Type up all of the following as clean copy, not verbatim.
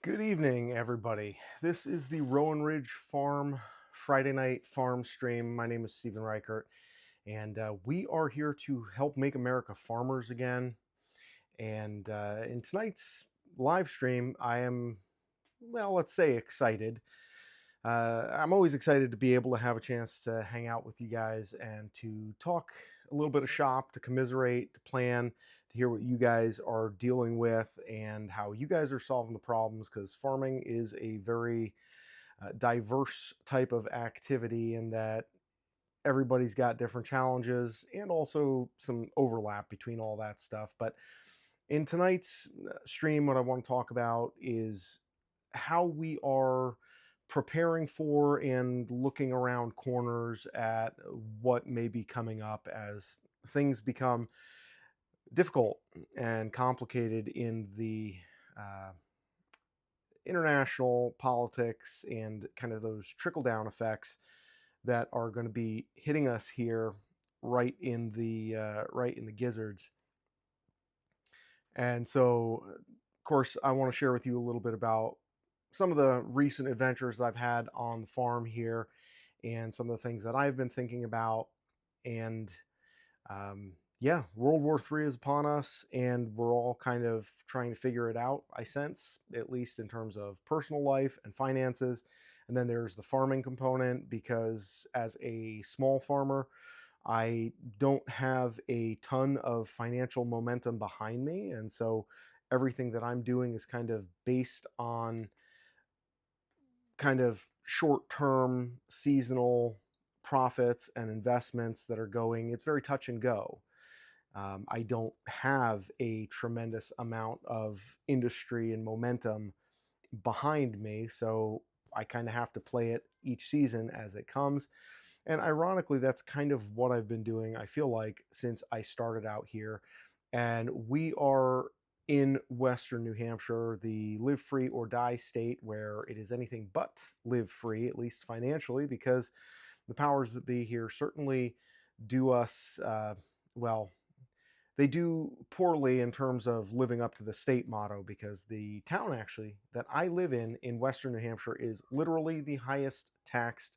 Good evening, everybody. This is the Rowan Ridge Farm Friday night farm stream. My name is Stephen Reichert, and we are here to help make America farmers again. And in tonight's live stream, I am, well, let's say excited. I'm always excited to be able to have a chance to hang out with you guys and to talk a little bit of shop, to commiserate, to plan, to hear what you guys are dealing with and how you guys are solving the problems, because farming is a very diverse type of activity in that everybody's got different challenges and also some overlap between all that stuff. But in tonight's stream, what I want to talk about is how we are preparing for and looking around corners at what may be coming up as things become difficult and complicated in the uh, international politics and kind of those trickle down effects that are going to be hitting us here right in the gizzards. And so, of course, I want to share with you a little bit about some of the recent adventures I've had on the farm here and some of the things that I've been thinking about. And yeah, World War III is upon us, and we're all kind of trying to figure it out, I sense, at least in terms of personal life and finances. And then there's the farming component, because as a small farmer, I don't have a ton of financial momentum behind me. And so everything that I'm doing is kind of based on kind of short term seasonal profits and investments that are going, it's very touch and go. I don't have a tremendous amount of industry and momentum behind me. So I kind of have to play it each season as it comes. And ironically, that's kind of what I've been doing, I feel like, since I started out here. And we are in Western New Hampshire, the live free or die state, where it is anything but live free, at least financially, because the powers that be here certainly do us, well, they do poorly in terms of living up to the state motto, because the town actually that I live in Western New Hampshire is literally the highest taxed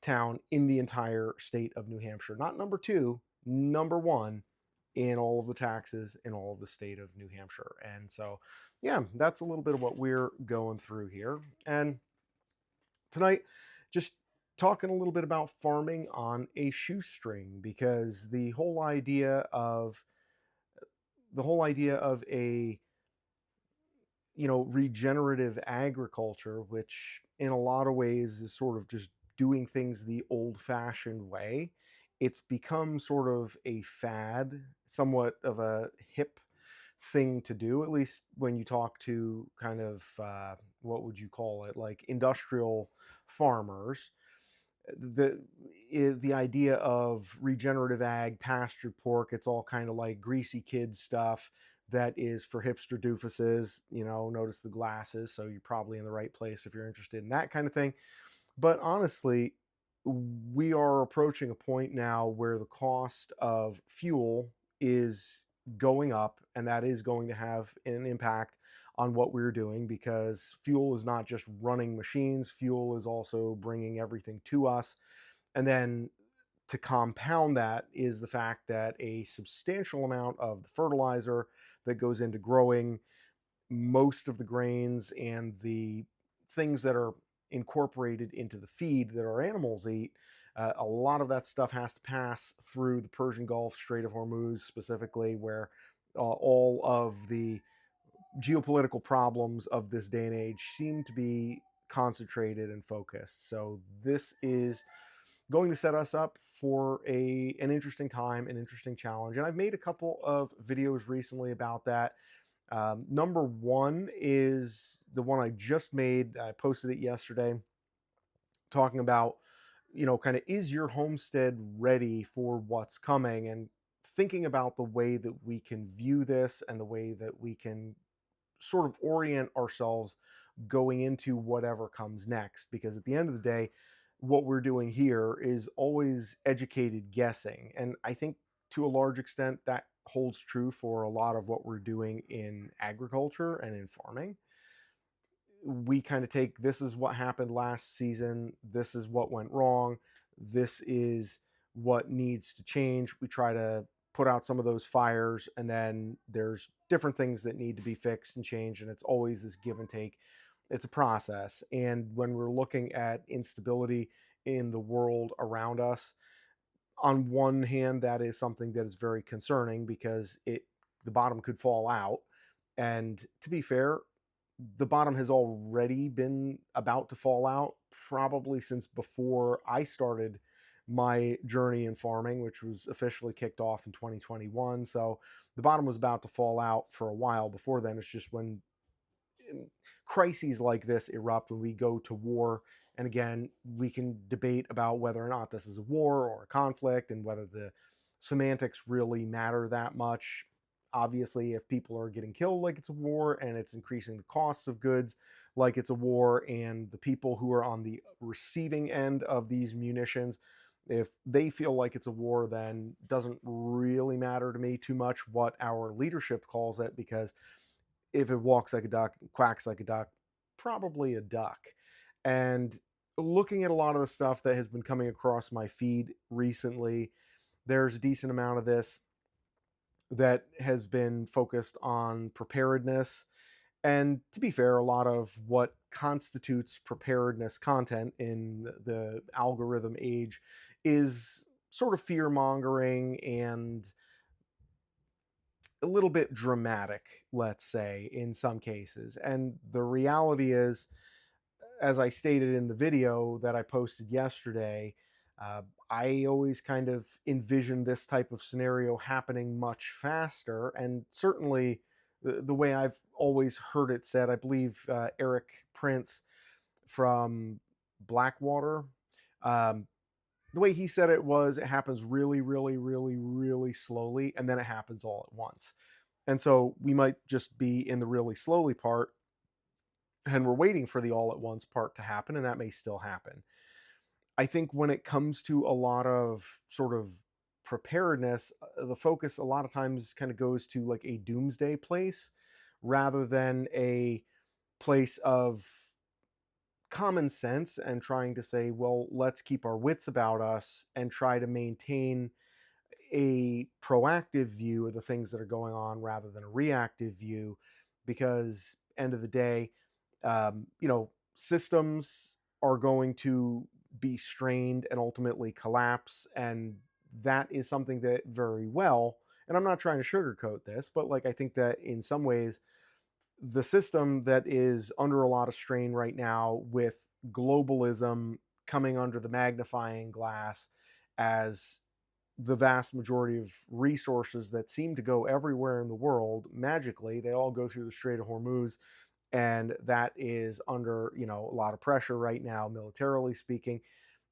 town in the entire state of New Hampshire. Not number two, number one in all of the taxes in all of the state of New Hampshire. And so, yeah, that's a little bit of what we're going through here. And tonight, just talking a little bit about farming on a shoestring, because the whole idea of a regenerative agriculture, which in a lot of ways is sort of just doing things the old-fashioned way. It's become sort of a fad, somewhat of a hip thing to do, at least when you talk to kind of what would you call it, like industrial farmers. The the idea of regenerative ag, pastured pork, it's all kind of like greasy kid stuff that is for hipster doofuses. Notice the glasses, so you're probably in the right place if you're interested in that kind of thing. But honestly, we are approaching a point now where the cost of fuel is going up, and that is going to have an impact on what we're doing, because fuel is not just running machines, fuel is also bringing everything to us. And then to compound that is the fact that a substantial amount of the fertilizer that goes into growing most of the grains and the things that are incorporated into the feed that our animals eat, a lot of that stuff has to pass through the Persian Gulf, Strait of Hormuz specifically, where all of the geopolitical problems of this day and age seem to be concentrated and focused. So this is going to set us up for an interesting time, an interesting challenge. And I've made a couple of videos recently about that. Number one is the one I just made. I posted it yesterday, talking about, kind of, is your homestead ready for what's coming? And thinking about the way that we can view this and the way that we can sort of orient ourselves going into whatever comes next. Because at the end of the day, what we're doing here is always educated guessing. And I think to a large extent that holds true for a lot of what we're doing in agriculture and in farming. we kind of take, this is what happened last season, this is what went wrong, this is what needs to change. We try to put out some of those fires, and then there's different things that need to be fixed and changed, and it's always this give and take. It's a process. And when we're looking at instability in the world around us, on one hand, that is something that is very concerning because the bottom could fall out. And to be fair, the bottom has already been about to fall out probably since before I started my journey in farming, which was officially kicked off in 2021. So the bottom was about to fall out for a while before then. It's just when crises like this erupt, when we go to war. And again, we can debate about whether or not this is a war or a conflict and whether the semantics really matter that much. Obviously, if people are getting killed like it's a war, and it's increasing the costs of goods like it's a war, and the people who are on the receiving end of these munitions, if they feel like it's a war, then it doesn't really matter to me too much what our leadership calls it, because if it walks like a duck, quacks like a duck, probably a duck. And looking at a lot of the stuff that has been coming across my feed recently, there's a decent amount of this that has been focused on preparedness. And to be fair, a lot of what constitutes preparedness content in the algorithm age is sort of fear mongering and a little bit dramatic, let's say, in some cases. And the reality is, as I stated in the video that I posted yesterday, uh, I always kind of envision this type of scenario happening much faster. And certainly, the way I've always heard it said, I believe Eric Prince from Blackwater, um, the way he said it was, it happens really, really, really, really slowly, and then it happens all at once. And so we might just be in the really slowly part, and we're waiting for the all at once part to happen, and that may still happen. I think when it comes to a lot of sort of preparedness, the focus a lot of times kind of goes to like a doomsday place rather than a place of common sense and trying to say, well, let's keep our wits about us and try to maintain a proactive view of the things that are going on rather than a reactive view. Because end of the day, systems are going to be strained and ultimately collapse, and that is something that very well, and I'm not trying to sugarcoat this, but like I think that in some ways the system that is under a lot of strain right now, with globalism coming under the magnifying glass as the vast majority of resources that seem to go everywhere in the world magically, they all go through the Strait of Hormuz, and that is under a lot of pressure right now, militarily speaking.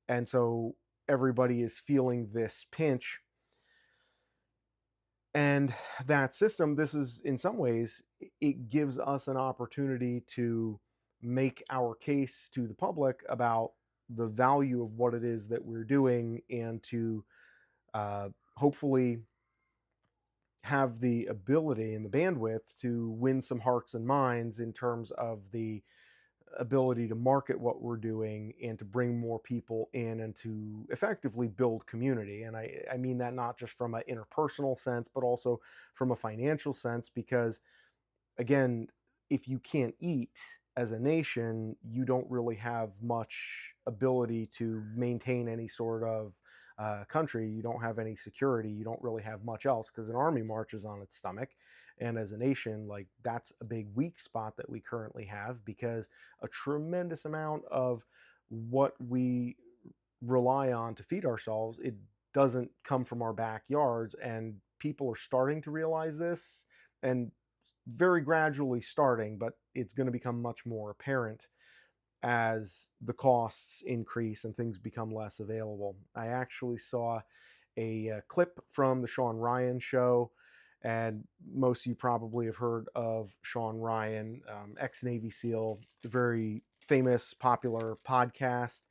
And so everybody is feeling this pinch. And that system, this is in some ways, it gives us an opportunity to make our case to the public about the value of what it is that we're doing, and to hopefully have the ability and the bandwidth to win some hearts and minds in terms of the ability to market what we're doing and to bring more people in and to effectively build community. And I mean that not just from an interpersonal sense, but also from a financial sense, because again, if you can't eat as a nation, you don't really have much ability to maintain any sort of country. You don't have any security. You don't really have much else, because an army marches on its stomach. And as a nation, like, that's a big weak spot that we currently have, because a tremendous amount of what we rely on to feed ourselves, it doesn't come from our backyards. And people are starting to realize this, and very gradually starting, but it's going to become much more apparent as the costs increase and things become less available. I actually saw a clip from the Sean Ryan show, and most of you probably have heard of Sean Ryan, ex-Navy SEAL, a very famous, popular podcast.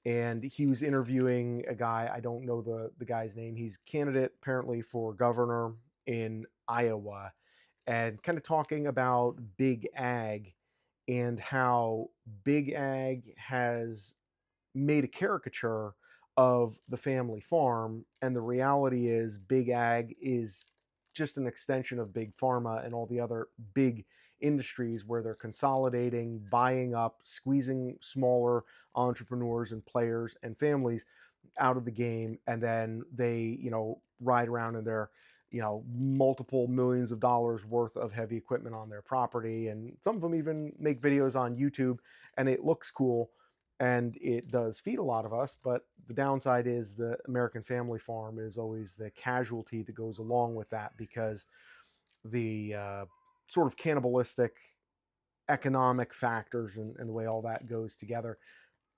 And he was interviewing a guy, I don't know the guy's name. He's candidate apparently for governor in Iowa, and kind of talking about big ag and how big ag has made a caricature of the family farm. And the reality is, big ag is just an extension of big pharma and all the other big industries where they're consolidating, buying up, squeezing smaller entrepreneurs and players and families out of the game, and then they, ride around in their, multiple millions of dollars worth of heavy equipment on their property, and some of them even make videos on YouTube, and it looks cool, and it does feed a lot of us. But the downside is the American family farm is always the casualty that goes along with that, because the sort of cannibalistic economic factors and the way all that goes together,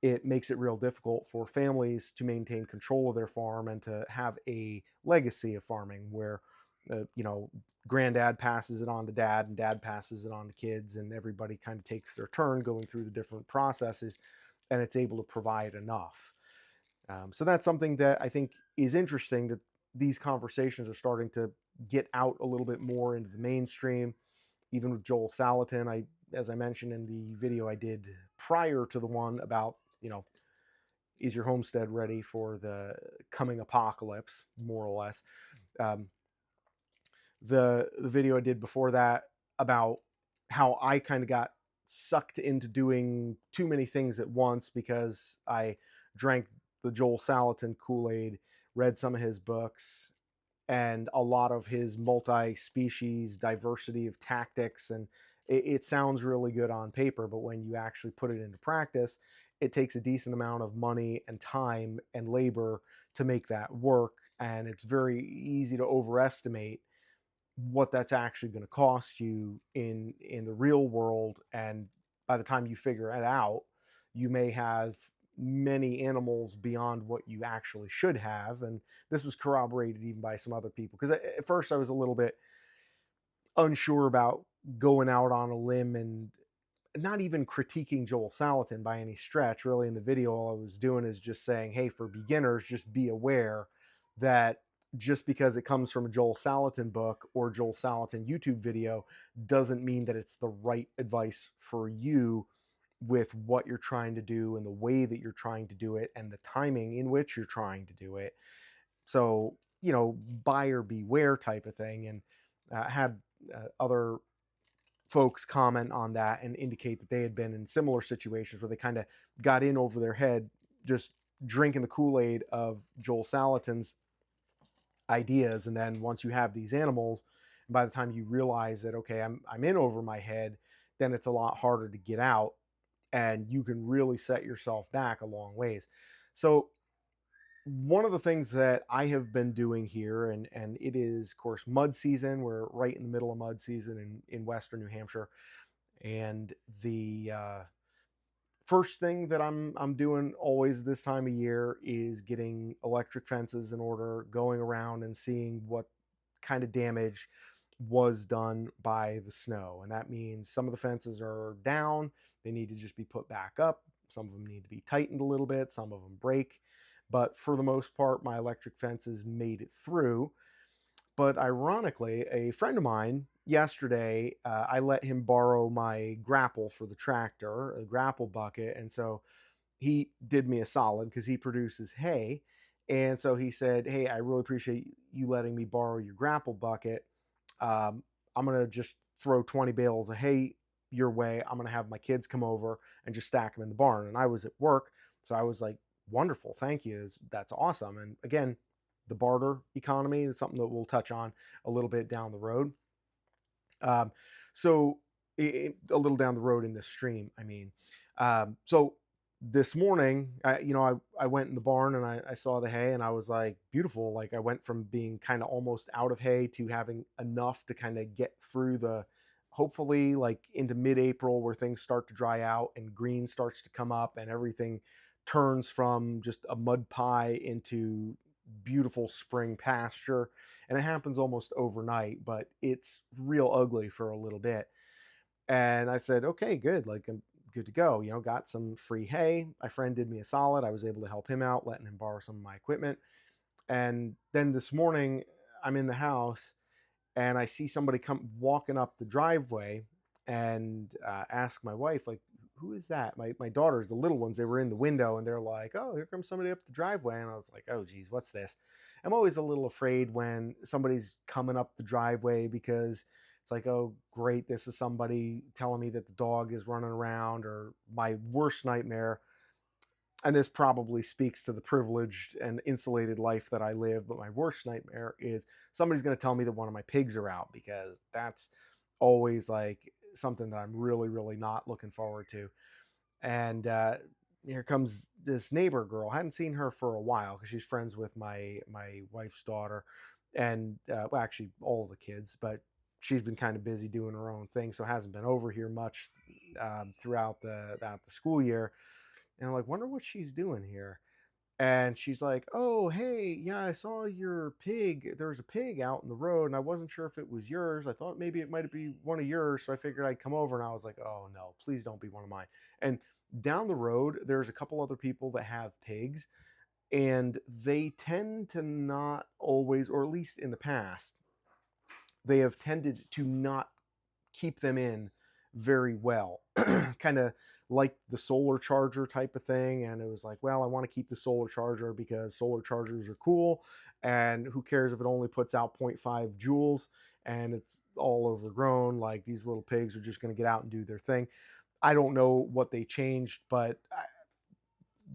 it makes it real difficult for families to maintain control of their farm and to have a legacy of farming where, granddad passes it on to dad and dad passes it on to kids, and everybody kind of takes their turn going through the different processes, and it's able to provide enough. So that's something that I think is interesting, that these conversations are starting to get out a little bit more into the mainstream, even with Joel Salatin. As I mentioned in the video I did prior to the one about, is your homestead ready for the coming apocalypse, more or less. Um, the video I did before that about how I kind of got sucked into doing too many things at once because I drank the Joel Salatin Kool-Aid, read some of his books, and a lot of his multi-species diversity of tactics. And it sounds really good on paper, but when you actually put it into practice, it takes a decent amount of money and time and labor to make that work. And it's very easy to overestimate what that's actually going to cost you in the real world. And by the time you figure it out, you may have many animals beyond what you actually should have. And this was corroborated even by some other people, because at first I was a little bit unsure about going out on a limb and not even critiquing Joel Salatin by any stretch. Really, in the video, all I was doing is just saying, hey, for beginners, just be aware that just because it comes from a Joel Salatin book or Joel Salatin YouTube video doesn't mean that it's the right advice for you with what you're trying to do and the way that you're trying to do it and the timing in which you're trying to do it. So, buyer beware type of thing. And had other folks comment on that and indicate that they had been in similar situations where they kind of got in over their head, just drinking the Kool-Aid of Joel Salatin's ideas. And then once you have these animals, and by the time you realize that, okay, I'm in over my head, then it's a lot harder to get out, and you can really set yourself back a long ways. So one of the things that I have been doing here, and it is, of course, mud season. We're right in the middle of mud season in Western New Hampshire. And the first thing that I'm doing always this time of year is getting electric fences in order, going around and seeing what kind of damage was done by the snow. And that means some of the fences are down, they need to just be put back up. Some of them need to be tightened a little bit, some of them break. But for the most part, my electric fences made it through. But ironically, a friend of mine yesterday, I let him borrow my grapple for the tractor, a grapple bucket. And so he did me a solid because he produces hay. And so he said, hey, I really appreciate you letting me borrow your grapple bucket. Um, I'm going to just throw 20 bales of hay your way. I'm going to have my kids come over and just stack them in the barn. And I was at work. So I was like, wonderful. Thank you. That's awesome. And again, the barter economy is something that we'll touch on a little bit down the road. Um, so a little down the road in this stream, I mean. So this morning, I went in the barn and I saw the hay and I was like, beautiful. Like I went from being kind of almost out of hay to having enough to kind of get through hopefully like into mid-April, where things start to dry out and green starts to come up and everything turns from just a mud pie into beautiful spring pasture. And it happens almost overnight, but it's real ugly for a little bit. And I said, okay, good. Like I'm good to go. Got some free hay. My friend did me a solid. I was able to help him out, letting him borrow some of my equipment. And then this morning, I'm in the house and I see somebody come walking up the driveway, and ask my wife, like, who is that? My daughters, the little ones, they were in the window and they're like, oh, here comes somebody up the driveway. And I was like, oh, geez, what's this? I'm always a little afraid when somebody's coming up the driveway because it's like, oh, great, this is somebody telling me that the dog is running around, or my worst nightmare, and this probably speaks to the privileged and insulated life that I live, but my worst nightmare is somebody's going to tell me that one of my pigs are out, because that's always like something that I'm really, really not looking forward to. And here comes this neighbor girl. I hadn't seen her for a while because she's friends with my wife's daughter, and well, actually all the kids, but she's been kind of busy doing her own thing, so hasn't been over here much throughout the school year. And I'm like, wonder what she's doing here. And she's like, oh, hey, yeah, I saw your pig. There was a pig out in the road, and I wasn't sure if it was yours. I thought maybe it might be one of yours. So I figured I'd come over. And I was like, oh, no, please don't be one of mine. And down the road, there's a couple other people that have pigs, and they tend to not always, or at least in the past, they have tended to not keep them in very well. Kind of like the solar charger type of thing. And it was like, well, I want to keep the solar charger because solar chargers are cool. And who cares if it only puts out 0.5 joules and it's all overgrown? Like, these little pigs are just going to get out and do their thing. I don't know what they changed, but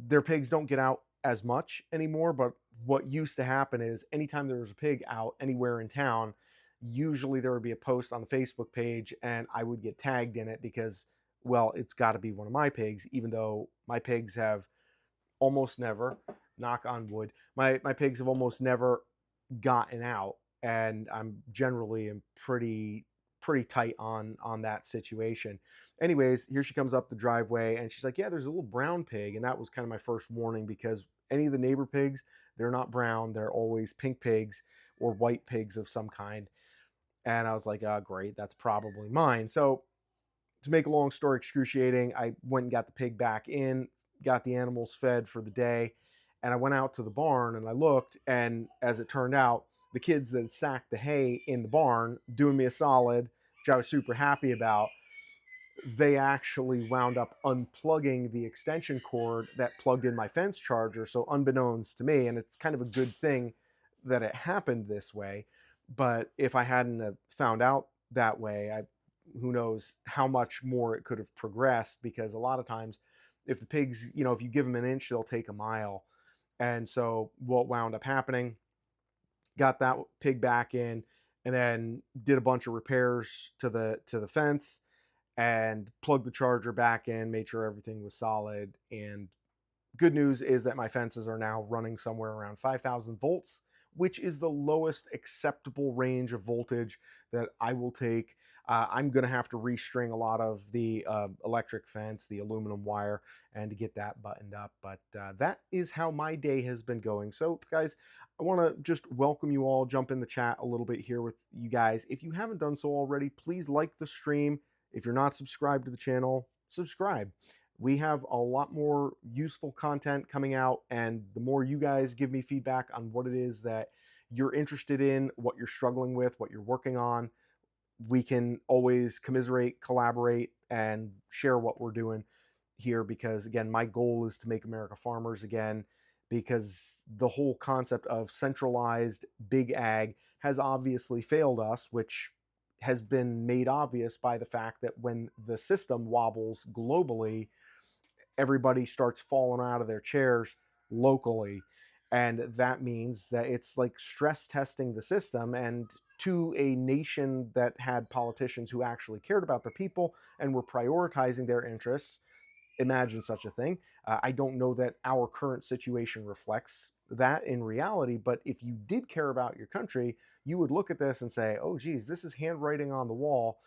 their pigs don't get out as much anymore. But what used to happen is anytime there was a pig out anywhere in town, usually there would be a post on the Facebook page and I would get tagged in it because, well, it's got to be one of my pigs, even though my pigs have almost never, knock on wood, my pigs have almost never gotten out, and I'm generally am pretty tight on that situation. Anyways, here she comes up the driveway and she's like, yeah, there's a little brown pig. And that was kind of my first warning, because any of the neighbor pigs, they're not brown, they're always pink pigs or white pigs of some kind. And I was like, oh, great, that's probably mine. So to make a long story excruciating, I went and got the pig back in, got the animals fed for the day, and I went out to the barn and I looked, and as it turned out, the kids that had stacked the hay in the barn, doing me a solid, which I was super happy about, they actually wound up unplugging the extension cord that plugged in my fence charger. So unbeknownst to me, and it's kind of a good thing that it happened this way. But if I hadn't have found out that way, who knows how much more it could have progressed, because a lot of times if the pigs, if you give them an inch, they'll take a mile. And so what wound up happening, got that pig back in, and then did a bunch of repairs to the fence and plugged the charger back in, made sure everything was solid. And good news is that my fences are now running somewhere around 5,000 volts, which is the lowest acceptable range of voltage that I will take. I'm going to have to restring a lot of the electric fence, the aluminum wire, and to get that buttoned up. But that is how my day has been going. So, guys, I want to just welcome you all, jump in the chat a little bit here with you guys. If you haven't done so already, please like the stream. If you're not subscribed to the channel, subscribe. We have a lot more useful content coming out, and the more you guys give me feedback on what it is that you're interested in, what you're struggling with, what you're working on, we can always commiserate, collaborate, and share what we're doing here. Because again, my goal is to make America farmers again, because the whole concept of centralized big ag has obviously failed us, which has been made obvious by the fact that when the system wobbles globally, everybody starts falling out of their chairs locally. And that means that it's like stress testing the system. And to a nation that had politicians who actually cared about their people and were prioritizing their interests, imagine such a thing. I don't know that our current situation reflects that in reality, but if you did care about your country, you would look at this and say, oh, geez, this is handwriting on the wall.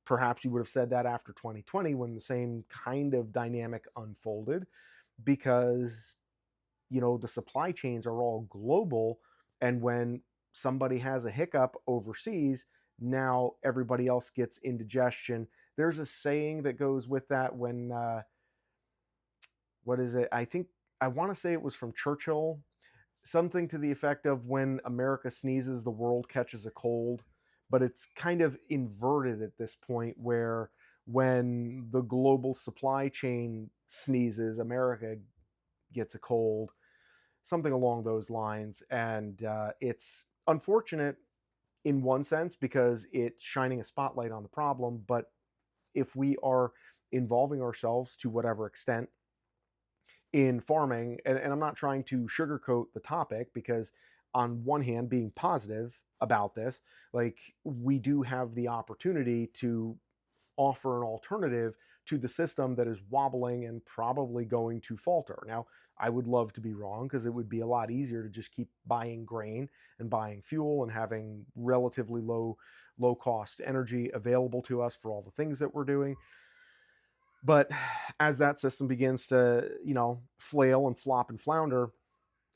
Perhaps you would have said that after 2020 when the same kind of dynamic unfolded, because the supply chains are all global, and when somebody has a hiccup overseas, now everybody else gets indigestion. There's a saying that goes with that when what is it? I want to say it was from Churchill, something to the effect of, when America sneezes, the world catches a cold. But it's kind of inverted at this point, where when the global supply chain sneezes, America gets a cold, something along those lines. And it's unfortunate in one sense because it's shining a spotlight on the problem. But if we are involving ourselves to whatever extent in farming, and I'm not trying to sugarcoat the topic because, on one hand, being positive about this, like we do have the opportunity to offer an alternative to the system that is wobbling and probably going to falter. Now, I would love to be wrong because it would be a lot easier to just keep buying grain and buying fuel and having relatively low cost energy available to us for all the things that we're doing. But as that system begins to, flail and flop and flounder,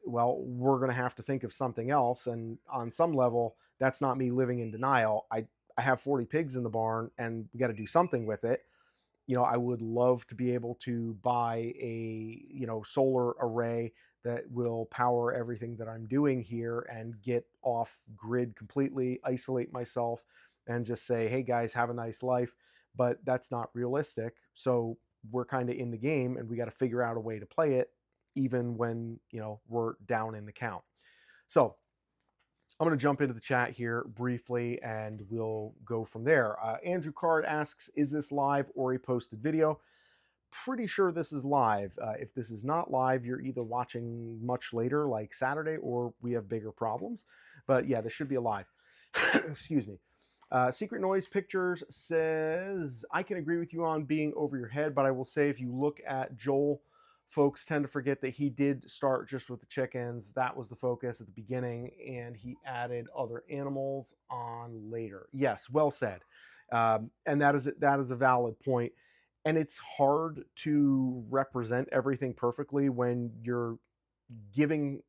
well, we're going to have to think of something else. And on some level, that's not me living in denial. I have 40 pigs in the barn and we got to do something with it. I would love to be able to buy a, solar array that will power everything that I'm doing here and get off grid completely, isolate myself, and just say, hey guys, have a nice life. But that's not realistic. So we're kind of in the game and we got to figure out a way to play it, even when, we're down in the count. So I'm going to jump into the chat here briefly and we'll go from there. Andrew Card asks, is this live or a posted video? Pretty sure this is live. If this is not live, you're either watching much later, like Saturday, or we have bigger problems. But yeah, this should be a live. Excuse me. Secret Noise Pictures says, I can agree with you on being over your head, but I will say if you look at Joel, folks tend to forget that he did start just with the chickens. That was the focus at the beginning, and he added other animals on later. Yes, well said. And that is a valid point. And it's hard to represent everything perfectly when you're giving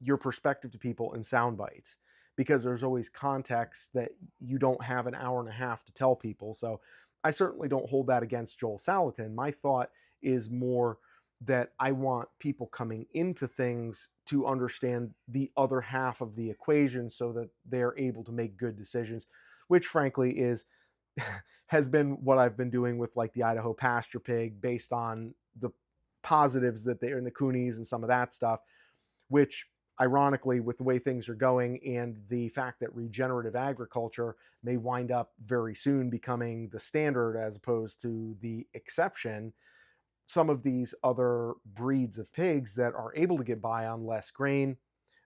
your perspective to people in sound bites, because there's always context that you don't have an hour and a half to tell people. So I certainly don't hold that against Joel Salatin. My thought is more that I want people coming into things to understand the other half of the equation so that they're able to make good decisions, which frankly is has been what I've been doing with like the Idaho pasture pig, based on the positives that they're in the coonies and some of that stuff, which ironically, with the way things are going and the fact that regenerative agriculture may wind up very soon becoming the standard as opposed to the exception, some of these other breeds of pigs that are able to get by on less grain,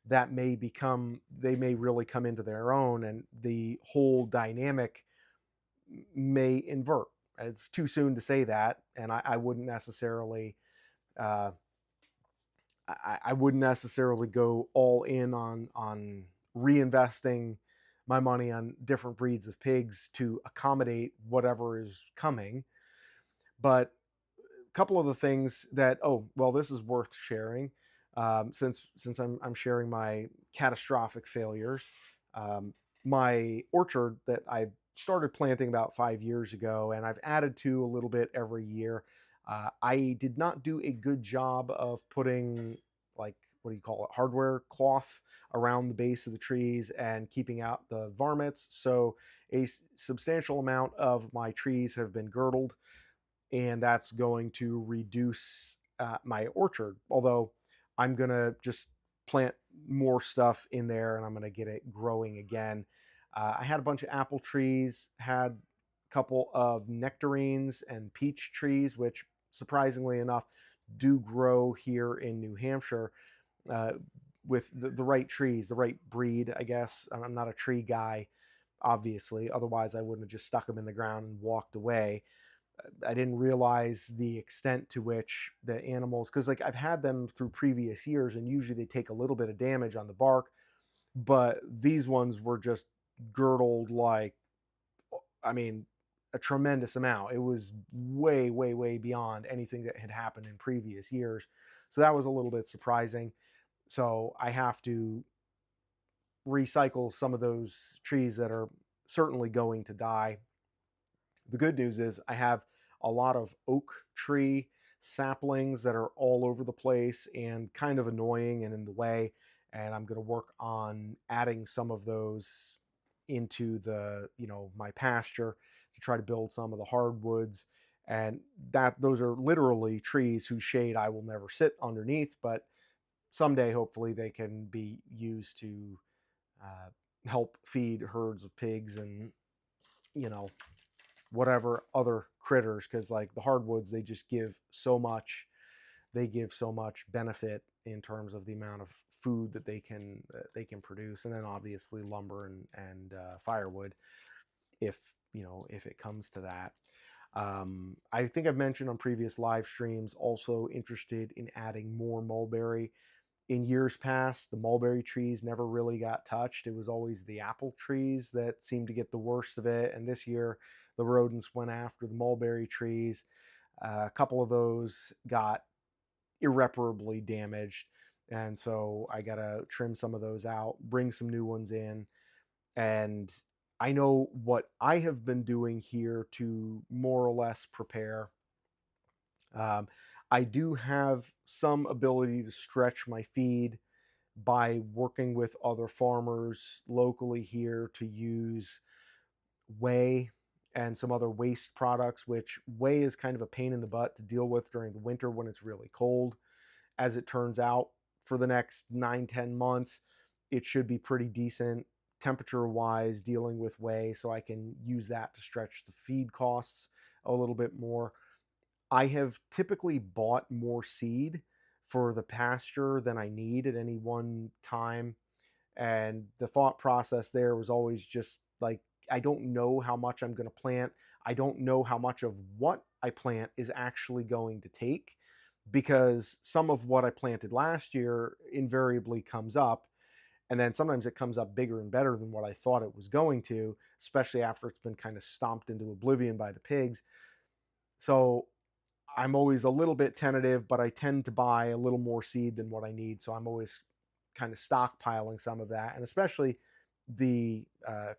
they may really come into their own, and the whole dynamic may invert. It's too soon to say that, and I wouldn't necessarily uh, I wouldn't necessarily go all in on reinvesting my money on different breeds of pigs to accommodate whatever is coming. But a couple of the things that, oh well, this is worth sharing, since I'm sharing my catastrophic failures. Um, my orchard that I started planting about 5 years ago, and I've added to a little bit every year. I did not do a good job of putting, like, what do you call it, hardware cloth around the base of the trees and keeping out the varmints. So a substantial amount of my trees have been girdled, and that's going to reduce my orchard. Although I'm gonna just plant more stuff in there, and I'm gonna get it growing again. I had a bunch of apple trees, had a couple of nectarines and peach trees, which surprisingly enough do grow here in New Hampshire, uh, with the right trees, the right breed, I guess. I'm not a tree guy, obviously. Otherwise, I wouldn't have just stuck them in the ground and walked away. I didn't realize the extent to which the animals, because like I've had them through previous years, and usually they take a little bit of damage on the bark, but these ones were just girdled like, I mean, a tremendous amount. It was way, way, way beyond anything that had happened in previous years. So that was a little bit surprising. So I have to recycle some of those trees that are certainly going to die. The good news is I have a lot of oak tree saplings that are all over the place and kind of annoying and in the way. And I'm going to work on adding some of those into my pasture to try to build some of the hardwoods. And that those are literally trees whose shade I will never sit underneath, but someday hopefully they can be used to uh, help feed herds of pigs and, you know, whatever other critters, because like the hardwoods, they just give so much, they give so much benefit in terms of the amount of food that they can produce, and then obviously lumber and firewood, if you know, if it comes to that. I think I've mentioned on previous live streams, also interested in adding more mulberry. In years past, the mulberry trees never really got touched. It was always the apple trees that seemed to get the worst of it. And this year, the rodents went after the mulberry trees. A couple of those got irreparably damaged. And so I got to trim some of those out, bring some new ones in. And I know what I have been doing here to more or less prepare. Um, I do have some ability to stretch my feed by working with other farmers locally here to use whey and some other waste products, which whey is kind of a pain in the butt to deal with during the winter when it's really cold. As it turns out, for the next 9-10 months, it should be pretty decent temperature wise dealing with whey, so I can use that to stretch the feed costs a little bit more. I have typically bought more seed for the pasture than I need at any one time. And the thought process there was always just like, I don't know how much I'm going to plant. I don't know how much of what I plant is actually going to take, because some of what I planted last year invariably comes up. And then sometimes it comes up bigger and better than what I thought it was going to, especially after it's been kind of stomped into oblivion by the pigs. So I'm always a little bit tentative, but I tend to buy a little more seed than what I need. So I'm always kind of stockpiling some of that, and especially the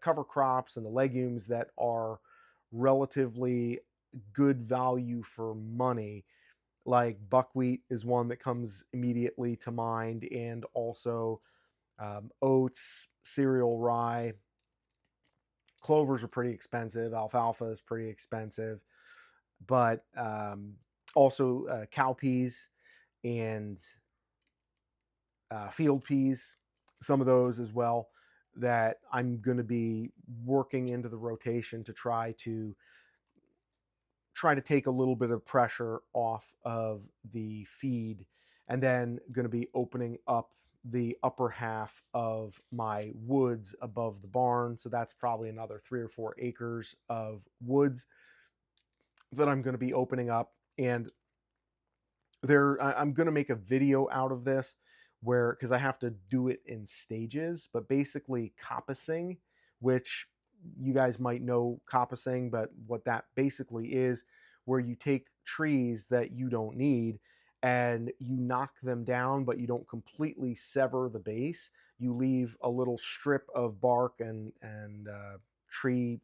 cover crops and the legumes that are relatively good value for money. Like buckwheat is one that comes immediately to mind, and also oats, cereal rye. Clovers are pretty expensive. Alfalfa is pretty expensive, but also cowpeas and field peas, some of those as well, that I'm going to be working into the rotation to try to take a little bit of pressure off of the feed, and then going to be opening up the upper half of my woods above the barn. So that's probably another 3 or 4 acres of woods that I'm going to be opening up. And I'm going to make a video out of this, where, because I have to do it in stages, but basically coppicing, which you guys might know coppicing, but what that basically is, where you take trees that you don't need and you knock them down, but you don't completely sever the base. You leave a little strip of bark and tree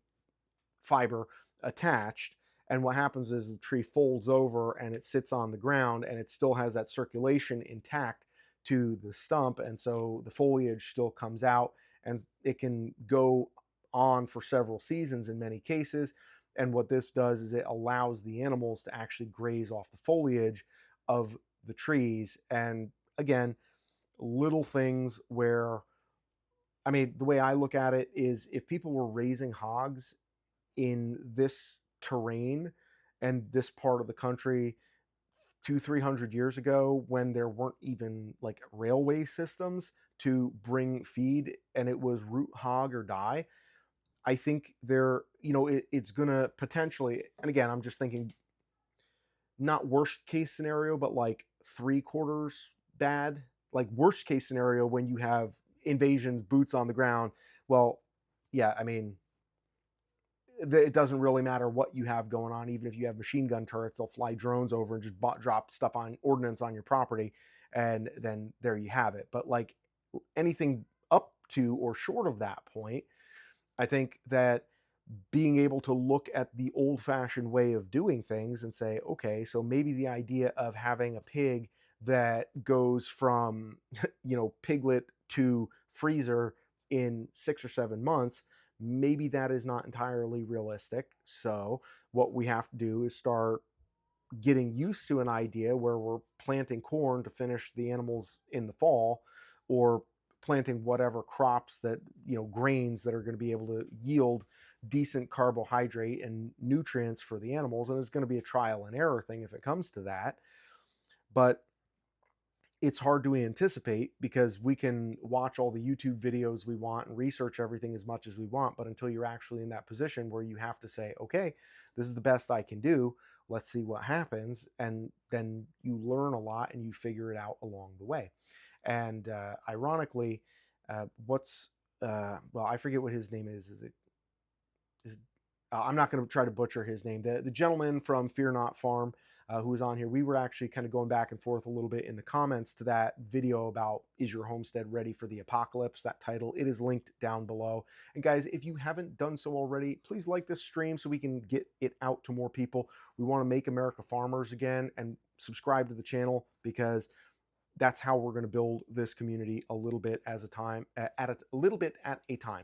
fiber attached. And what happens is the tree folds over and it sits on the ground, and it still has that circulation intact to the stump. And so the foliage still comes out, and it can go on for several seasons in many cases. And what this does is it allows the animals to actually graze off the foliage of the trees. And again, little things where, I mean, the way I look at it is, if people were raising hogs in this terrain and this part of the country 200-300 years ago, when there weren't even like railway systems to bring feed, and it was root hog or die, I think there, you know, it's gonna potentially, and again, I'm just thinking not worst case scenario, but like 3/4 bad, like worst case scenario, when you have invasions, boots on the ground. Well, yeah, I mean, it doesn't really matter what you have going on. Even if you have machine gun turrets, they'll fly drones over and just drop stuff on ordnance on your property, and then there you have it. But like anything up to or short of that point, I think that being able to look at the old fashioned way of doing things and say, okay, so maybe the idea of having a pig that goes from, you know, piglet to freezer in 6 or 7 months, Maybe that is not entirely realistic. So what we have to do is start getting used to an idea where we're planting corn to finish the animals in the fall, or planting whatever crops that, grains that are going to be able to yield decent carbohydrate and nutrients for the animals. And it's going to be a trial and error thing if it comes to that. But it's hard to anticipate because we can watch all the YouTube videos we want and research everything as much as we want. But until you're actually in that position where you have to say, okay, this is the best I can do, let's see what happens. And then you learn a lot and you figure it out along the way. And ironically, well, I forget what his name is. Is I'm not going to try to butcher his name. The gentleman from Fear Not Farm, who was on here, we were actually kind of going back and forth a little bit in the comments to that video about "Is your homestead ready for the apocalypse?" That title. It is linked down below. And guys, if you haven't done so already, please like this stream so we can get it out to more people. We want to make America farmers again, and subscribe to the channel because that's how we're going to build this community a little bit at a time.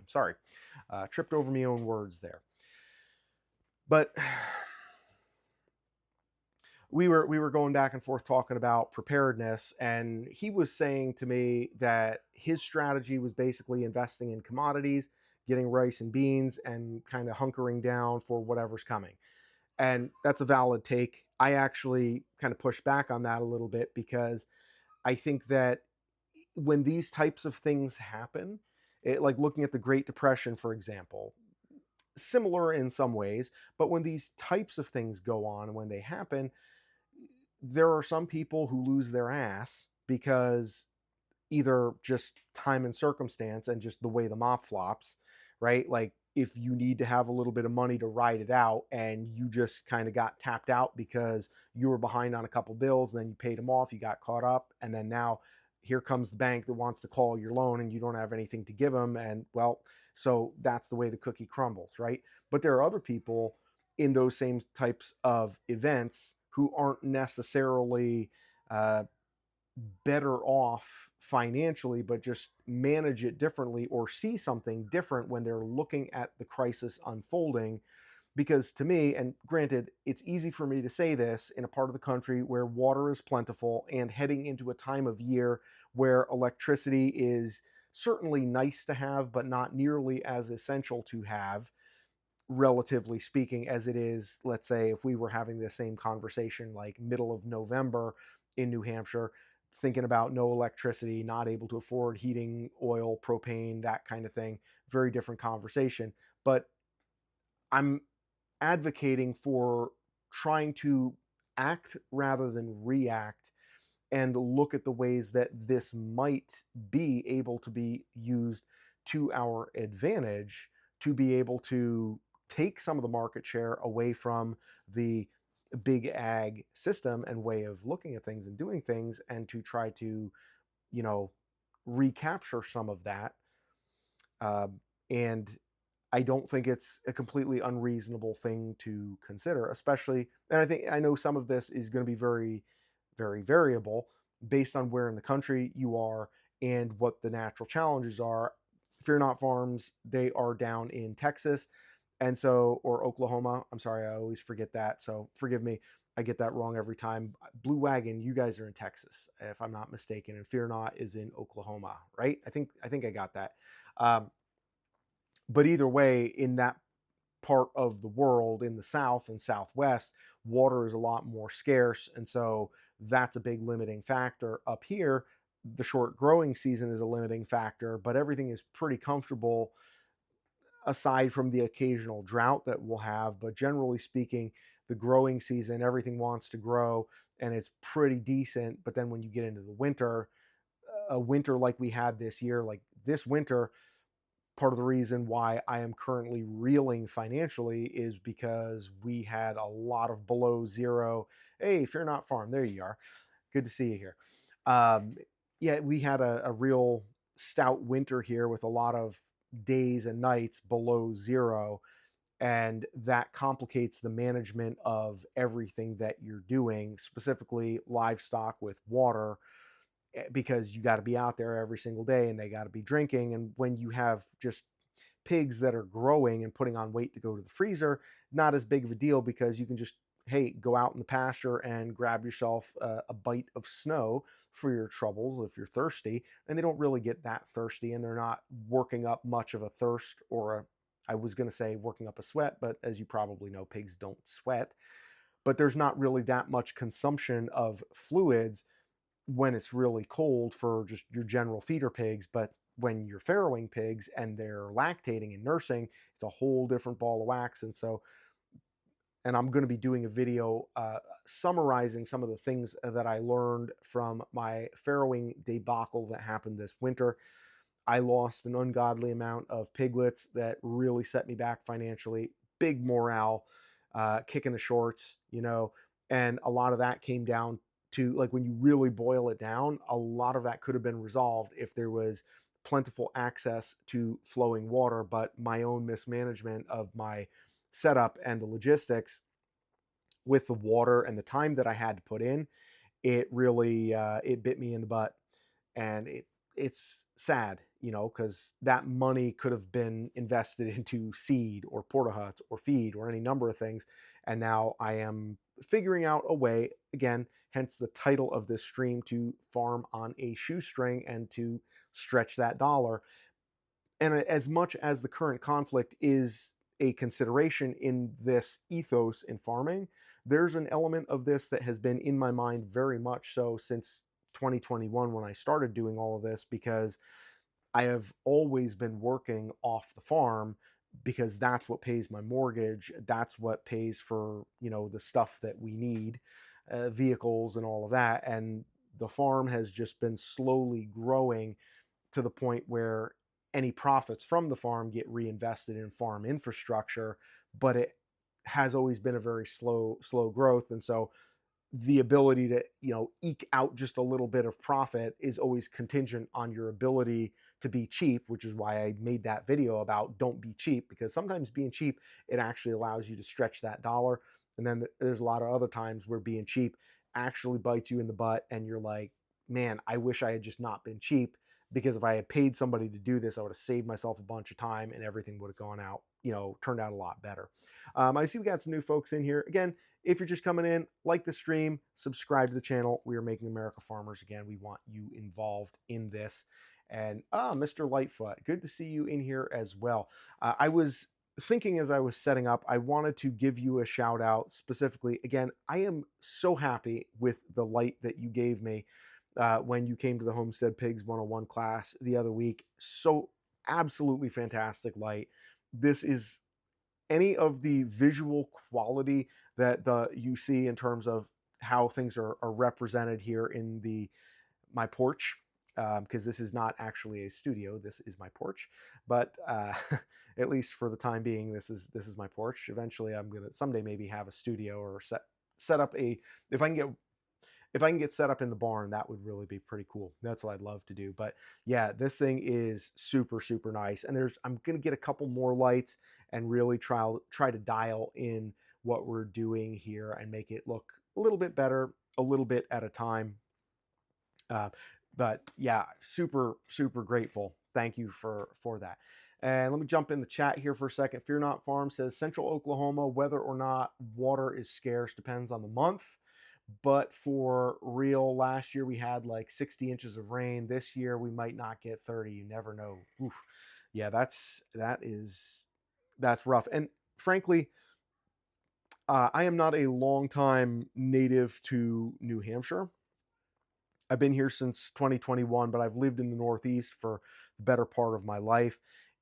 Sorry, tripped over my own words there. But we were going back and forth talking about preparedness, and he was saying to me that his strategy was basically investing in commodities, getting rice and beans, and kind of hunkering down for whatever's coming. And that's a valid take. I actually kind of push back on that a little bit because I think that when these types of things happen, like looking at the Great Depression, for example, similar in some ways, but when these types of things go on, when they happen, there are some people who lose their ass because either just time and circumstance and just the way the mop flops, right? Like if you need to have a little bit of money to ride it out and you just kind of got tapped out because you were behind on a couple bills and then you paid them off, you got caught up, and then now here comes the bank that wants to call your loan and you don't have anything to give them, and well, so that's the way the cookie crumbles, right? But there are other people in those same types of events who aren't necessarily better off financially, but just manage it differently or see something different when they're looking at the crisis unfolding. Because to me, and granted, it's easy for me to say this in a part of the country where water is plentiful and heading into a time of year where electricity is certainly nice to have, but not nearly as essential to have, relatively speaking, as it is, let's say, if we were having the same conversation like middle of November in New Hampshire, thinking about no electricity, not able to afford heating, oil, propane, that kind of thing. Very different conversation. But I'm advocating for trying to act rather than react and look at the ways that this might be able to be used to our advantage to be able to take some of the market share away from the big ag system and way of looking at things and doing things, and to try to, you know, recapture some of that. And I don't think it's a completely unreasonable thing to consider, especially, and I know some of this is going to be very, very variable based on where in the country you are and what the natural challenges are. Fear Not Farms, they are down in Texas, and so, or Oklahoma. I'm sorry, I always forget that. So forgive me. I get that wrong every time. Blue Wagon, you guys are in Texas, if I'm not mistaken, and Fear Not is in Oklahoma, right? I think I got that. Um, but either way, in that part of the world, in the South and Southwest, water is a lot more scarce. And so that's a big limiting factor. Up here, the short growing season is a limiting factor, but everything is pretty comfortable aside from the occasional drought that we'll have. But generally speaking, the growing season, everything wants to grow and it's pretty decent. But then when you get into the winter, a winter like we had this year, like this winter, part of the reason why I am currently reeling financially is because we had a lot of below zero. Hey, Fear Not Farm, there you are. Good to see you here. Yeah, we had a real stout winter here with a lot of days and nights below zero. And that complicates the management of everything that you're doing, specifically livestock with water, because you got to be out there every single day and they got to be drinking. And when you have just pigs that are growing and putting on weight to go to the freezer, not as big of a deal because you can just, hey, go out in the pasture and grab yourself a bite of snow for your troubles if you're thirsty. And they don't really get that thirsty, and they're not working up much of a thirst or a, I was going to say working up a sweat, but as you probably know, pigs don't sweat. But there's not really that much consumption of fluids when it's really cold for just your general feeder pigs. But when you're farrowing pigs and they're lactating and nursing, it's a whole different ball of wax. And so, and I'm going to be doing a video summarizing some of the things that I learned from my farrowing debacle that happened this winter. I lost an ungodly amount of piglets that really set me back financially. Big morale, kick in the shorts, you know, and a lot of that came down to, like, when you really boil it down, a lot of that could have been resolved if there was plentiful access to flowing water. But my own mismanagement of my setup and the logistics with the water and the time that I had to put in, it really it bit me in the butt. And it's sad, you know, because that money could have been invested into seed or porta huts or feed or any number of things. And now I am figuring out a way, again, hence the title of this stream, to farm on a shoestring and to stretch that dollar. And as much as the current conflict is a consideration in this ethos in farming, there's an element of this that has been in my mind very much so since 2021 when I started doing all of this, because I have always been working off the farm because that's what pays my mortgage. That's what pays for, you know, the stuff that we need, vehicles and all of that. And the farm has just been slowly growing to the point where any profits from the farm get reinvested in farm infrastructure, but it has always been a very slow growth. And so the ability to, you know, eke out just a little bit of profit is always contingent on your ability to be cheap, which is why I made that video about don't be cheap, because sometimes being cheap, it actually allows you to stretch that dollar. And then there's a lot of other times where being cheap actually bites you in the butt and you're like, man, I wish I had just not been cheap, because if I had paid somebody to do this, I would have saved myself a bunch of time and everything would have gone out, you know, turned out a lot better. I see we got some new folks in here. Again, if you're just coming in, like the stream, subscribe to the channel. We are making America farmers again. We want you involved in this. And Mr. Lightfoot, good to see you in here as well. I was thinking as I was setting up, I wanted to give you a shout out specifically. Again, I am so happy with the light that you gave me when you came to the Homestead Pigs 101 class the other week. So absolutely fantastic light. This is any of the visual quality that you see in terms of how things are represented here in my porch, because this is not actually a studio. This is my porch, but at least for the time being, this is my porch. Eventually, I'm gonna someday maybe have a studio or set up a, if I can get set up in the barn, that would really be pretty cool. That's what I'd love to do. But yeah, this thing is super nice. And I'm gonna get a couple more lights and really try to dial in what we're doing here and make it look a little bit better, a little bit at a time. But yeah, super grateful. Thank you for that. And let me jump in the chat here for a second. Fear Not Farm says Central Oklahoma, whether or not water is scarce depends on the month. But for real, last year we had like 60 inches of rain. This year we might not get 30. You never know. Oof. Yeah, that's rough. And frankly, I am not a long-time native to New Hampshire. I've been here since 2021, but I've lived in the Northeast for the better part of my life.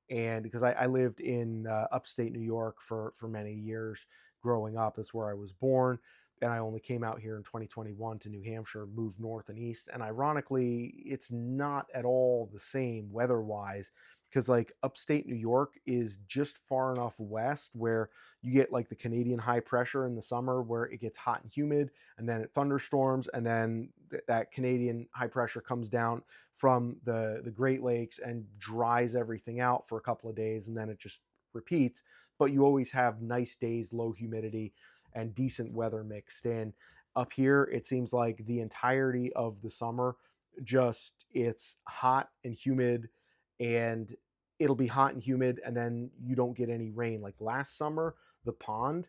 And because I lived in upstate New York for many years growing up, that's where I was born. And I only came out here in 2021 to New Hampshire, moved north and east. And ironically, it's not at all the same weather-wise, because like upstate New York is just far enough west where you get like the Canadian high pressure in the summer where it gets hot and humid, and then it thunderstorms, and then that Canadian high pressure comes down from the Great Lakes and dries everything out for a couple of days, and then it just repeats. But you always have nice days, low humidity, and decent weather mixed in. Up here, it seems like the entirety of the summer, just it's hot and humid, and it'll be hot and humid, and then you don't get any rain. Like last summer, the pond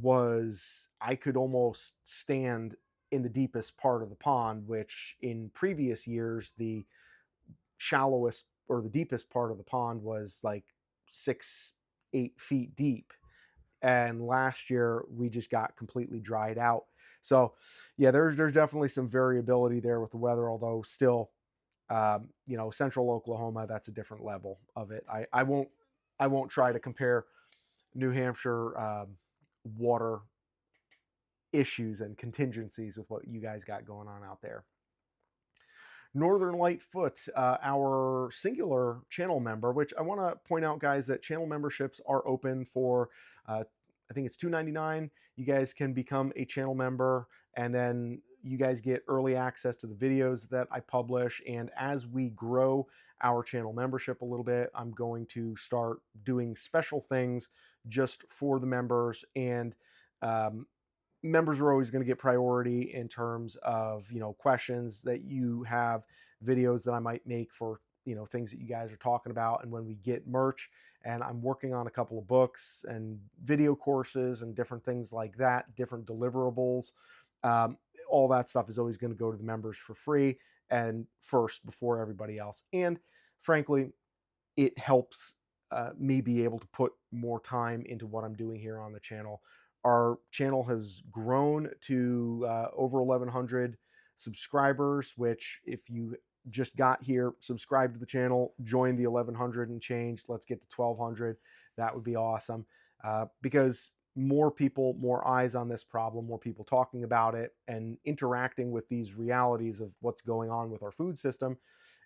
was, I could almost stand in the deepest part of the pond, which in previous years, the shallowest or the deepest part of the pond was like 6, 8 feet deep. And last year we just got completely dried out. So yeah, there's definitely some variability there with the weather, although still, central Oklahoma, that's a different level of it. I won't try to compare New Hampshire water issues and contingencies with what you guys got going on out there. Northern Lightfoot, our singular channel member, which I want to point out, guys, that channel memberships are open for, I think it's $2.99. You guys can become a channel member, and then you guys get early access to the videos that I publish. And as we grow our channel membership a little bit, I'm going to start doing special things just for the members. And members are always going to get priority in terms of, questions that you have, videos that I might make for, things that you guys are talking about. And when we get merch, and I'm working on a couple of books and video courses and different things like that, different deliverables, all that stuff is always going to go to the members for free and first before everybody else. And frankly, it helps me be able to put more time into what I'm doing here on the channel. Our channel has grown to over 1,100 subscribers, which if you just got here, subscribe to the channel, join the 1,100 and change. Let's get to 1,200. That would be awesome, because more people, more eyes on this problem, more people talking about it and interacting with these realities of what's going on with our food system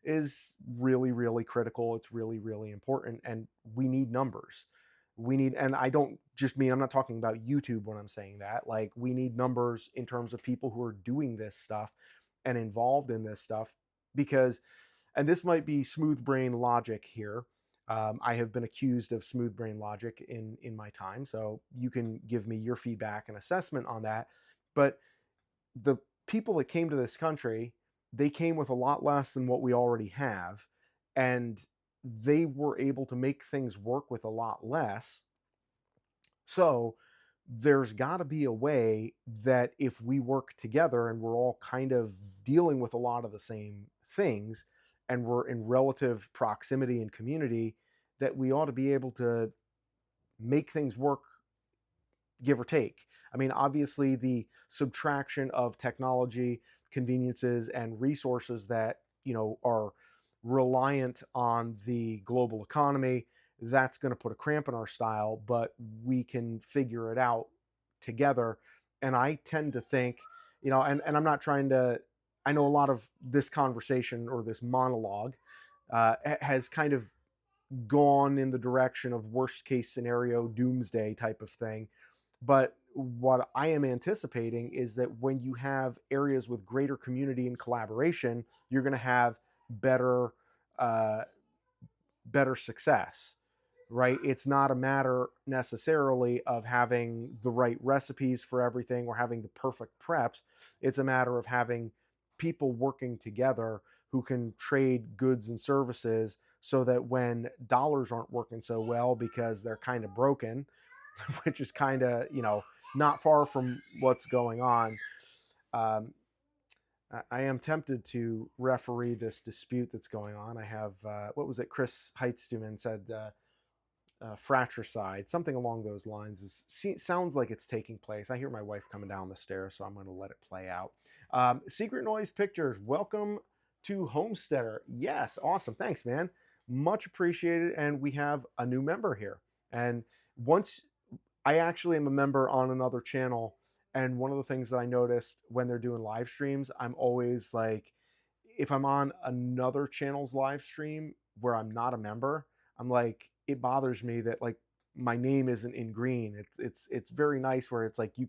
is really, really critical. It's really, really important. And we need numbers. And I don't just mean, I'm not talking about YouTube when I'm saying that. Like, we need numbers in terms of people who are doing this stuff and involved in this stuff, because, and this might be smooth brain logic here. I have been accused of smooth brain logic in my time. So you can give me your feedback and assessment on that. But the people that came to this country, they came with a lot less than what we already have. And they were able to make things work with a lot less. So there's got to be a way that if we work together and we're all kind of dealing with a lot of the same things and we're in relative proximity and community, that we ought to be able to make things work, give or take. I mean, obviously, the subtraction of technology, conveniences, and resources that, are reliant on the global economy, that's going to put a cramp in our style, but we can figure it out together. And I tend to think, and I'm not trying to, I know a lot of this conversation or this monologue has kind of gone in the direction of worst case scenario, doomsday type of thing. But what I am anticipating is that when you have areas with greater community and collaboration, you're going to have better, better success, right? It's not a matter necessarily of having the right recipes for everything or having the perfect preps. It's a matter of having people working together who can trade goods and services, so that when dollars aren't working so well because they're kind of broken, which is kind of, not far from what's going on. I am tempted to referee this dispute that's going on. I have, what was it? Chris Heitzstuman said, fratricide, something along those lines. Sounds like it's taking place. I hear my wife coming down the stairs, so I'm going to let it play out. Secret Noise Pictures, welcome to Homesteader. Yes, awesome. Thanks, man. Much appreciated. And we have a new member here. And once, I actually am a member on another channel, and one of the things that I noticed when they're doing live streams, I'm always like, if I'm on another channel's live stream where I'm not a member, I'm like, it bothers me that like my name isn't in green. It's very nice where it's like you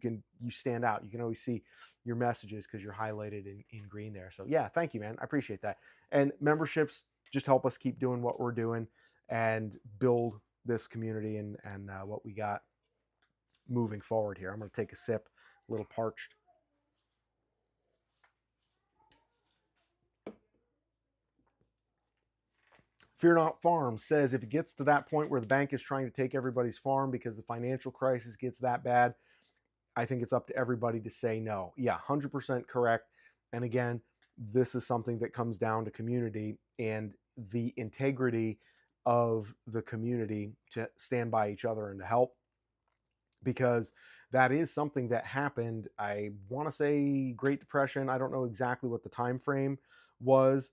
stand out. You can always see your messages because you're highlighted in green there. So yeah, thank you, man. I appreciate that. And memberships just help us keep doing what we're doing and build this community and what we got moving forward here. I'm going to take a sip, a little parched. Fear Not Farm says if it gets to that point where the bank is trying to take everybody's farm because the financial crisis gets that bad, I think it's up to everybody to say no. Yeah, 100% correct. And again, this is something that comes down to community and the integrity of the community to stand by each other and to help, because that is something that happened. I want to say Great Depression. I don't know exactly what the time frame was.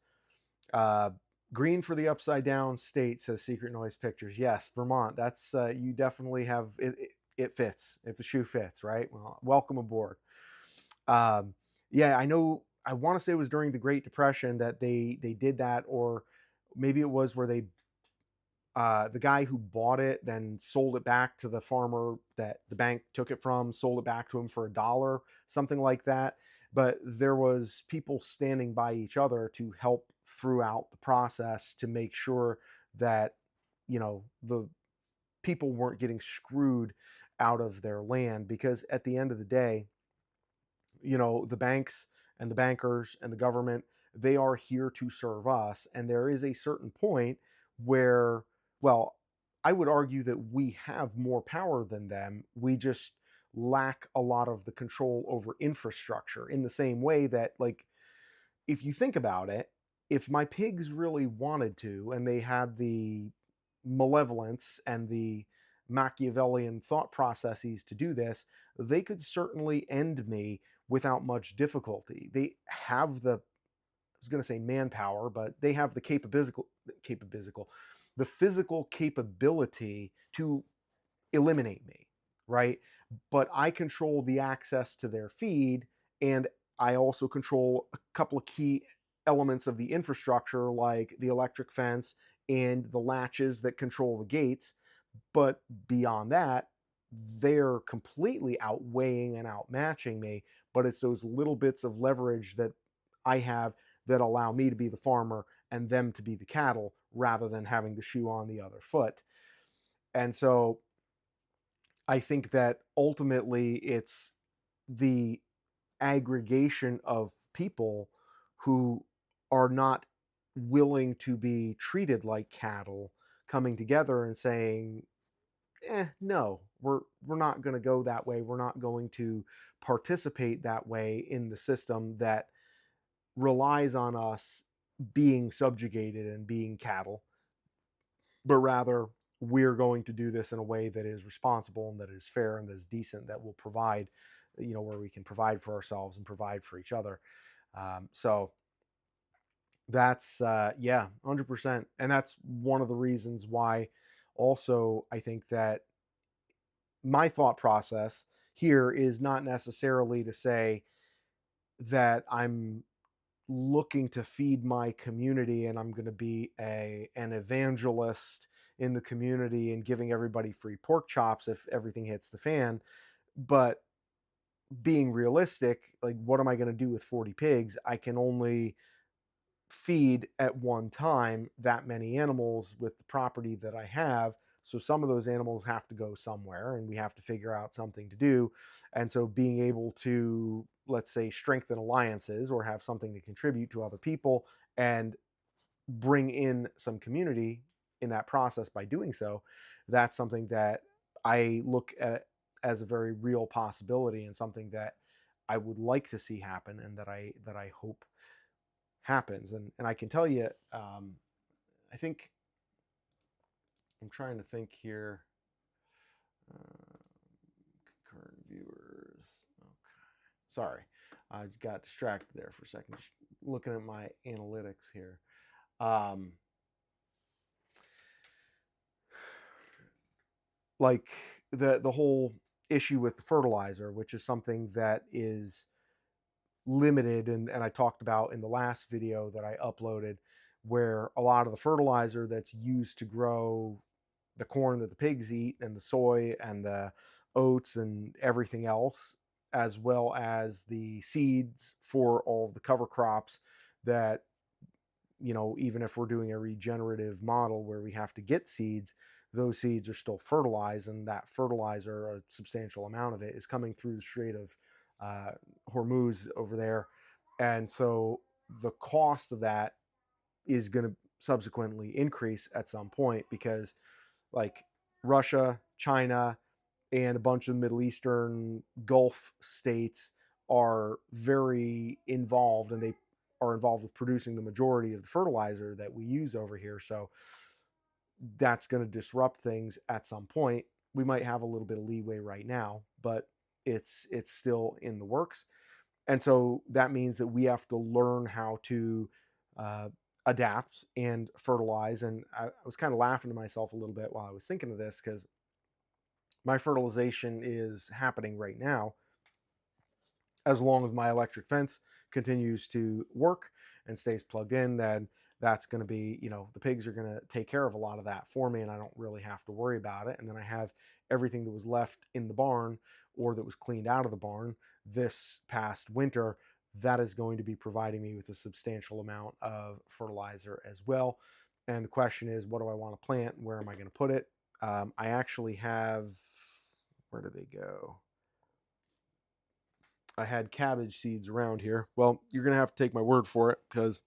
uh, Green for the upside down state, says Secret Noise Pictures. Yes, Vermont. That's you definitely have it. It fits if the shoe fits, right? Well, welcome aboard. Um, yeah, I know. I want to say it was during the Great Depression that they did that, or maybe it was where they the guy who bought it then sold it back to the farmer that the bank took it from, sold it back to him for $1, something like that. But there was people standing by each other to help throughout the process to make sure that, the people weren't getting screwed out of their land, because at the end of the day, the banks and the bankers and the government, they are here to serve us. And there is a certain point where, well, I would argue that we have more power than them. We just lack a lot of the control over infrastructure, in the same way that, like, if you think about it, if my pigs really wanted to and they had the malevolence and the Machiavellian thought processes to do this, they could certainly end me without much difficulty. They have the, I was going to say manpower, but they have the the physical capability to eliminate me, right? But I control the access to their feed, and I also control a couple of key elements of the infrastructure, like the electric fence and the latches that control the gates. But beyond that, they're completely outweighing and outmatching me. But it's those little bits of leverage that I have that allow me to be the farmer and them to be the cattle, rather than having the shoe on the other foot. And so I think that ultimately it's the aggregation of people who are not willing to be treated like cattle coming together and saying, no, we're not going to go that way. We're not going to participate that way in the system that relies on us being subjugated and being cattle, but rather we're going to do this in a way that is responsible and that is fair and that is decent, that will provide, where we can provide for ourselves and provide for each other. So that's, yeah, 100%. And that's one of the reasons why also I think that my thought process here is not necessarily to say that I'm looking to feed my community and I'm going to be an evangelist in the community and giving everybody free pork chops if everything hits the fan. But being realistic, like, what am I going to do with 40 pigs? I can only feed at one time that many animals with the property that I have. So some of those animals have to go somewhere and we have to figure out something to do. And so being able to, let's say, strengthen alliances or have something to contribute to other people and bring in some community in that process by doing so, that's something that I look at as a very real possibility and something that I would like to see happen and that I hope happens. And I can tell you, I think I'm trying to think here. Uh, Current viewers. Okay. Sorry, I got distracted there for a second. Just looking at my analytics here. Um, like the whole issue with the fertilizer, which is something that is limited, and I talked about in the last video that I uploaded, where a lot of the fertilizer that's used to grow the corn that the pigs eat and the soy and the oats and everything else, as well as the seeds for all of the cover crops that, even if we're doing a regenerative model where we have to get seeds, those seeds are still fertilized, and that fertilizer, a substantial amount of it, is coming through the Strait of uh, Hormuz over there. And so the cost of that is going to subsequently increase at some point, because like Russia, China, and a bunch of Middle Eastern Gulf states are very involved, and they are involved with producing the majority of the fertilizer that we use over here. So that's going to disrupt things at some point. We might have a little bit of leeway right now, but it's still in the works. And so that means that we have to learn how to uh, adapt and fertilize. And I was kind of laughing to myself a little bit while I was thinking of this, because my fertilization is happening right now. As long as my electric fence continues to work and stays plugged in, then that's going to be, the pigs are going to take care of a lot of that for me, and I don't really have to worry about it. And then I have everything that was left in the barn, or that was cleaned out of the barn this past winter, that is going to be providing me with a substantial amount of fertilizer as well. And the question is, what do I want to plant? Where am I going to put it? I actually have, where do they go? I had cabbage seeds around here. Well, you're going to have to take my word for it, because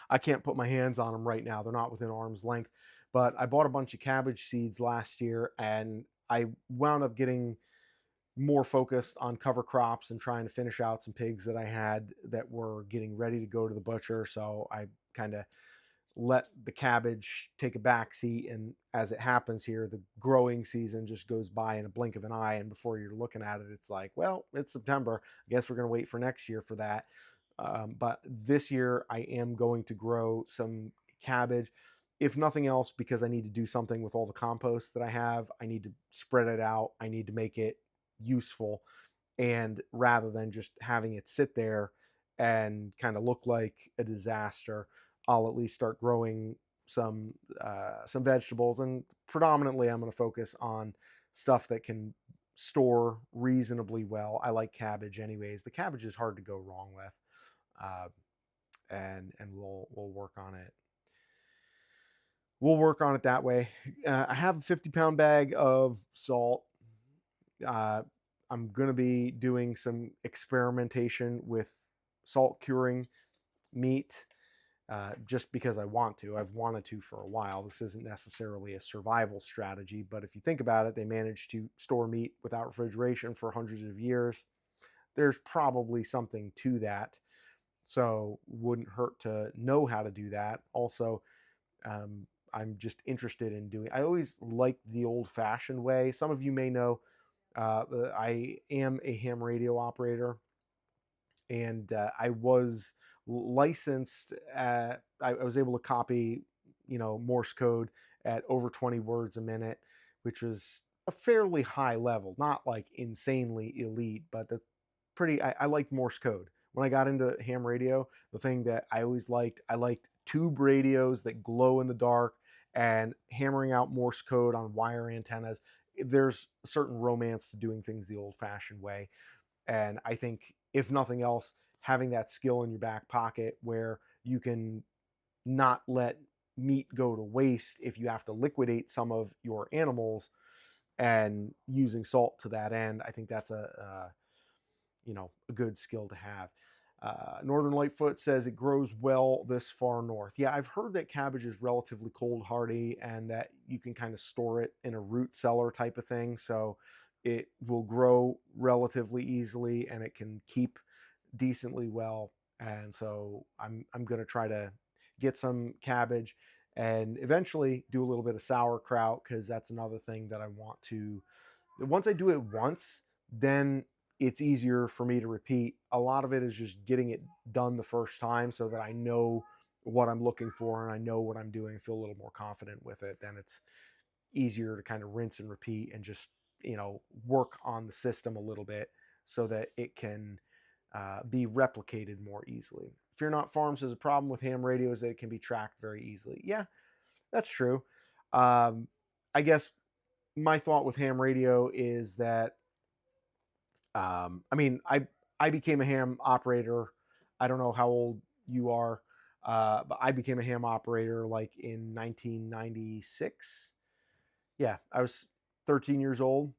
I can't put my hands on them right now. They're not within arm's length. But I bought a bunch of cabbage seeds last year, and I wound up getting more focused on cover crops and trying to finish out some pigs that I had that were getting ready to go to the butcher. So I kind of let the cabbage take a back seat, and as it happens here, the growing season just goes by in a blink of an eye, and before you're looking at it, it's like, well, it's September, I guess we're going to wait for next year for that. But this year I am going to grow some cabbage, if nothing else because I need to do something with all the compost that I have. I need to spread it out, I need to make it useful, and rather than just having it sit there and kind of look like a disaster, I'll at least start growing some vegetables. And predominantly I'm going to focus on stuff that can store reasonably well. I like cabbage anyways, but cabbage is hard to go wrong with. uh, and we'll work on it. We'll work on it that way. I have a 50-pound bag of salt. uh, I'm going to be doing some experimentation with salt curing meat, just because I want to. I've wanted to for a while. This isn't necessarily a survival strategy, but if you think about it, they managed to store meat without refrigeration for hundreds of years. There's probably something to that. So wouldn't hurt to know how to do that. Also, um, I'm just interested in doing. I always liked the old-fashioned way. Some of you may know, I am a ham radio operator, and I was licensed at, I was able to copy, Morse code at over 20 words a minute, which was a fairly high level, not like insanely elite, but the pretty, I liked Morse code. When I got into ham radio, the thing that I liked tube radios that glow in the dark, and hammering out Morse code on wire antennas. There's a certain romance to doing things the old fashioned way. And I think, if nothing else, having that skill in your back pocket where you can not let meat go to waste if you have to liquidate some of your animals, and using salt to that end, I think that's a good skill to have. Northern Lightfoot says it grows well this far north. Yeah, I've heard that cabbage is relatively cold hardy, and that you can kind of store it in a root cellar type of thing. So it will grow relatively easily, and it can keep decently well. And so I'm going to try to get some cabbage, and eventually do a little bit of sauerkraut, because that's another thing that I want to. Once I do it once, then it's easier for me to repeat. A lot of it is just getting it done the first time, so that I know what I'm looking for and I know what I'm doing, feel a little more confident with it. Then it's easier to kind of rinse and repeat, and just, work on the system a little bit, so that it can be replicated more easily. Fear Not Farms has a problem with ham radios, that it can be tracked very easily. Yeah, that's true. Um, I guess my thought with ham radio is that, I mean, I became a ham operator. I don't know how old you are, but I became a ham operator like in 1996. Yeah, I was 13 years old.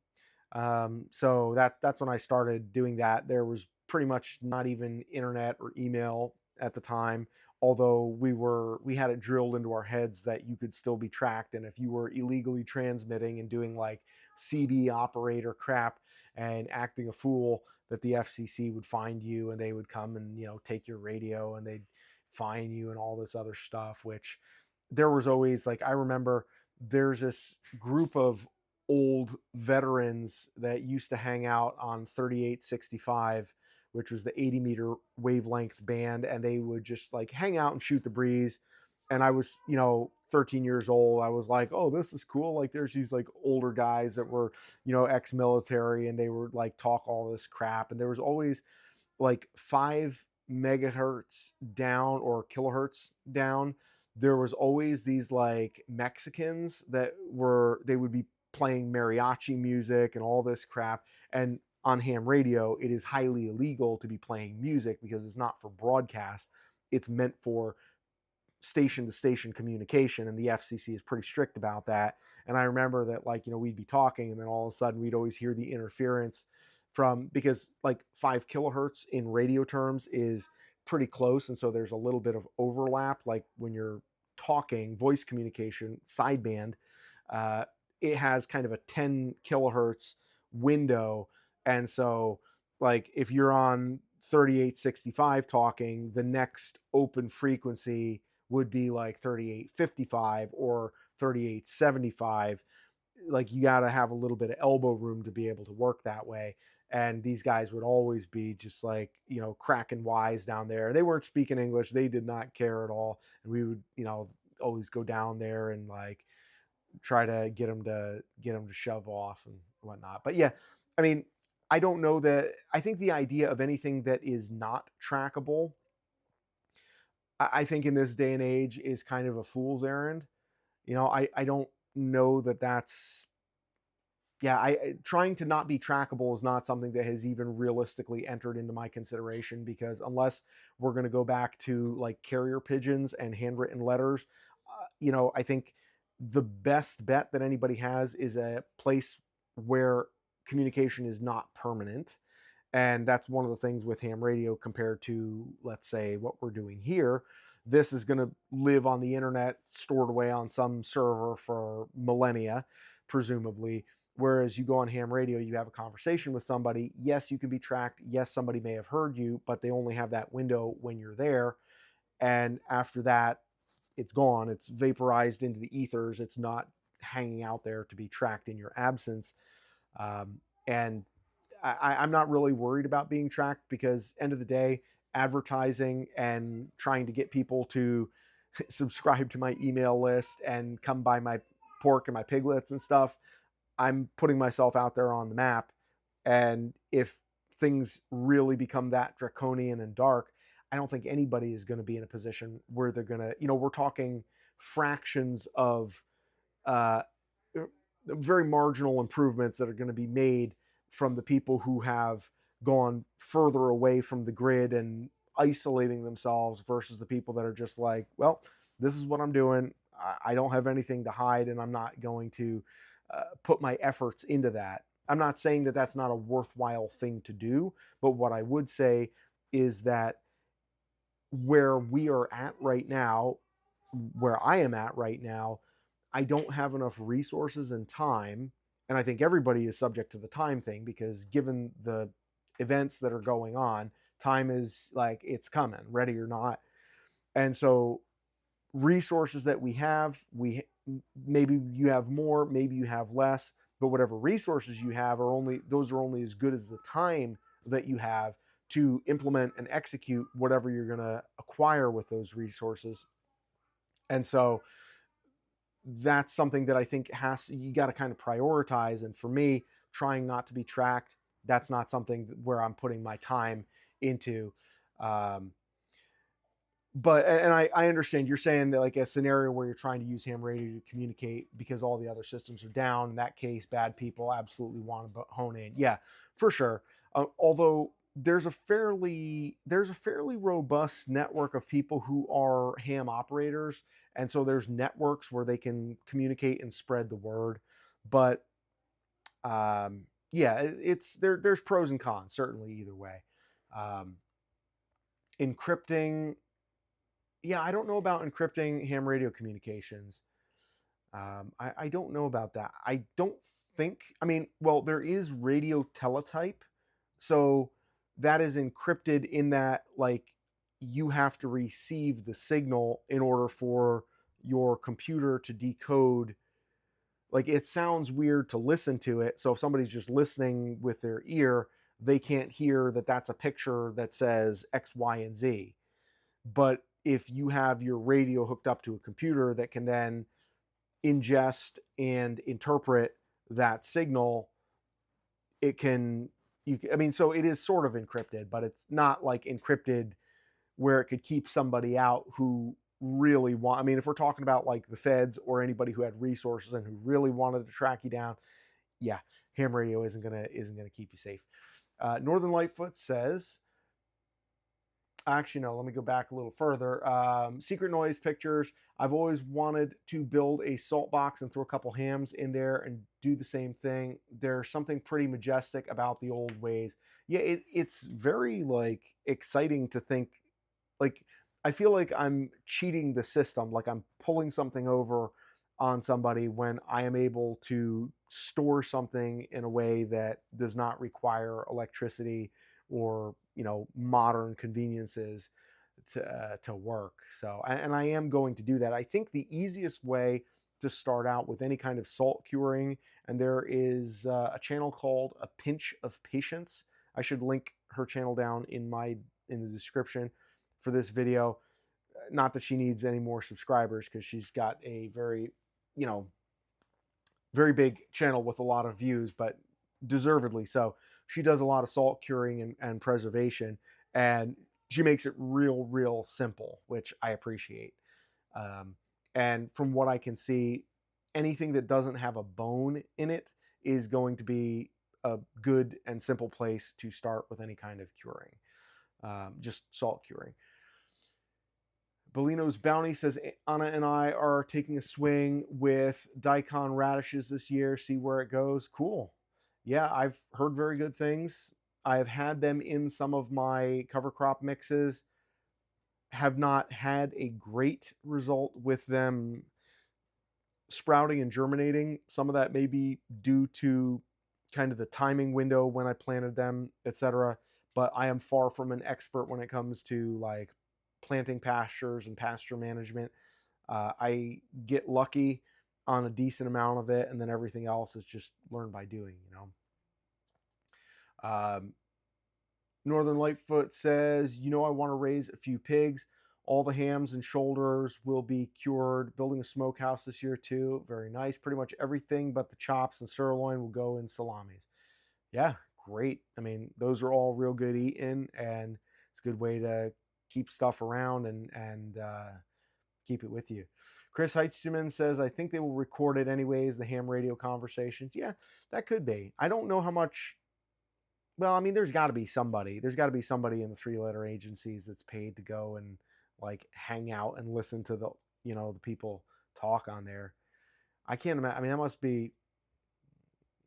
So that's when I started doing that. There was pretty much not even internet or email at the time. although we had it drilled into our heads that you could still be tracked, and if you were illegally transmitting and doing like CB operator crap and acting a fool, that the FCC would find you and they would come and take your radio and they'd fine you and all this other stuff. Which there was always, like, I remember there's this group of old veterans that used to hang out on 3865, which was the 80-meter wavelength band, and they would just like hang out and shoot the breeze. And I was, 13 years old. I was like, oh, this is cool. Like, there's these like older guys that were, ex-military, and they were like talk all this crap. And there was always like 5 megahertz down or kilohertz down, there was always these like Mexicans that they would be playing mariachi music and all this crap. And on ham radio, it is highly illegal to be playing music because it's not for broadcast. It's meant for station to station communication, and the FCC is pretty strict about that. And I remember that, like, we'd be talking, and then all of a sudden we'd always hear the interference from, because like 5 kilohertz in radio terms is pretty close, and so there's a little bit of overlap. Like when you're talking voice communication sideband, uh, it has kind of a 10 kilohertz window, and so like if you're on 3865 talking, the next open frequency would be like 3855 or 3875. Like, you got to have a little bit of elbow room to be able to work that way. And these guys would always be just like, cracking wise down there. They weren't speaking English. They did not care at all. And we would, always go down there and like try to get them to shove off and whatnot. But yeah, I mean, I don't know that I think the idea of anything that is not trackable, I think in this day and age, is kind of a fool's errand. I don't know that that's, yeah, trying to not be trackable is not something that has even realistically entered into my consideration, because unless we're going to go back to like carrier pigeons and handwritten letters, I think the best bet that anybody has is a place where communication is not permanent. And that's one of the things with ham radio compared to, let's say, what we're doing here. This is going to live on the internet, stored away on some server for millennia, presumably. Whereas you go on ham radio, you have a conversation with somebody. Yes, you can be tracked. Yes, somebody may have heard you, but they only have that window when you're there. And after that, it's gone. It's vaporized into the ethers. It's not hanging out there to be tracked in your absence. And I'm not really worried about being tracked, because end of the day, advertising and trying to get people to subscribe to my email list and come buy my pork and my piglets and stuff, I'm putting myself out there on the map. And if things really become that draconian and dark, I don't think anybody is going to be in a position where they're going to, we're talking fractions of uh, very marginal improvements that are going to be made from the people who have gone further away from the grid and isolating themselves, versus the people that are just like, well, this is what I'm doing. I don't have anything to hide, and I'm not going to put my efforts into that. I'm not saying that that's not a worthwhile thing to do, but what I would say is that where we are at right now, where I am at right now, I don't have enough resources and time. And I think everybody is subject to the time thing, because given the events that are going on, time is like, it's coming, ready or not. And so, resources that we maybe you have more, maybe you have less, but whatever resources you have are only as good as the time that you have to implement and execute whatever you're going to acquire with those resources. And so that's something that I think you got to kind of prioritize. And for me, trying not to be tracked, that's not something where I'm putting my time into. Um, but and I understand you're saying that, like, a scenario where you're trying to use ham radio to communicate because all the other systems are down. In that case, bad people absolutely want to hone in. Yeah, for sure. Although there's a fairly robust network of people who are ham operators, and so there's networks where they can communicate and spread the word. But yeah, it's there's pros and cons certainly either way. Um, Encrypting, Yeah, I don't know about encrypting ham radio communications. I don't know about that. I don't think, I mean, well, there is radio teletype. So that is encrypted in that, like, you have to receive the signal in order for your computer to decode. Like, it sounds weird to listen to it. So if somebody's just listening with their ear, they can't hear that that's a picture that says X, Y, and Z. But if you have your radio hooked up to a computer that can then ingest and interpret that signal, it can, I mean, so it is sort of encrypted, but it's not like encrypted where it could keep somebody out who really want, I mean, if we're talking about like the feds or anybody who had resources and who really wanted to track you down, yeah, ham radio isn't gonna keep you safe. Northern Lightfoot says, actually, no, let me go back a little further. Secret Noise Pictures. I've always wanted to build a salt box and throw a couple hams in there and do the same thing. There's something pretty majestic about the old ways. Yeah, it's very like exciting to think, like, I feel like I'm cheating the system, like I'm pulling something over on somebody when I am able to store something in a way that does not require electricity or, modern conveniences to work. So, and I am going to do that. I think the easiest way to start out with any kind of salt curing, and there is a channel called A Pinch of Patience. I should link her channel down in the description for this video. Not that she needs any more subscribers, because she's got a very, you know, very big channel with a lot of views, but deservedly so. She does a lot of salt curing and preservation, and she makes it real simple, which I appreciate. Um, and from what I can see, anything that doesn't have a bone in it is going to be a good and simple place to start with any kind of curing, just salt curing. Bellino's Bounty says Anna and I are taking a swing with daikon radishes this year, see where it goes. Cool. Yeah, I've heard very good things. I've had them in some of my cover crop mixes. Have not had a great result with them sprouting and germinating. Some of that may be due to kind of the timing window when I planted them, etc. But I am far from an expert when it comes to like planting pastures and pasture management. I get lucky on a decent amount of it, and then everything else is just learned by doing, Northern Lightfoot says, I want to raise a few pigs. All the hams and shoulders will be cured. Building a smokehouse this year too. Very nice. Pretty much everything but the chops and sirloin will go in salamis. Yeah, great. I mean, those are all real good eating, and it's a good way to keep stuff around and keep it with you. Chris Heitzman says, I think they will record it anyways, the ham radio conversations. Yeah, that could be. I don't know how much. Well, I mean, there's got to be somebody. There's got to be somebody in the three-letter agencies that's paid to go and like hang out and listen to the people talk on there. I can't imagine. I mean, that must be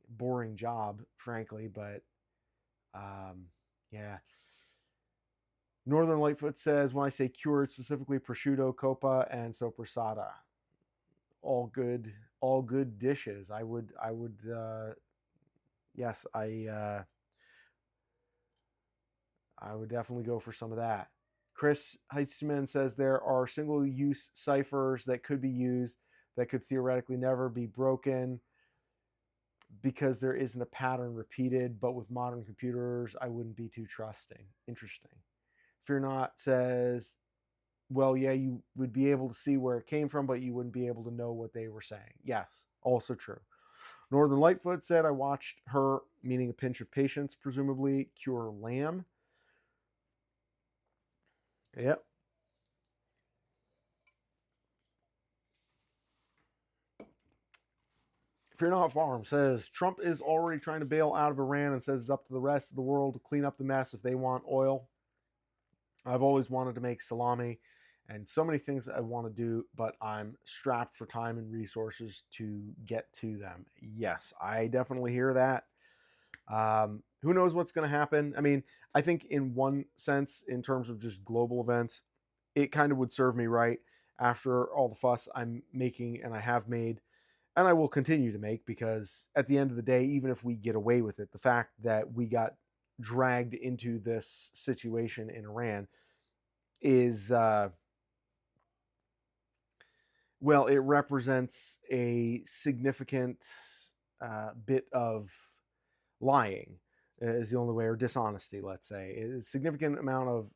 a boring job, frankly. But yeah. Northern Lightfoot says, when I say cured, specifically prosciutto, coppa, and sopressata, all good dishes. Yes, I would definitely go for some of that. Chris Heitzman says there are single-use ciphers that could be used that could theoretically never be broken because there isn't a pattern repeated, but with modern computers, I wouldn't be too trusting. Interesting. Fear Not says, well, yeah, you would be able to see where it came from, but you wouldn't be able to know what they were saying. Yes, also true. Northern Lightfoot said, I watched her, meaning A Pinch of Patience, presumably, cure lamb. Yep. Fear Not Farm says, Trump is already trying to bail out of Iran and says it's up to the rest of the world to clean up the mess if they want oil. I've always wanted to make salami and so many things I want to do, but I'm strapped for time and resources to get to them. Yes, I definitely hear that. Who knows what's going to happen? I mean, I think in one sense, in terms of just global events, it kind of would serve me right after all the fuss I'm making and I have made and I will continue to make, because at the end of the day, even if we get away with it, the fact that we got dragged into this situation in Iran is, well, it represents a significant bit of lying, is the only way, or dishonesty, let's say. A significant amount of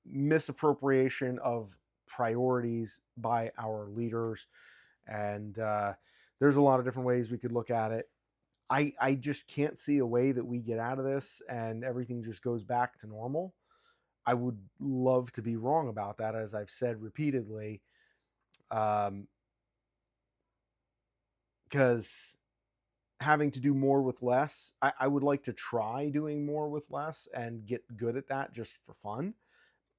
misappropriation of priorities by our leaders. And there's a lot of different ways we could look at it. I just can't see a way that we get out of this and everything just goes back to normal. I would love to be wrong about that, as I've said repeatedly, um, because having to do more with less, I would like to try doing more with less and get good at that just for fun.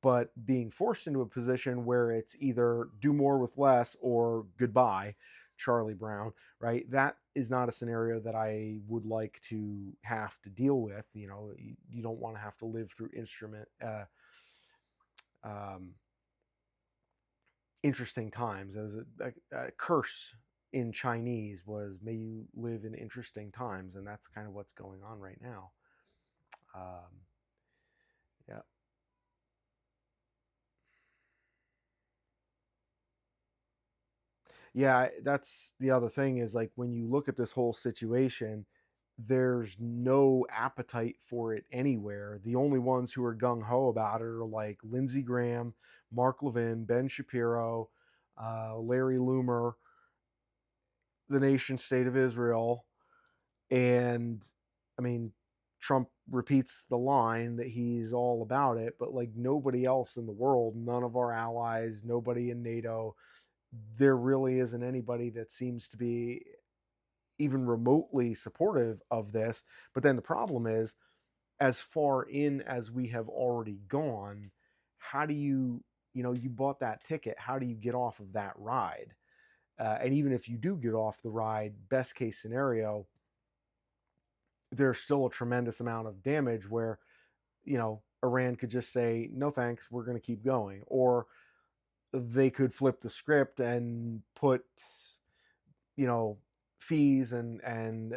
But being forced into a position where it's either do more with less or goodbye, Charlie Brown, right? That is not a scenario that I would like to have to deal with. You don't want to have to live through um, interesting times. There was a curse in Chinese was "May you live in interesting times," and that's kind of what's going on right now. Um, yeah, yeah, that's the other thing, is like when you look at this whole situation, there's no appetite for it anywhere. The only ones who are gung ho about it are like Lindsey Graham, Mark Levin, Ben Shapiro, Larry Loomer, the nation state of Israel, and I mean, Trump repeats the line that he's all about it, but like nobody else in the world, none of our allies, nobody in NATO, there really isn't anybody that seems to be even remotely supportive of this. But then the problem is, as far in as we have already gone, how do you bought that ticket, how do you get off of that ride? And even if you do get off the ride, best case scenario, there's still a tremendous amount of damage where, Iran could just say, no thanks, we're going to keep going. Or they could flip the script and put, you know, fees and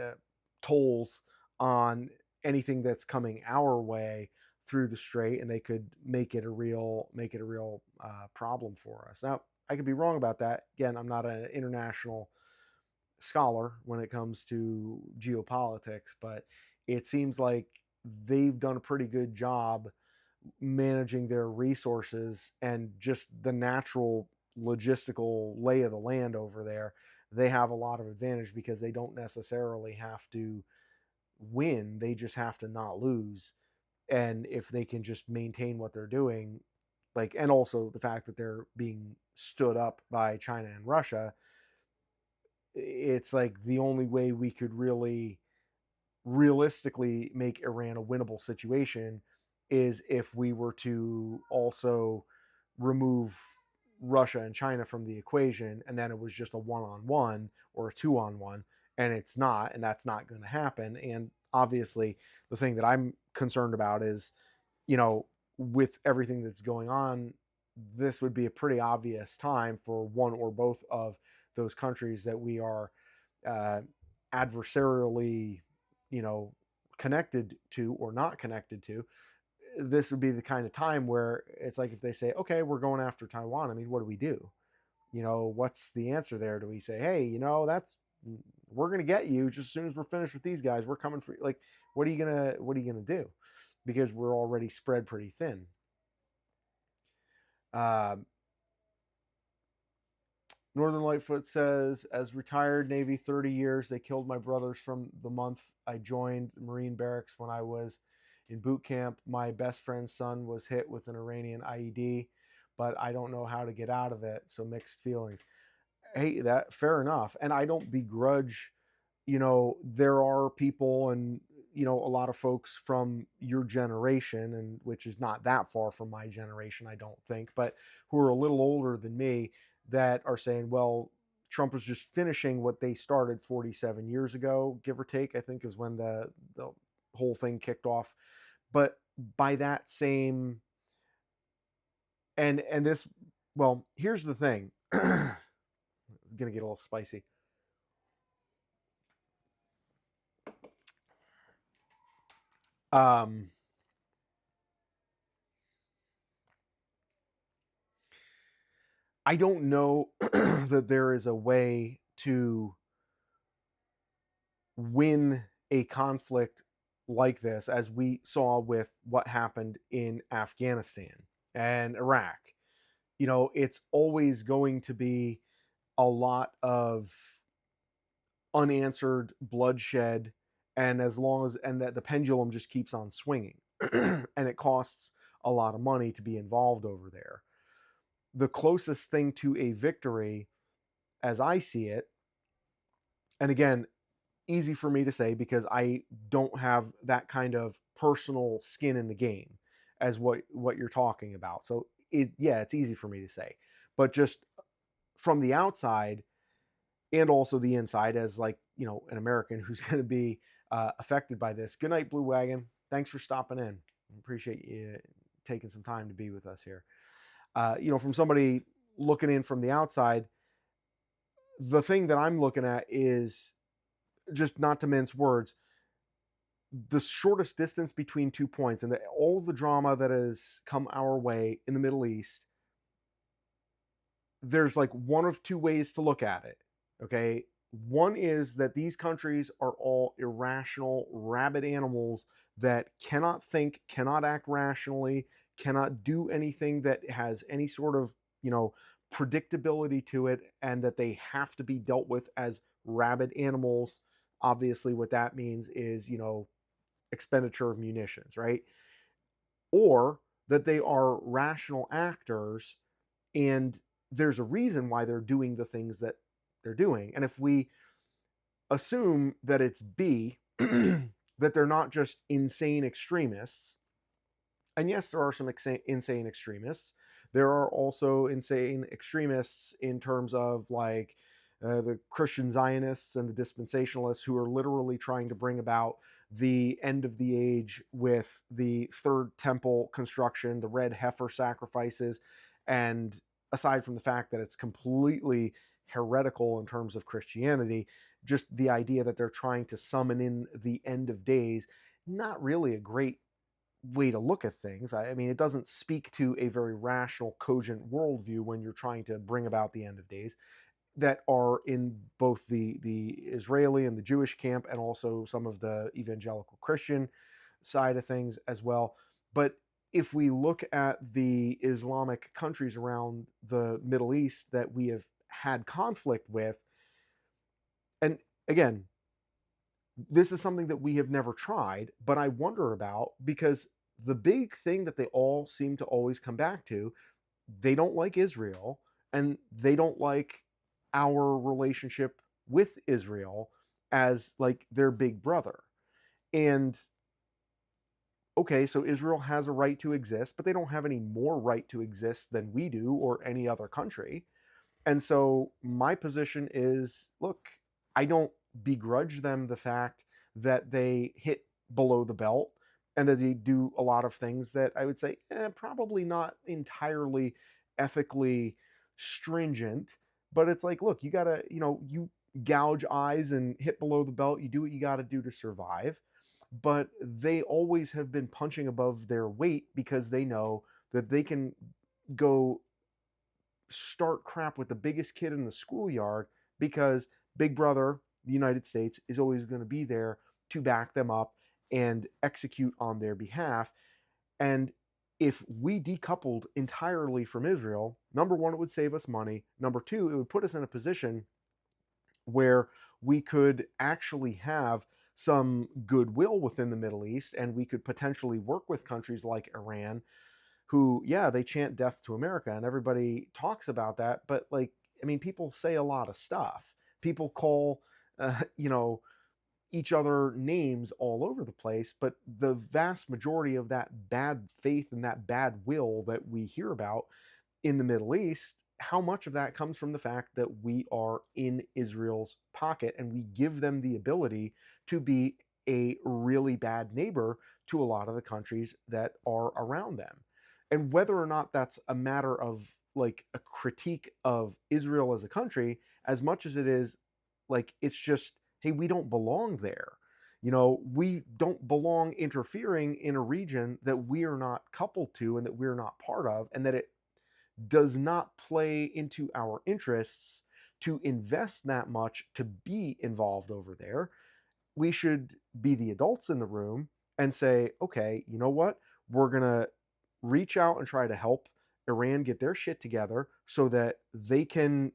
tolls on anything that's coming our way through the strait, and they could make it a real problem for us. Now, I could be wrong about that. Again, I'm not an international scholar when it comes to geopolitics, but it seems like they've done a pretty good job managing their resources and just the natural logistical lay of the land over there. They have a lot of advantage because they don't necessarily have to win, they just have to not lose. And if they can just maintain what they're doing, like, and also the fact that they're being stood up by China and Russia, it's like the only way we could really realistically make Iran a winnable situation is if we were to also remove Russia and China from the equation, and then it was just a one-on-one or a two-on-one, and it's not, and that's not going to happen. And obviously, the thing that I'm concerned about is, you know, with everything that's going on, this would be a pretty obvious time for one or both of those countries that we are uh, adversarially, you know, connected to or not connected to. This would be the kind of time where it's like if they say, okay, we're going after Taiwan. I mean, what do we do? What's the answer there? Do we say, hey, that's we're gonna get you just as soon as we're finished with these guys. We're coming for you. Like, what are you gonna do? Because we're already spread pretty thin. Um, Northern Lightfoot says, as retired Navy 30 years, they killed my brothers from the month I joined Marine barracks when I was in boot camp. My best friend's son was hit with an Iranian IED, but I don't know how to get out of it. So mixed feelings. Hey, that fair enough. And I don't begrudge, there are people and, a lot of folks from your generation, and which is not that far from my generation, I don't think, but who are a little older than me that are saying, well, Trump was just finishing what they started 47 years ago, give or take, I think is when the whole thing kicked off. But by that same, and this Well, here's the thing. It's going to get a little spicy. Um, I don't know that there is a way to win a conflict like this, as we saw with what happened in Afghanistan and Iraq. It's always going to be a lot of unanswered bloodshed, and that the pendulum just keeps on swinging, and it costs a lot of money to be involved over there. The closest thing to a victory, as I see it, and again, easy for me to say because I don't have that kind of personal skin in the game as what you're talking about. So it's easy for me to say, but just from the outside and also the inside, as like an American who's going to be affected by this. Good night, Blue Wagon. Thanks for stopping in. Appreciate you taking some time to be with us here. From somebody looking in from the outside, the thing that I'm looking at is, just not to mince words, the shortest distance between 2 points, and all the drama that has come our way in the Middle East. There's like one of two ways to look at it. Okay. One is that these countries are all irrational, rabid animals that cannot think, cannot act rationally, cannot do anything that has any sort of, predictability to it, and that they have to be dealt with as rabid animals. Obviously, what that means is, expenditure of munitions, right? Or that they are rational actors, and there's a reason why they're doing the things that they're doing. And if we assume that it's B, that they're not just insane extremists, and yes, there are some insane extremists. There are also insane extremists in terms of like the Christian Zionists and the dispensationalists, who are literally trying to bring about the end of the age with the third temple construction, the red heifer sacrifices. And aside from the fact that it's completely heretical in terms of Christianity, just the idea that they're trying to summon in the end of days, not really a great way to look at things. I mean, it doesn't speak to a very rational, cogent worldview when you're trying to bring about the end of days, that are in both the Israeli and the Jewish camp, and also some of the evangelical Christian side of things as well. But if we look at the Islamic countries around the Middle East that we have had conflict with, and again, this is something that we have never tried, but I wonder about, because the big thing that they all seem to always come back to, they don't like Israel, and they don't like our relationship with Israel as like their big brother. And okay, so Israel has a right to exist, but they don't have any more right to exist than we do or any other country. And so my position is, look, I don't begrudge them the fact that they hit below the belt and that they do a lot of things that I would say probably not entirely ethically stringent. But it's like, look, you gotta, you gouge eyes and hit below the belt. You do what you got to do to survive. But they always have been punching above their weight because they know that they can go start crap with the biggest kid in the schoolyard, because Big Brother, the United States, is always going to be there to back them up and execute on their behalf. And if we decoupled entirely from Israel, number one, it would save us money. Number two, it would put us in a position where we could actually have some goodwill within the Middle East, and we could potentially work with countries like Iran, who, yeah, they chant death to America and everybody talks about that. But like, I mean, people say a lot of stuff. People call, each other names all over the place. But the vast majority of that bad faith and that bad will that we hear about in the Middle East, how much of that comes from the fact that we are in Israel's pocket and we give them the ability to be a really bad neighbor to a lot of the countries that are around them. And whether or not that's a matter of like a critique of Israel as a country as much as it is like it's just, hey, we don't belong there. We don't belong interfering in a region that we are not coupled to and that we're not part of, and that it does not play into our interests to invest that much to be involved over there. We should be the adults in the room and say, okay, you know what? We're going to reach out and try to help Iran get their shit together so that they can,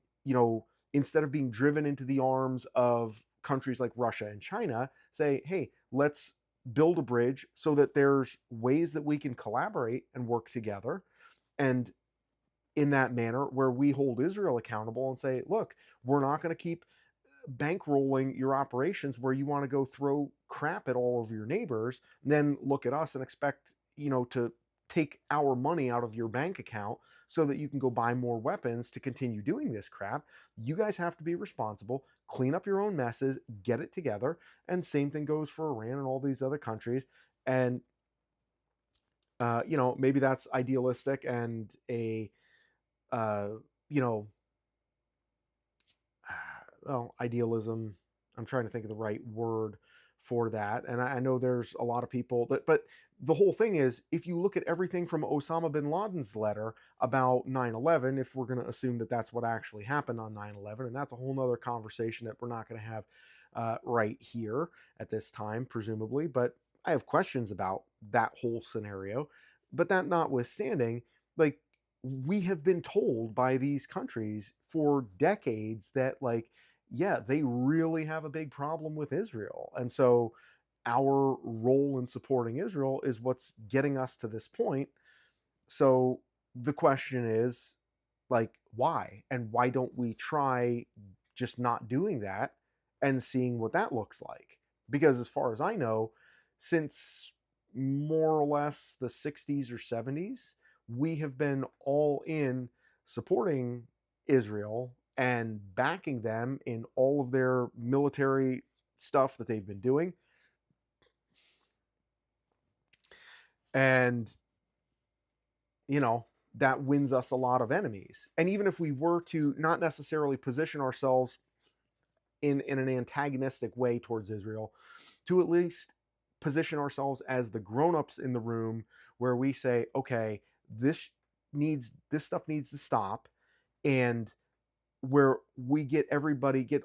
instead of being driven into the arms of countries like Russia and China, say, hey, let's build a bridge so that there's ways that we can collaborate and work together. And in that manner, where we hold Israel accountable and say, look, we're not going to keep bankrolling your operations where you want to go throw crap at all of your neighbors, and then look at us and expect, to take our money out of your bank account so that you can go buy more weapons to continue doing this crap. You guys have to be responsible, clean up your own messes, get it together. And same thing goes for Iran and all these other countries. And maybe that's idealistic and a uh, you know, well, idealism. I'm trying to think of the right word for that. And I know there's a lot of people but the whole thing is, if you look at everything from Osama bin Laden's letter about 9/11, if we're going to assume that that's what actually happened on 9/11, and that's a whole nother conversation that we're not going to have right here at this time, presumably. But I have questions about that whole scenario. But that notwithstanding, like, we have been told by these countries for decades that, like, yeah, they really have a big problem with Israel. And so our role in supporting Israel is what's getting us to this point. So the question is, like, why? And why don't we try just not doing that and seeing what that looks like? Because as far as I know, since more or less the 60s or 70s, we have been all in supporting Israel and backing them in all of their military stuff that they've been doing. And, that wins us a lot of enemies. And even if we were to not necessarily position ourselves in an antagonistic way towards Israel, to at least position ourselves as the grown-ups in the room, where we say, okay, this stuff needs to stop, and where we get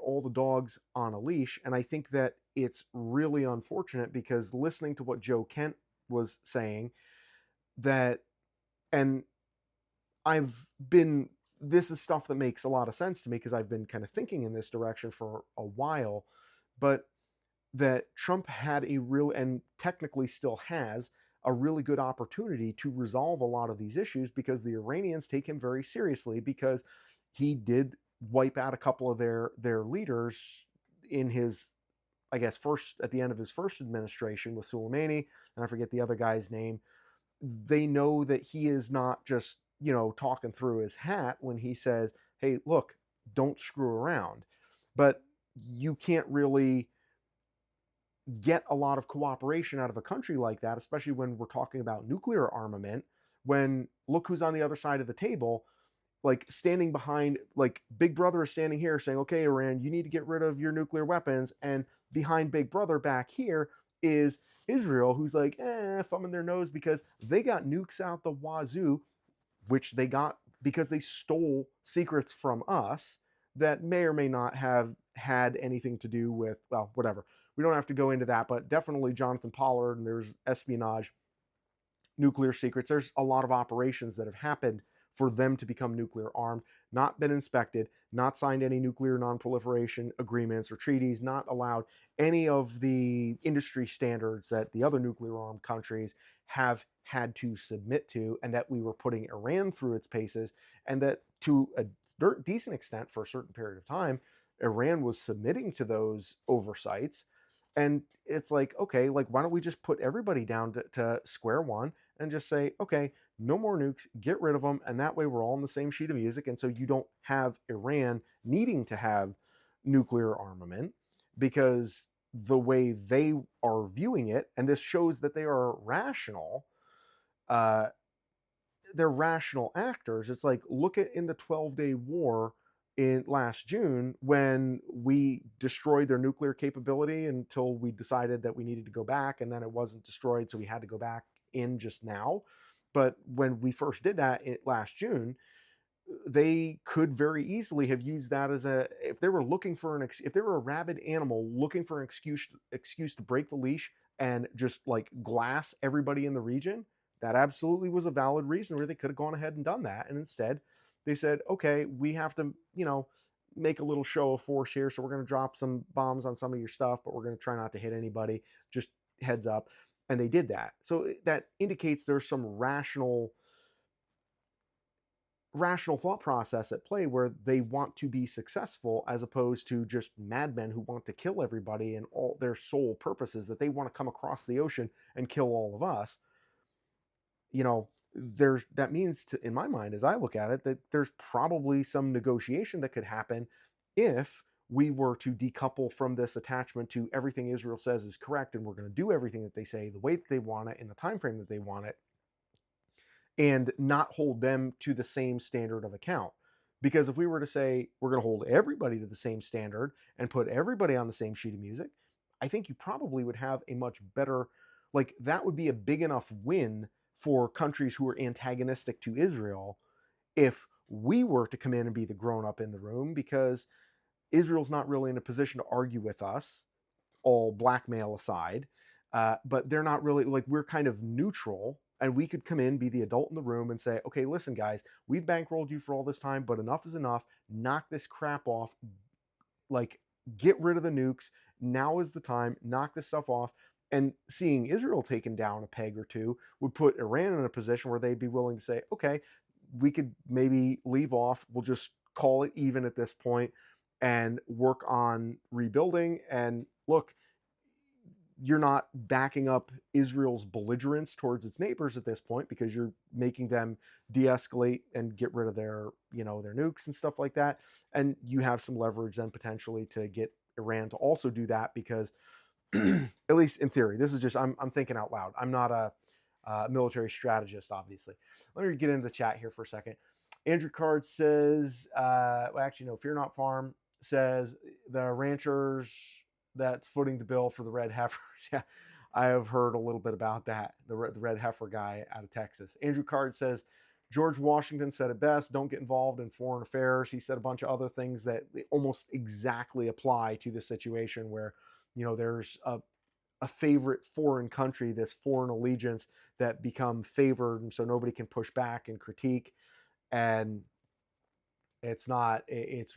all the dogs on a leash. And I think that it's really unfortunate, because listening to what Joe Kent was saying, that, and this is stuff that makes a lot of sense to me, because I've been kind of thinking in this direction for a while, but that Trump had and technically still has, a really good opportunity to resolve a lot of these issues, because the Iranians take him very seriously, because he did wipe out a couple of their leaders in his, I guess, first, at the end of his first administration with Soleimani, and I forget the other guy's name. They know that he is not just, talking through his hat when he says, hey, look, don't screw around. But you can't really get a lot of cooperation out of a country like that, especially when we're talking about nuclear armament, when look who's on the other side of the table, like standing behind, like Big Brother is standing here saying, okay, Iran, you need to get rid of your nuclear weapons. And behind Big Brother back here is Israel, who's like, thumbing their nose, because they got nukes out the wazoo, which they got because they stole secrets from us that may or may not have had anything to do with, well, whatever. We don't have to go into that, but definitely Jonathan Pollard, and there's espionage, nuclear secrets. There's a lot of operations that have happened for them to become nuclear armed, not been inspected, not signed any nuclear non-proliferation agreements or treaties, not allowed any of the industry standards that the other nuclear armed countries have had to submit to, and that we were putting Iran through its paces, and that to a decent extent for a certain period of time, Iran was submitting to those oversights. And it's like, okay, like, why don't we just put everybody down to square one and just say, okay, no more nukes, get rid of them, and that way we're all on the same sheet of music. And so you don't have Iran needing to have nuclear armament, because the way they are viewing it, and this shows that they are rational, uh, they're rational actors. It's like, look at in the 12-day war in last June when we destroyed their nuclear capability until we decided that we needed to go back, and then it wasn't destroyed, so we had to go back in just now. But when we first did that last June, they could very easily have used that as a, if they were looking for if they were a rabid animal looking for an excuse to break the leash and just like glass everybody in the region, that absolutely was a valid reason where they could have gone ahead and done that. And instead they said, okay, we have to, make a little show of force here, so we're going to drop some bombs on some of your stuff, but we're going to try not to hit anybody, just heads up. And they did that. So that indicates there's some rational thought process at play where they want to be successful, as opposed to just madmen who want to kill everybody, and all their sole purpose is that they want to come across the ocean and kill all of us. There's, that means, to, in my mind, as I look at it, that there's probably some negotiation that could happen if we were to decouple from this attachment to everything Israel says is correct, and we're going to do everything that they say the way that they want it in the time frame that they want it, and not hold them to the same standard of account. Because if we were to say we're going to hold everybody to the same standard and put everybody on the same sheet of music, I think you probably would have a much better, like, that would be a big enough win for countries who are antagonistic to Israel if we were to come in and be the grown up in the room, because Israel's not really in a position to argue with us, all blackmail aside. But they're not really, like, we're kind of neutral, and we could come in, be the adult in the room, and say, okay, listen, guys, we've bankrolled you for all this time, but enough is enough. Knock this crap off. Like, get rid of the nukes. Now is the time. Knock this stuff off. And seeing Israel taken down a peg or two would put Iran in a position where they'd be willing to say, okay, we could maybe leave off. We'll just call it even at this point and work on rebuilding. And look, you're not backing up Israel's belligerence towards its neighbors at this point, because you're making them de-escalate and get rid of their, their nukes and stuff like that. And you have some leverage then potentially to get Iran to also do that, because at least in theory, this is just, I'm thinking out loud. I'm not a military strategist, obviously. Let me get into the chat here for a second. Andrew Card says, well, actually, no, Fear Not Farm says the ranchers that's footing the bill for the red heifer. Yeah, I have heard a little bit about that. The red heifer guy out of Texas. Andrew Card says, George Washington said it best, don't get involved in foreign affairs. He said a bunch of other things that almost exactly apply to the situation where, there's a favorite foreign country, this foreign allegiance that become favored, and so nobody can push back and critique. And it's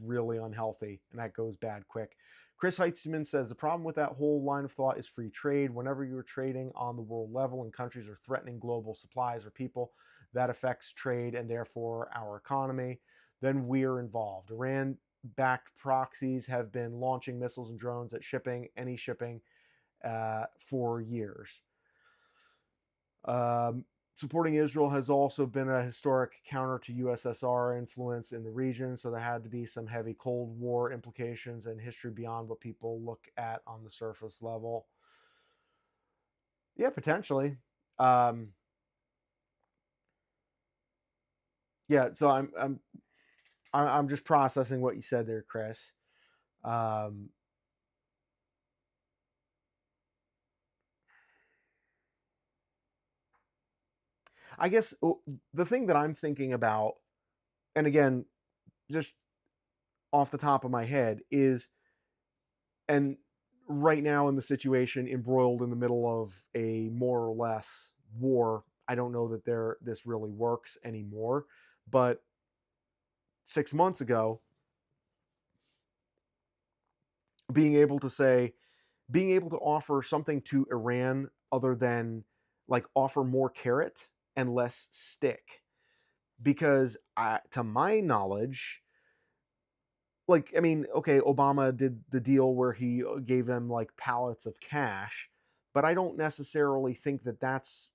really unhealthy, and that goes bad quick. Chris Heitzman says the problem with that whole line of thought is free trade. Whenever you're trading on the world level and countries are threatening global supplies or people, that affects trade and therefore our economy. Then we're involved. Iran-backed proxies have been launching missiles and drones at any shipping for years. Supporting Israel has also been a historic counter to USSR influence in the region, so there had to be some heavy Cold War implications and history beyond what people look at on the surface level. Yeah, potentially. Yeah, so I'm just processing what you said there, Chris. I guess the thing that I'm thinking about, and again, just off the top of my head, is, and right now in the situation, embroiled in the middle of a more or less war, I don't know that this really works anymore. But 6 months ago, being able to offer something to Iran other than, like, offer more carrot and less stick, because to my knowledge, like, I mean, okay, Obama did the deal where he gave them like pallets of cash, but I don't necessarily think that that's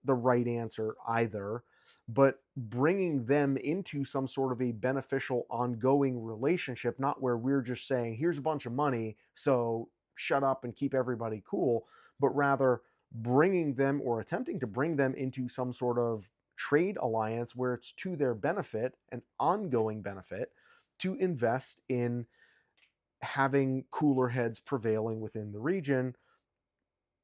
the right answer either. But bringing them into some sort of a beneficial ongoing relationship, not where we're just saying, here's a bunch of money, so shut up and keep everybody cool, but rather bringing them, or attempting to bring them, into some sort of trade alliance where it's to their benefit, an ongoing benefit, to invest in having cooler heads prevailing within the region.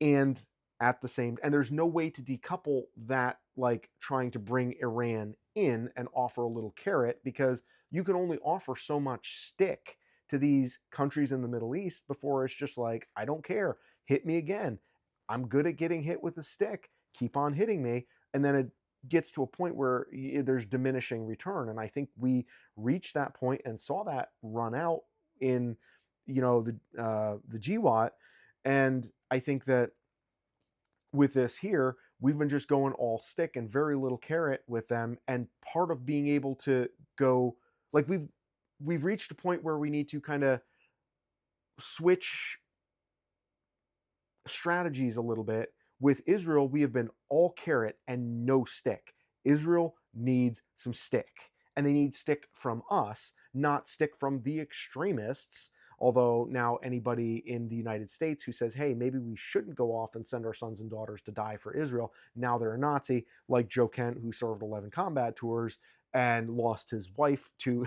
And at the same, and there's no way to decouple that, like trying to bring Iran in and offer a little carrot, because you can only offer so much stick to these countries in the Middle East before it's just like, I don't care, hit me again, I'm good at getting hit with a stick, keep on hitting me. And then it gets to a point where there's diminishing return. And I think we reached that point and saw that run out in, the GWAT. And I think that with this here, we've been just going all stick and very little carrot with them. And part of being able to go, like, we've reached a point where we need to kind of switch strategies a little bit. With Israel, we have been all carrot and no stick. Israel needs some stick, and they need stick from us, not stick from the extremists. Although now anybody in the United States who says, hey, maybe we shouldn't go off and send our sons and daughters to die for Israel, now they're a Nazi, like Joe Kent, who served 11 combat tours and lost his wife to,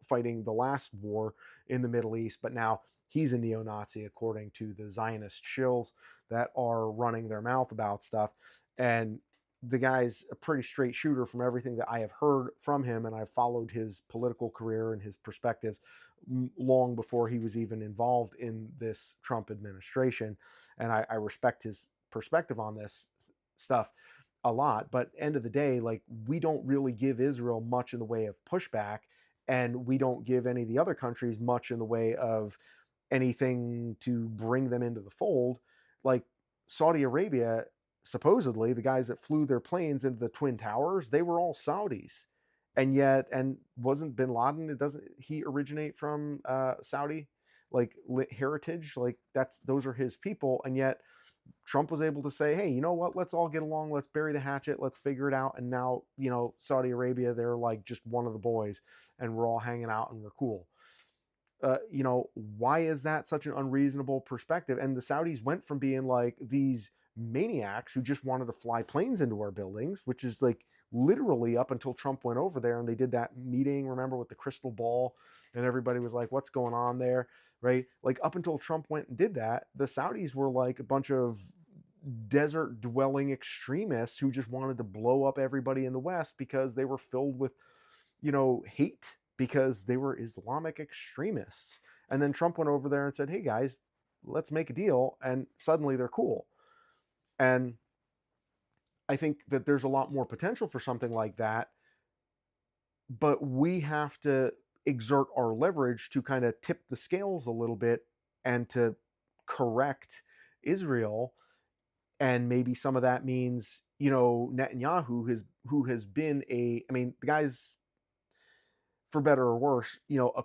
fighting the last war in the Middle East. But now he's a neo-Nazi, according to the Zionist shills that are running their mouth about stuff. And the guy's a pretty straight shooter from everything that I have heard from him, and I've followed his political career and his perspectives long before he was even involved in this Trump administration. And I respect his perspective on this stuff a lot. But end of the day, like, we don't really give Israel much in the way of pushback, and we don't give any of the other countries much in the way of anything to bring them into the fold. Like Saudi Arabia, supposedly the guys that flew their planes into the Twin Towers, they were all Saudis. And wasn't bin Laden, it doesn't he originate from Saudi, like, heritage, like those are his people. And yet Trump was able to say, hey, you know what, let's all get along, let's bury the hatchet, let's figure it out. And now, Saudi Arabia, they're like just one of the boys, and we're all hanging out and we're cool. Why is that such an unreasonable perspective? And the Saudis went from being like these maniacs who just wanted to fly planes into our buildings, which is like literally up until Trump went over there and they did that meeting, remember, with the crystal ball, and everybody was like, what's going on there, right? Like, up until Trump went and did that, the Saudis were like a bunch of desert dwelling extremists who just wanted to blow up everybody in the West because they were filled with, hate, because they were Islamic extremists. And then Trump went over there and said, hey guys, let's make a deal. And suddenly they're cool. And I think that there's a lot more potential for something like that. But we have to exert our leverage to kind of tip the scales a little bit and to correct Israel. And maybe some of that means, Netanyahu, who has been the guy's, for better or worse, a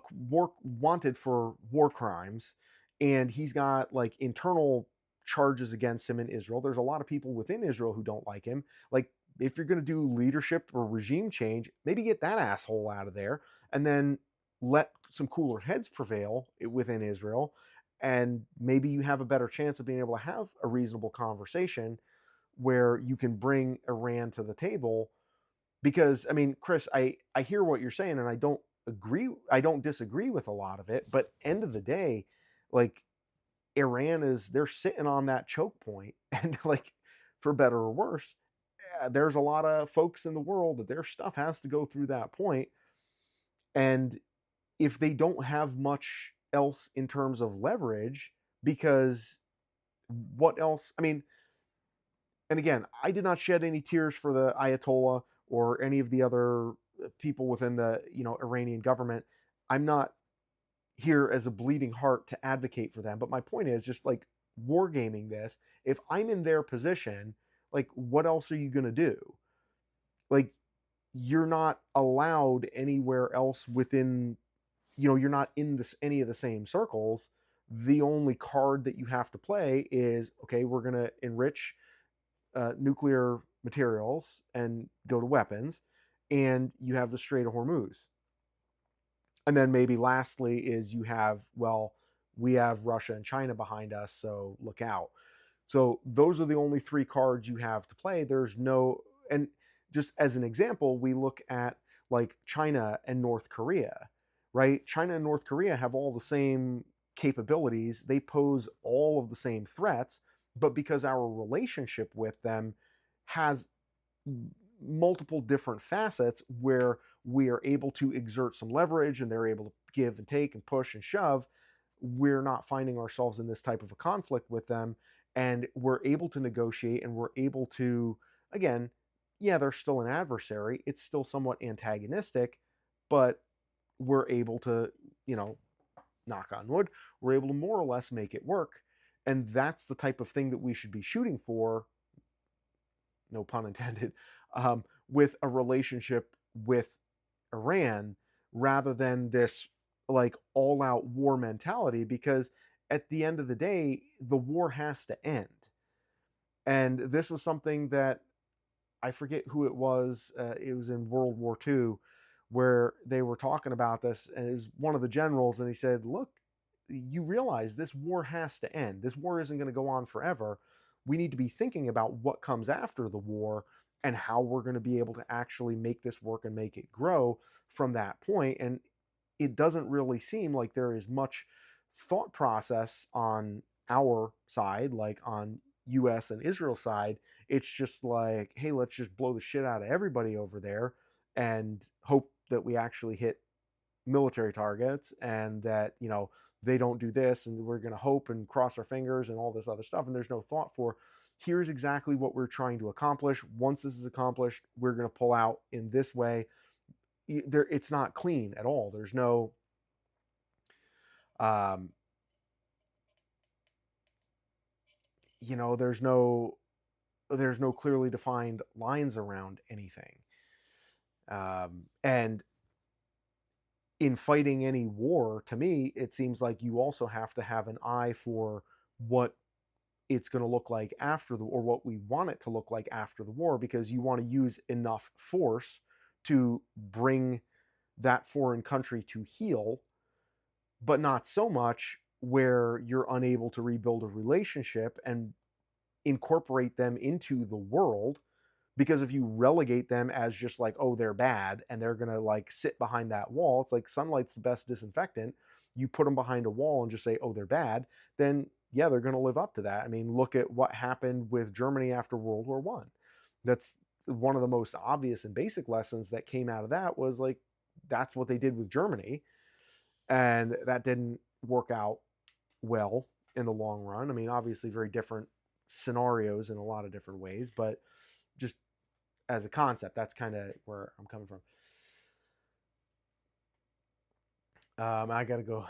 wanted for war crimes, and he's got like internal charges against him in Israel. There's a lot of people within Israel who don't like him. Like, if you're going to do leadership or regime change, maybe get that asshole out of there, and then let some cooler heads prevail within Israel, and maybe you have a better chance of being able to have a reasonable conversation where you can bring Iran to the table. Because Chris, I hear what you're saying, and I don't disagree with a lot of it, but end of the day, like, Iran they're sitting on that choke point, and like, for better or worse, there's a lot of folks in the world that their stuff has to go through that point. And if they don't have much else in terms of leverage, because what else? And again, I did not shed any tears for the Ayatollah or any of the other people within the Iranian government. I'm not here as a bleeding heart to advocate for them, but my point is just like wargaming this. If I'm in their position, like, what else are you going to do? Like, you're not allowed anywhere else within, you're not in any of the same circles. The only card that you have to play is, okay, we're going to enrich nuclear materials and go to weapons, and you have the Strait of Hormuz. And then maybe lastly is we have Russia and China behind us, so look out. So those are the only three cards you have to play. And just as an example, we look at like China and North Korea, right? China and North Korea have all the same capabilities. They pose all of the same threats, but because our relationship with them has multiple different facets where we are able to exert some leverage and they're able to give and take and push and shove, we're not finding ourselves in this type of a conflict with them. And we're able to negotiate and we're able to, again, yeah, they're still an adversary. It's still somewhat antagonistic, but we're able to, you know, knock on wood, we're able to more or less make it work. And that's the type of thing that we should be shooting for, no pun intended, with a relationship with Iran rather than this like all out war mentality, because at the end of the day, the war has to end. And this was something that I forget who it was in World War II where they were talking about this, and it was one of the generals, and he said, "Look, you realize this war has to end. This war isn't going to go on forever. We need to be thinking about what comes after the war and how we're going to be able to actually make this work and make it grow from that point." And it doesn't really seem like there is much thought process on our side, like on US and Israel side. It's just like, hey, let's just blow the shit out of everybody over there and hope that we actually hit military targets, and that, you know, they don't do this, and we're going to hope and cross our fingers and all this other stuff. And there's no thought for, here's exactly what we're trying to accomplish. Once this is accomplished, we're going to pull out in this way. It's not clean at all. There's no um, you know, there's no clearly defined lines around anything. And in fighting any war, to me, it seems like you also have to have an eye for what it's going to look like after the, or what we want it to look like after the war, because you want to use enough force to bring that foreign country to heel, but not so much where you're unable to rebuild a relationship and incorporate them into the world. Because if you relegate them as just like, oh, they're bad and they're gonna like sit behind that wall, it's like sunlight's the best disinfectant. You put them behind a wall and just say, oh, they're bad, then yeah, they're gonna live up to that. I mean, look at what happened with Germany after World War One. That's one of the most obvious and basic lessons that came out of that, was like, that's what they did with Germany, and that didn't work out well in the long run. I mean, obviously very different scenarios in a lot of different ways, but just as a concept, that's kind of where I'm coming from. I got to go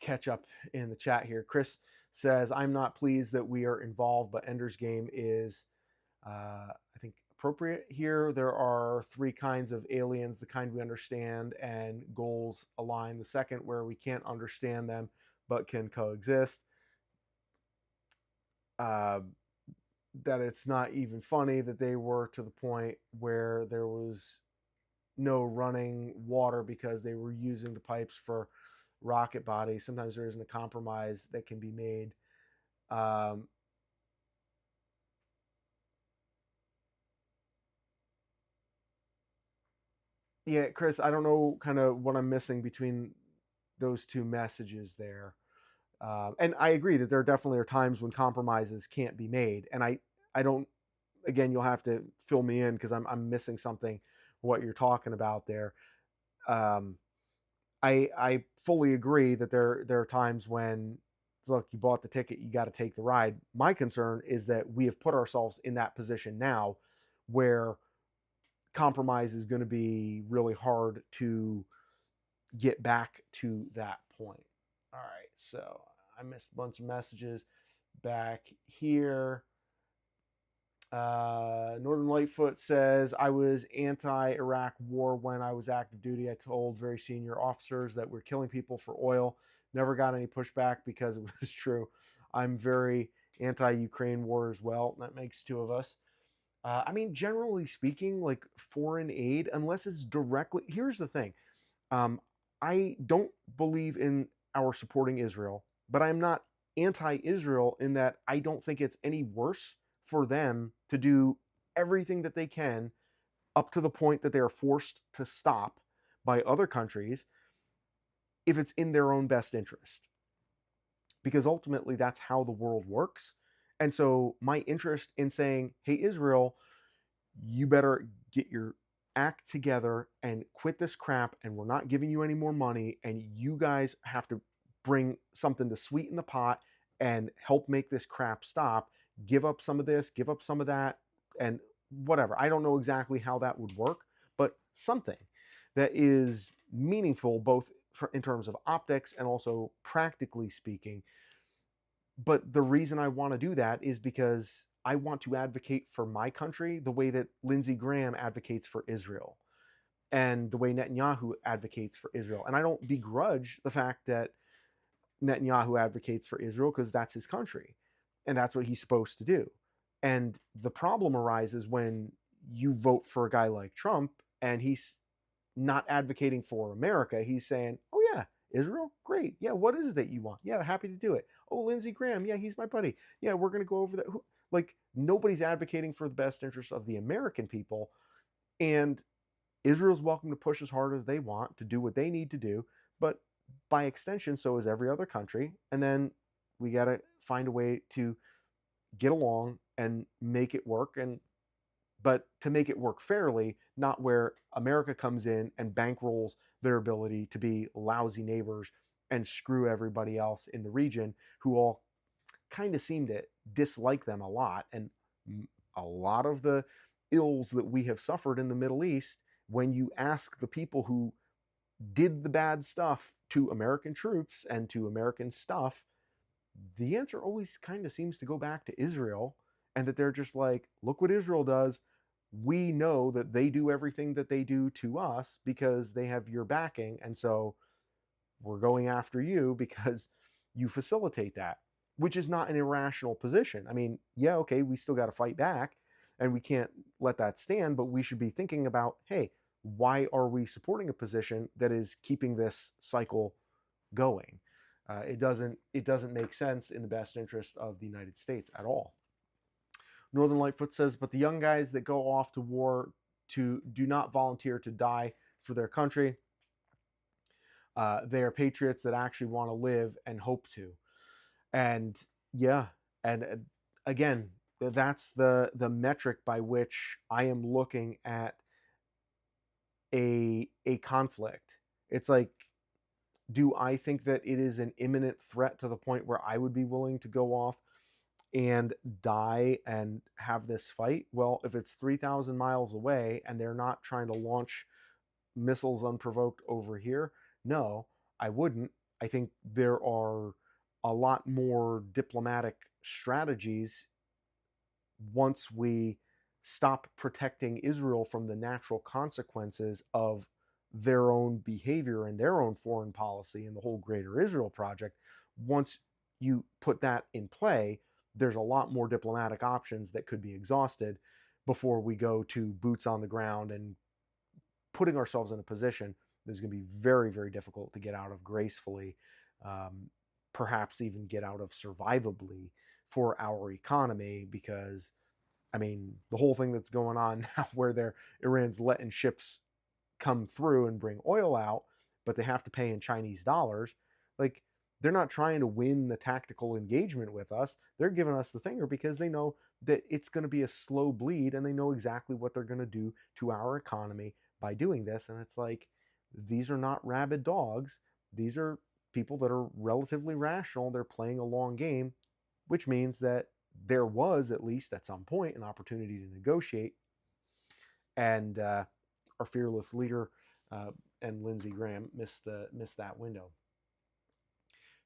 catch up in the chat here. Chris says, I'm not pleased that we are involved, but Ender's Game is, I think, appropriate here. There are three kinds of aliens: the kind we understand and goals align; the second, where we can't understand them but can coexist. That it's not even funny that they were to the point where there was no running water because they were using the pipes for rocket bodies. Sometimes there isn't a compromise that can be made. Yeah, Chris, I don't know kind of what I'm missing between those two messages there. And I agree that there definitely are times when compromises can't be made. And I don't, again, you'll have to fill me in because I'm missing something, what you're talking about there. Um, I fully agree that there are times when, look, you bought the ticket, you got to take the ride. My concern is that we have put ourselves in that position now where compromise is going to be really hard to get back to that point. All right, so I missed a bunch of messages back here. Northern Lightfoot says, I was anti-Iraq war when I was active duty. I told very senior officers that we're killing people for oil. Never got any pushback because it was true. I'm very anti-Ukraine war as well. That makes two of us. I mean, generally speaking, like foreign aid, unless it's directly, here's the thing. Um, I don't believe in our supporting Israel, but I'm not anti-Israel in that I don't think it's any worse for them to do everything that they can up to the point that they are forced to stop by other countries if it's in their own best interest. Because ultimately, that's how the world works. And so, my interest in saying, hey, Israel, you better get your act together and quit this crap, and we're not giving you any more money, and you guys have to bring something to sweeten the pot and help make this crap stop. Give up some of this, give up some of that, and whatever. I don't know exactly how that would work, but something that is meaningful both in terms of optics and also practically speaking. But the reason I want to do that is because I want to advocate for my country the way that Lindsey Graham advocates for Israel and the way Netanyahu advocates for Israel. And I don't begrudge the fact that Netanyahu advocates for Israel because that's his country and that's what he's supposed to do. And the problem arises when you vote for a guy like Trump and he's not advocating for America. He's saying, oh, yeah, Israel? Great. Yeah, what is it that you want? Yeah, happy to do it. Oh, Lindsey Graham. Yeah, he's my buddy. Yeah, we're going to go over that. Like, nobody's advocating for the best interests of the American people. And Israel's welcome to push as hard as they want to do what they need to do. But by extension, so is every other country. And then we got to find a way to get along and make it work. But to make it work fairly, not where America comes in and bankrolls their ability to be lousy neighbors and screw everybody else in the region who all kind of seem to dislike them a lot. And a lot of the ills that we have suffered in the Middle East, when you ask the people who did the bad stuff to American troops and to American stuff, the answer always kind of seems to go back to Israel, and that they're just like, look what Israel does. We know that they do everything that they do to us because they have your backing. And so we're going after you because you facilitate that, which is not an irrational position. I mean, yeah, okay, we still got to fight back and we can't let that stand, but we should be thinking about, hey, why are we supporting a position that is keeping this cycle going? It doesn't make sense in the best interest of the United States at all. Northern Lightfoot says, but the young guys that go off to war do not volunteer to die for their country. They are patriots that actually want to live and hope to. And yeah, and again, that's the metric by which I am looking at a conflict. It's like, do I think that it is an imminent threat to the point where I would be willing to go off and die and have this fight? Well, if it's 3,000 miles away and they're not trying to launch missiles unprovoked over here, no, I wouldn't. I think there are a lot more diplomatic strategies once we stop protecting Israel from the natural consequences of their own behavior and their own foreign policy and the whole Greater Israel Project. Once you put that in play, there's a lot more diplomatic options that could be exhausted before we go to boots on the ground and putting ourselves in a position that's going to be very, very difficult to get out of gracefully, perhaps even get out of survivably for our economy. Because, I mean, the whole thing that's going on now where Iran's letting ships come through and bring oil out, but they have to pay in Chinese dollars. Like, they're not trying to win the tactical engagement with us. They're giving us the finger because they know that it's going to be a slow bleed, and they know exactly what they're going to do to our economy by doing this. And it's like, these are not rabid dogs. These are people that are relatively rational. They're playing a long game, which means that there was, at least at some point, an opportunity to negotiate. And our fearless leader and Lindsey Graham missed that window.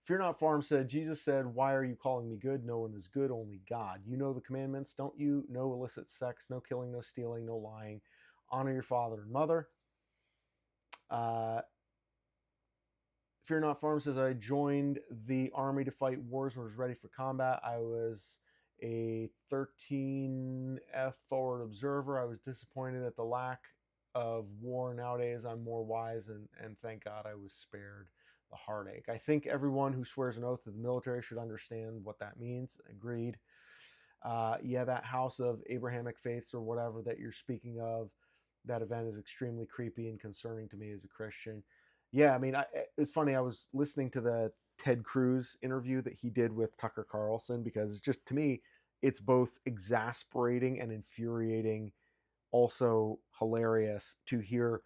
Fear Not Farm said, Jesus said, why are you calling me good? No one is good, only God. You know the commandments, don't you? No illicit sex, no killing, no stealing, no lying. Honor your father and mother. Fear Not Farm says, I joined the army to fight wars and was ready for combat. I was a 13F forward observer. I was disappointed at the lack of war. Nowadays, I'm more wise, and thank God I was spared the heartache. I think everyone who swears an oath to the military should understand what that means. Agreed. Yeah, that house of Abrahamic faiths or whatever that you're speaking of, that event is extremely creepy and concerning to me as a Christian. Yeah, I mean, it's funny. I was listening to the Ted Cruz interview that he did with Tucker Carlson because just to me, it's both exasperating and infuriating, also hilarious to hear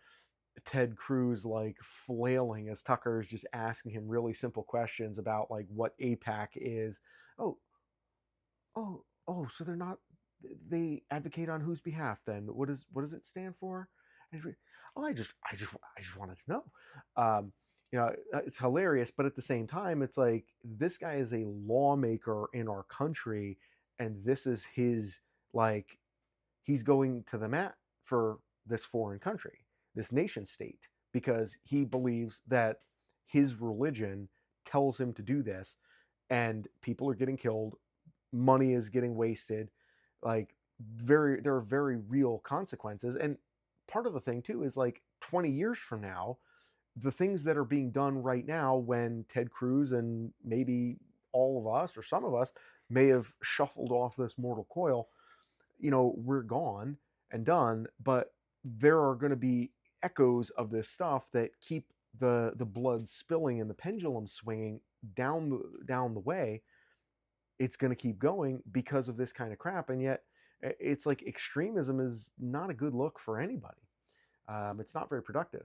Ted Cruz like flailing as Tucker is just asking him really simple questions about like what APAC is. Oh, so they're not. They advocate on whose behalf then? What does it stand for? Oh, I just wanted to know. Um, it's hilarious, but at the same time, it's like this guy is a lawmaker in our country, and this is his like he's going to the mat for this foreign country, this nation state, because he believes that his religion tells him to do this, and people are getting killed, money is getting wasted, like there are very real consequences. And part of the thing too is like 20 years from now, the things that are being done right now when Ted Cruz and maybe all of us or some of us may have shuffled off this mortal coil, we're gone and done, but there are going to be echoes of this stuff that keep the blood spilling and the pendulum swinging down the way. It's going to keep going because of this kind of crap, and yet it's like extremism is not a good look for anybody. It's not very productive.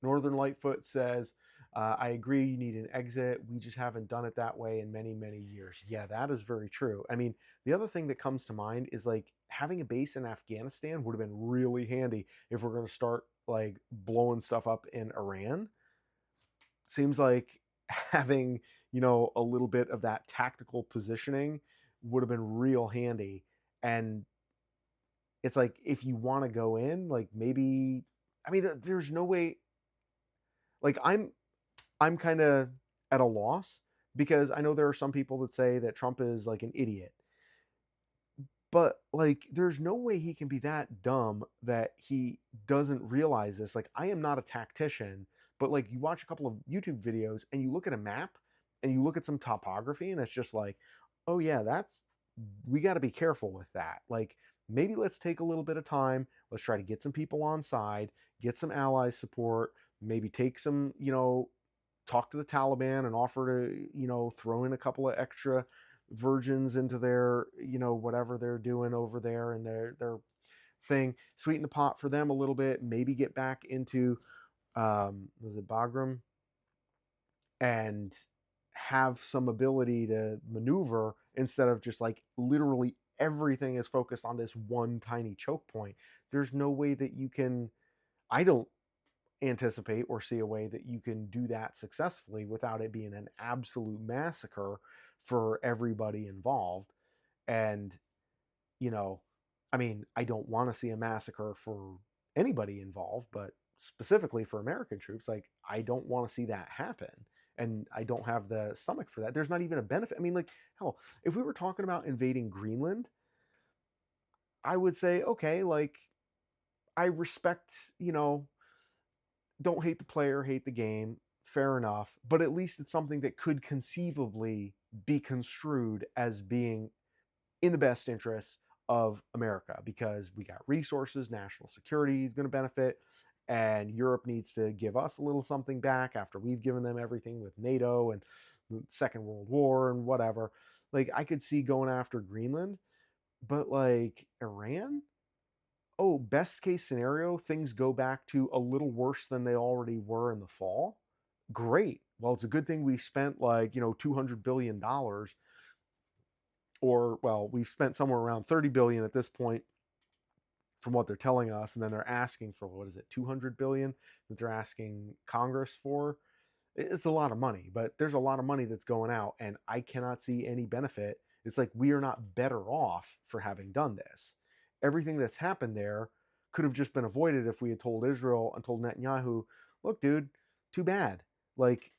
Northern Lightfoot says, I agree, you need an exit. We just haven't done it that way in many, many years. Yeah, that is very true. I mean, the other thing that comes to mind is like having a base in Afghanistan would have been really handy if we're going to start like blowing stuff up in Iran. Seems like having, a little bit of that tactical positioning would have been real handy. And it's like if you want to go in, like maybe, I mean, there's no way. Like I'm kind of at a loss because I know there are some people that say that Trump is like an idiot. But like there's no way he can be that dumb that he doesn't realize this. Like I am not a tactician, but like you watch a couple of YouTube videos and you look at a map and you look at some topography and it's just like, "Oh yeah, that's we got to be careful with that." Like maybe let's take a little bit of time. Let's try to get some people on side, get some ally support, maybe take some, talk to the Taliban and offer to, throw in a couple of extra virgins into their, whatever they're doing over there and their thing, sweeten the pot for them a little bit, maybe get back into was it Bagram, and have some ability to maneuver instead of just like literally everything is focused on this one tiny choke point. There's no way that you can, I don't anticipate or see a way that you can do that successfully without it being an absolute massacre for everybody involved. And, you know, I mean, I don't want to see a massacre for anybody involved, but specifically for American troops, like, I don't want to see that happen. And I don't have the stomach for that. There's not even a benefit. I mean, like, hell, if we were talking about invading Greenland, I would say, okay, like, I respect, don't hate the player, hate the game. Fair enough. But at least it's something that could conceivably be construed as being in the best interests of America because we got resources, national security is going to benefit, and Europe needs to give us a little something back after we've given them everything with NATO and the Second World War and whatever. Like, I could see going after Greenland, but like Iran, oh, best case scenario, things go back to a little worse than they already were in the fall. Great. Well, it's a good thing we spent like, $200 billion, or well, we spent somewhere around 30 billion at this point from what they're telling us, and then they're asking for, what is it, 200 billion that they're asking Congress for. It's a lot of money, but there's a lot of money that's going out, and I cannot see any benefit. It's like we are not better off for having done this. Everything that's happened there could have just been avoided if we had told Israel and told Netanyahu, look, dude, too bad. Like,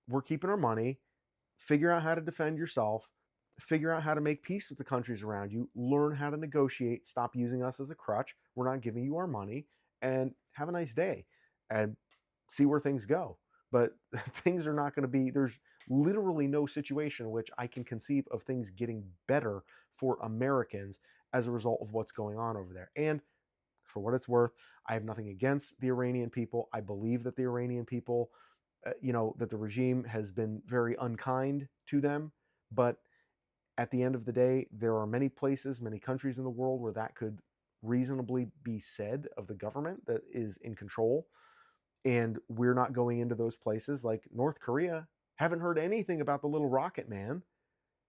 we're keeping our money. Figure out how to defend yourself. Figure out how to make peace with the countries around you. Learn how to negotiate. Stop using us as a crutch. We're not giving you our money. And have a nice day. And see where things go. But things are not going to be, there's literally no situation in which I can conceive of things getting better for Americans as a result of what's going on over there. And for what it's worth, I have nothing against the Iranian people. I believe that the Iranian people, that the regime has been very unkind to them. But at the end of the day, there are many places, many countries in the world where that could reasonably be said of the government that is in control. And we're not going into those places. Like North Korea, haven't heard anything about the little rocket man,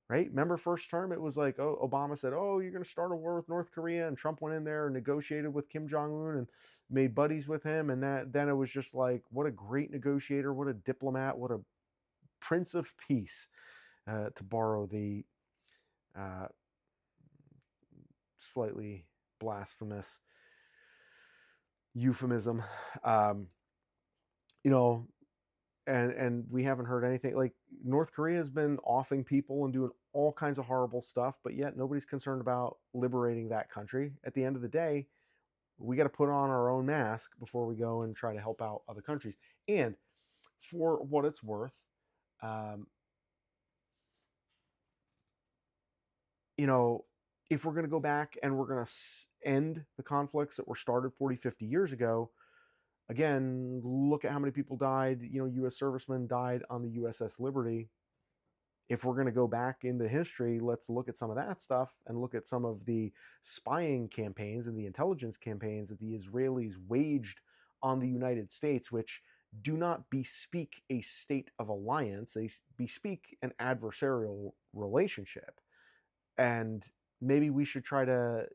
right? Remember first term, it was like, oh, Obama said, oh, you're going to start a war with North Korea, and Trump went in there and negotiated with Kim Jong-un and made buddies with him, and then it was just like, what a great negotiator, what a diplomat, what a prince of peace, to borrow the uh, slightly blasphemous euphemism. um, you know, and we haven't heard anything. Like North Korea has been offing people and doing all kinds of horrible stuff, but yet nobody's concerned about liberating that country. At the end of the day, we got to put on our own mask before we go and try to help out other countries. And for what it's worth, um, you know, if we're going to go back and we're going to end the conflicts that were started 40, 50 years ago, again, look at how many people died. U.S. servicemen died on the USS Liberty. If we're going to go back into history, let's look at some of that stuff and look at some of the spying campaigns and the intelligence campaigns that the Israelis waged on the United States, which do not bespeak a state of alliance. They bespeak an adversarial relationship. And maybe we should try to,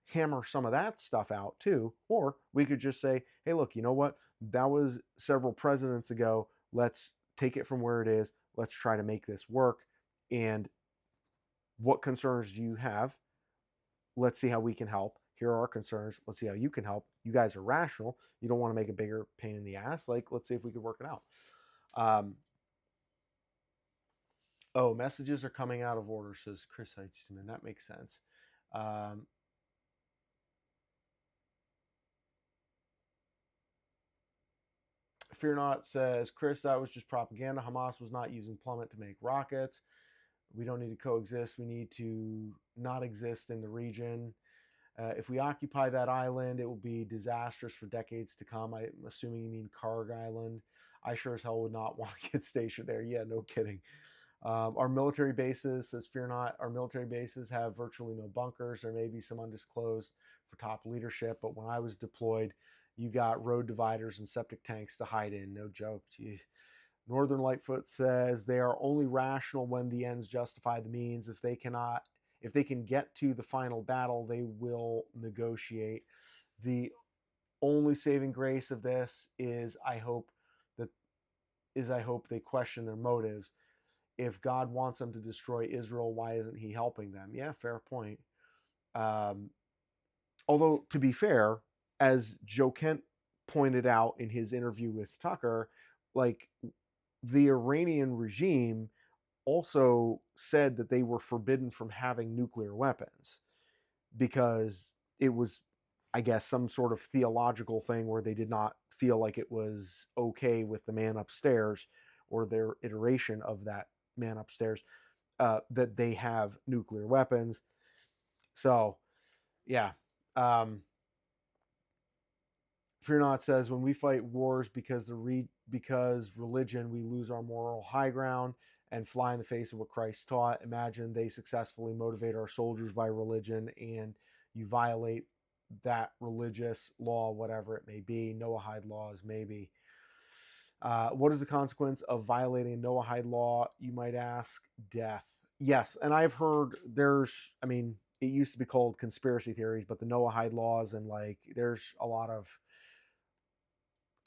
hammer some of that stuff out too. Or we could just say, hey, look, you know what? That was several presidents ago. Let's take it from where it is. Let's try to make this work. And what concerns do you have? Let's see how we can help. Here are our concerns. Let's see how you can help. You guys are rational. You don't want to make a bigger pain in the ass. Like, let's see if we could work it out. Messages are coming out of order, says Chris Heitzman. That makes sense. Fear Not says, Chris, that was just propaganda. Hamas was not using plummet to make rockets. We don't need to coexist. We need to not exist in the region. If we occupy that island, it will be disastrous for decades to come. I'm assuming you mean Karg Island. I sure as hell would not want to get stationed there. Yeah, no kidding. Our military bases, says Fear Not, our military bases have virtually no bunkers. There may be some undisclosed for top leadership, but when I was deployed, you got road dividers and septic tanks to hide in. No joke. Jeez. Northern Lightfoot says they are only rational when the ends justify the means. If they can get to the final battle, they will negotiate. The only saving grace of this is I hope they question their motives. If God wants them to destroy Israel, why isn't he helping them? Yeah, fair point. Although, to be fair, as Joe Kent pointed out in his interview with Tucker, like the Iranian regime also said that they were forbidden from having nuclear weapons because it was, I guess, some sort of theological thing where they did not feel like it was okay with the man upstairs or their iteration of that man upstairs that they have nuclear weapons. So, yeah. Fear Not says, when we fight wars because religion, we lose our moral high ground and fly in the face of what Christ taught. Imagine they successfully motivate our soldiers by religion and you violate that religious law, whatever it may be. Noahide laws, maybe. What is the consequence of violating a Noahide law? You might ask. Death. Yes, and I've heard it used to be called conspiracy theories, but the Noahide laws and there's a lot of,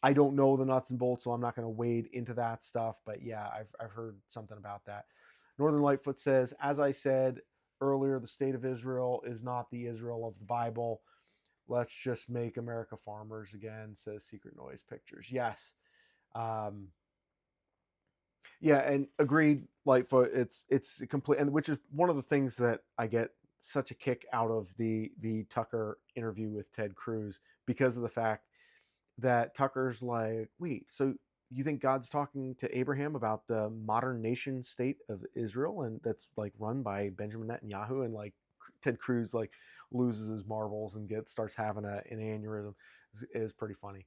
I don't know the nuts and bolts, so I'm not going to wade into that stuff. But yeah, I've heard something about that. Northern Lightfoot says, as I said earlier, the state of Israel is not the Israel of the Bible. Let's just make America farmers again, says Secret Noise Pictures. Yes. Yeah, and agreed, Lightfoot. It's complete, and which is one of the things that I get such a kick out of the Tucker interview with Ted Cruz, because of the fact that Tucker's like, wait, so you think God's talking to Abraham about the modern nation state of Israel and that's like run by Benjamin Netanyahu? And like Ted Cruz like, loses his marbles and starts having an aneurysm is pretty funny.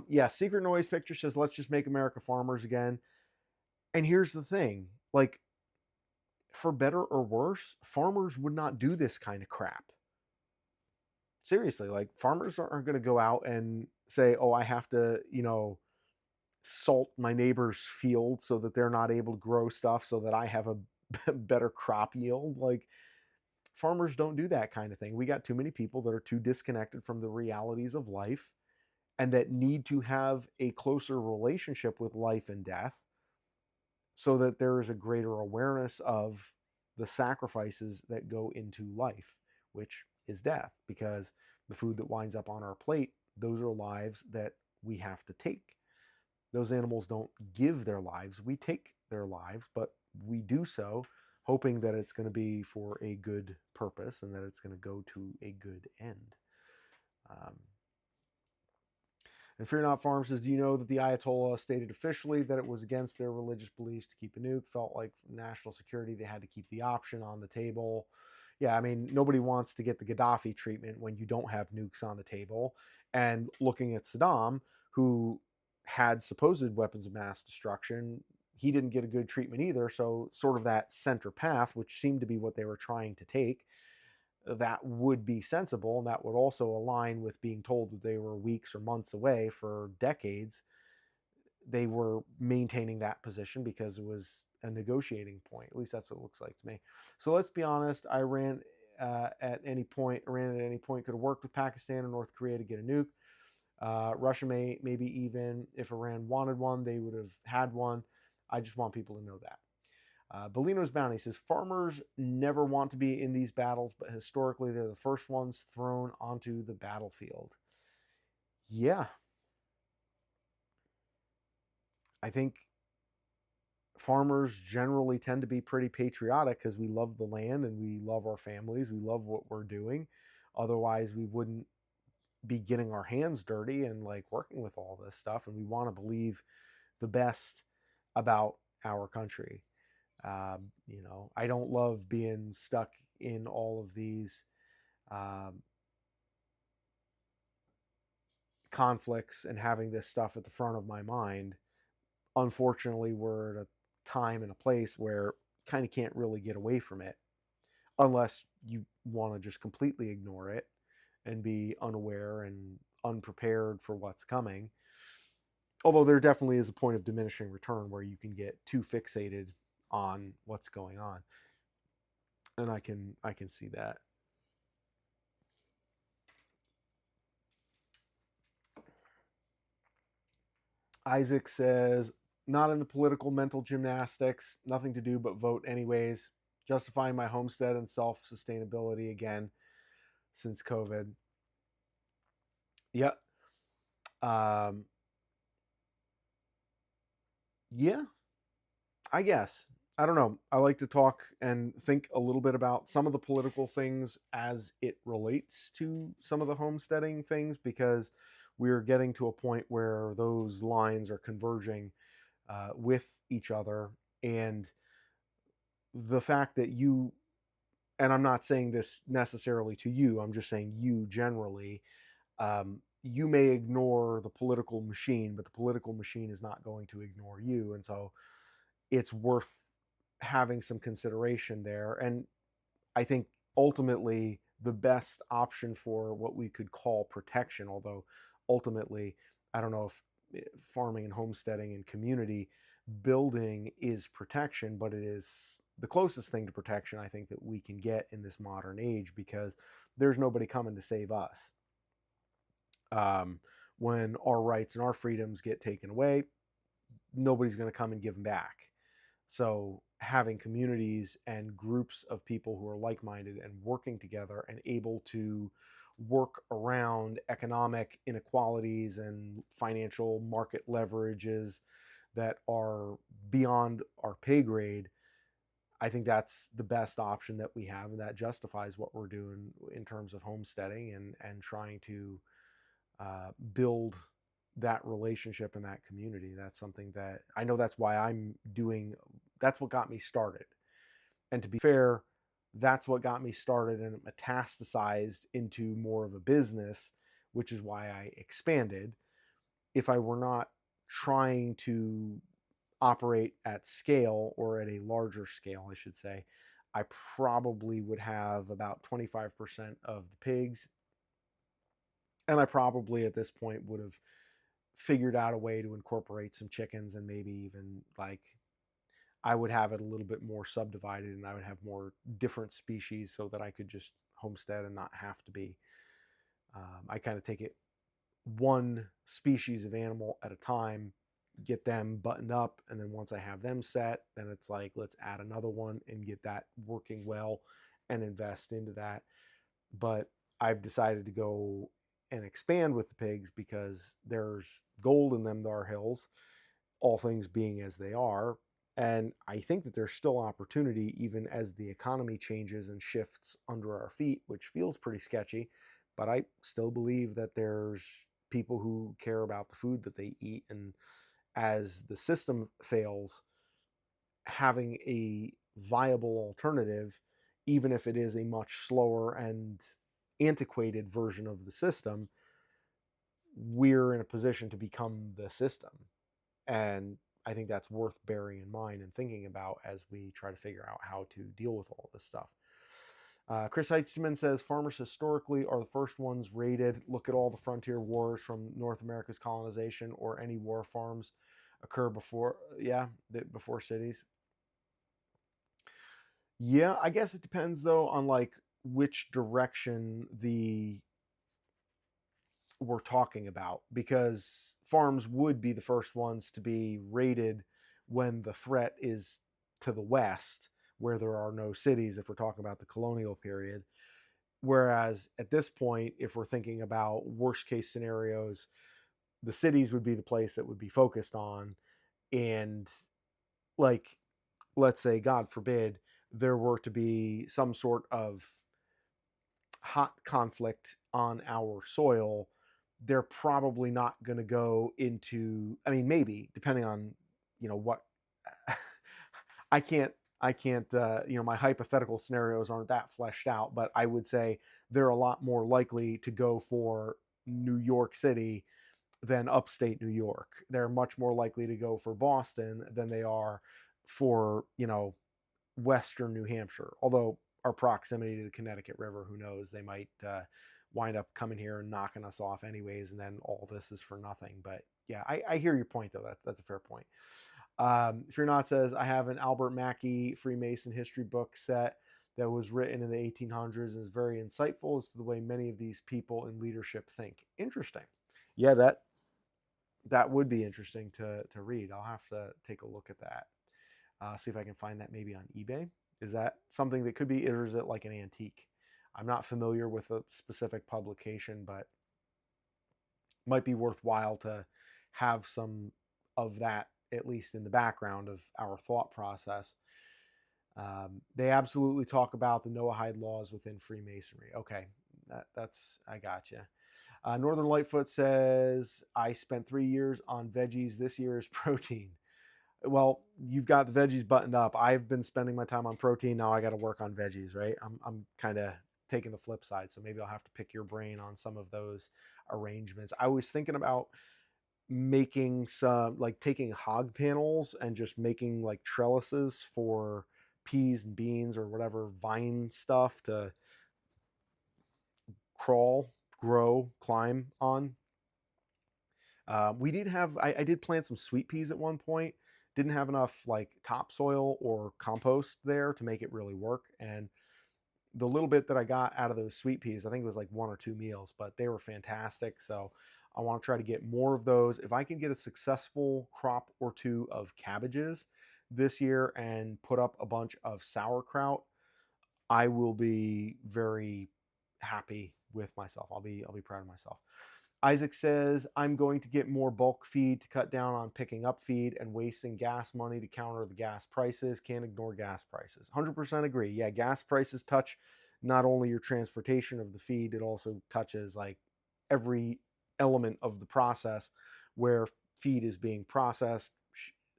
Yeah, Secret Noise Picture says, let's just make America farmers again. And here's the thing, like, for better or worse, farmers would not do this kind of crap. Seriously, like, farmers aren't going to go out and say, oh, I have to, salt my neighbor's field so that they're not able to grow stuff so that I have a better crop yield. Like, farmers don't do that kind of thing. We got too many people that are too disconnected from the realities of life and that need to have a closer relationship with life and death so that there is a greater awareness of the sacrifices that go into life, which is death, because the food that winds up on our plate, those are lives that we have to take. Those animals don't give their lives, we take their lives, but we do so hoping that it's going to be for a good purpose and that it's going to go to a good end. Um, And Fear Not Farm says, do you know that the Ayatollah stated officially that it was against their religious beliefs to keep a nuke? Felt like national security, they had to keep the option on the table. Yeah, I mean, nobody wants to get the Gaddafi treatment when you don't have nukes on the table. And looking at Saddam, who had supposed weapons of mass destruction, he didn't get a good treatment either. So, sort of that center path, which seemed to be what they were trying to take, that would be sensible, and that would also align with being told that they were weeks or months away for decades. They were maintaining that position because it was a negotiating point. At least that's what it looks like to me. So let's be honest. Iran at any point could have worked with Pakistan and North Korea to get a nuke. Russia maybe even if Iran wanted one, they would have had one. I just want people to know that. Bellino's Bounty says, farmers never want to be in these battles, but historically they're the first ones thrown onto the battlefield. Yeah. I think farmers generally tend to be pretty patriotic because we love the land and we love our families. We love what we're doing. Otherwise, we wouldn't be getting our hands dirty and like working with all this stuff. And we want to believe the best about our country. I don't love being stuck in all of these conflicts and having this stuff at the front of my mind. Unfortunately, we're at a time and a place where kind of can't really get away from it unless you want to just completely ignore it and be unaware and unprepared for what's coming. Although there definitely is a point of diminishing return where you can get too fixated on what's going on. And I can see that. Isaac says, not in the political mental gymnastics, nothing to do but vote anyways, justifying my homestead and self-sustainability again since COVID. Yep. Yeah, I guess. I don't know. I like to talk and think a little bit about some of the political things as it relates to some of the homesteading things because we're getting to a point where those lines are converging with each other. And the fact that you, and I'm not saying this necessarily to you, I'm just saying you generally, you may ignore the political machine, but the political machine is not going to ignore you. And so it's worth having some consideration there. And I think ultimately the best option for what we could call protection, although ultimately, I don't know if farming and homesteading and community building is protection, but it is the closest thing to protection I think that we can get in this modern age because there's nobody coming to save us. When our rights and our freedoms get taken away, nobody's going to come and give them back. So having communities and groups of people who are like-minded and working together and able to work around economic inequalities and financial market leverages that are beyond our pay grade, I think that's the best option that we have, and that justifies what we're doing in terms of homesteading and trying to build that relationship in that community. That's something that I know, that's why I'm doing, that's what got me started. And to be fair, that's what got me started, and it metastasized into more of a business, which is why I expanded. If I were not trying to operate at scale, or at a larger scale, I should say, I probably would have about 25% of the pigs. And I probably at this point would have figured out a way to incorporate some chickens, and maybe even like I would have it a little bit more subdivided, and I would have more different species so that I could just homestead and not have to be. I kind of take it one species of animal at a time, get them buttoned up, and then once I have them set, then it's like let's add another one and get that working well and invest into that. But I've decided to go and expand with the pigs because there's gold in them Thar hills, all things being as they are. And I think that there's still opportunity even as the economy changes and shifts under our feet, which feels pretty sketchy. But I still believe that there's people who care about the food that they eat. And as the system fails, having a viable alternative, even if it is a much slower and antiquated version of the system, we're in a position to become the system. And I think that's worth bearing in mind and thinking about as we try to figure out how to deal with all this stuff. Chris Heitzman says farmers historically are the first ones raided. Look at all the frontier wars from North America's colonization, or any war farms occur before, yeah, before cities. Yeah, I guess it depends though on like which direction the we're talking about, because farms would be the first ones to be raided when the threat is to the west, where there are no cities, if we're talking about the colonial period. Whereas at this point, if we're thinking about worst case scenarios, the cities would be the place that would be focused on. And like, let's say, God forbid, there were to be some sort of hot conflict on our soil, they're probably not going to go into, I mean, maybe depending on, what I can't, my hypothetical scenarios aren't that fleshed out, but I would say they're a lot more likely to go for New York City than upstate New York. They're much more likely to go for Boston than they are for, Western New Hampshire. Although our proximity to the Connecticut River, who knows, they might wind up coming here and knocking us off anyways, and then all this is for nothing. But yeah, I hear your point though. That's a fair point. Fear Not says, I have an Albert Mackey Freemason history book set that was written in the 1800s and is very insightful as to the way many of these people in leadership think. Interesting. Yeah, that would be interesting to read. I'll have to take a look at that. See if I can find that maybe on eBay. Is that something that could be, or is it like an antique? I'm not familiar with a specific publication, but might be worthwhile to have some of that at least in the background of our thought process. They absolutely talk about the Noahide laws within Freemasonry. Okay, that's I got you. Northern Lightfoot says, I spent 3 years on veggies. This year is protein. Well, you've got the veggies buttoned up. I've been spending my time on protein. Now I got to work on veggies, right? I'm kind of taking the flip side. So maybe I'll have to pick your brain on some of those arrangements. I was thinking about making some, like taking hog panels and just making like trellises for peas and beans or whatever vine stuff to crawl, grow, climb on. We did have, I did plant some sweet peas at one point. Didn't have enough like topsoil or compost there to make it really work. And the little bit that I got out of those sweet peas, I think it was like 1 or 2 meals, but they were fantastic. So I want to try to get more of those. If I can get a successful crop or two of cabbages this year and put up a bunch of sauerkraut, I will be very happy with myself. I'll be proud of myself. Isaac says, I'm going to get more bulk feed to cut down on picking up feed and wasting gas money to counter the gas prices. Can't ignore gas prices. 100% agree. Yeah, gas prices touch not only your transportation of the feed, it also touches like every element of the process where feed is being processed.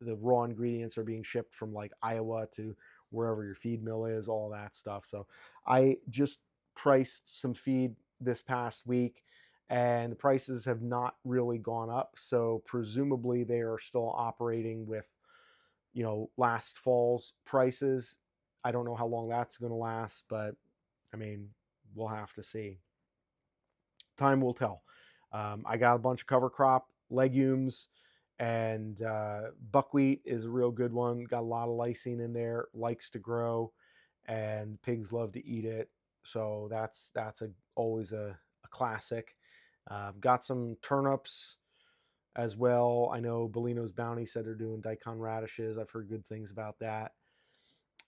The raw ingredients are being shipped from like Iowa to wherever your feed mill is, all that stuff. So I just priced some feed this past week, and the prices have not really gone up. So presumably they are still operating with, last fall's prices. I don't know how long that's going to last, but I mean, we'll have to see. Time will tell. I got a bunch of cover crop legumes, and buckwheat is a real good one. Got a lot of lysine in there, likes to grow, and pigs love to eat it. So that's always a classic. Got some turnips as well. I know Bellino's Bounty said they're doing daikon radishes. I've heard good things about that.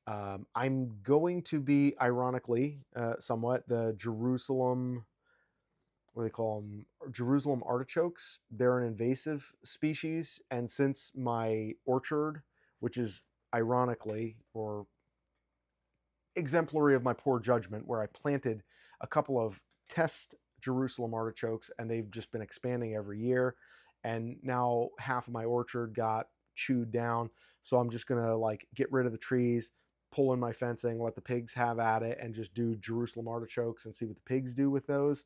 I'm going to be, ironically, somewhat, the Jerusalem, what do they call them? Jerusalem artichokes. They're an invasive species. And since my orchard, which is ironically, or exemplary of my poor judgment, where I planted a couple of test Jerusalem artichokes and they've just been expanding every year. And now half of my orchard got chewed down. So I'm just going to like get rid of the trees, pull in my fencing, let the pigs have at it, and just do Jerusalem artichokes and see what the pigs do with those,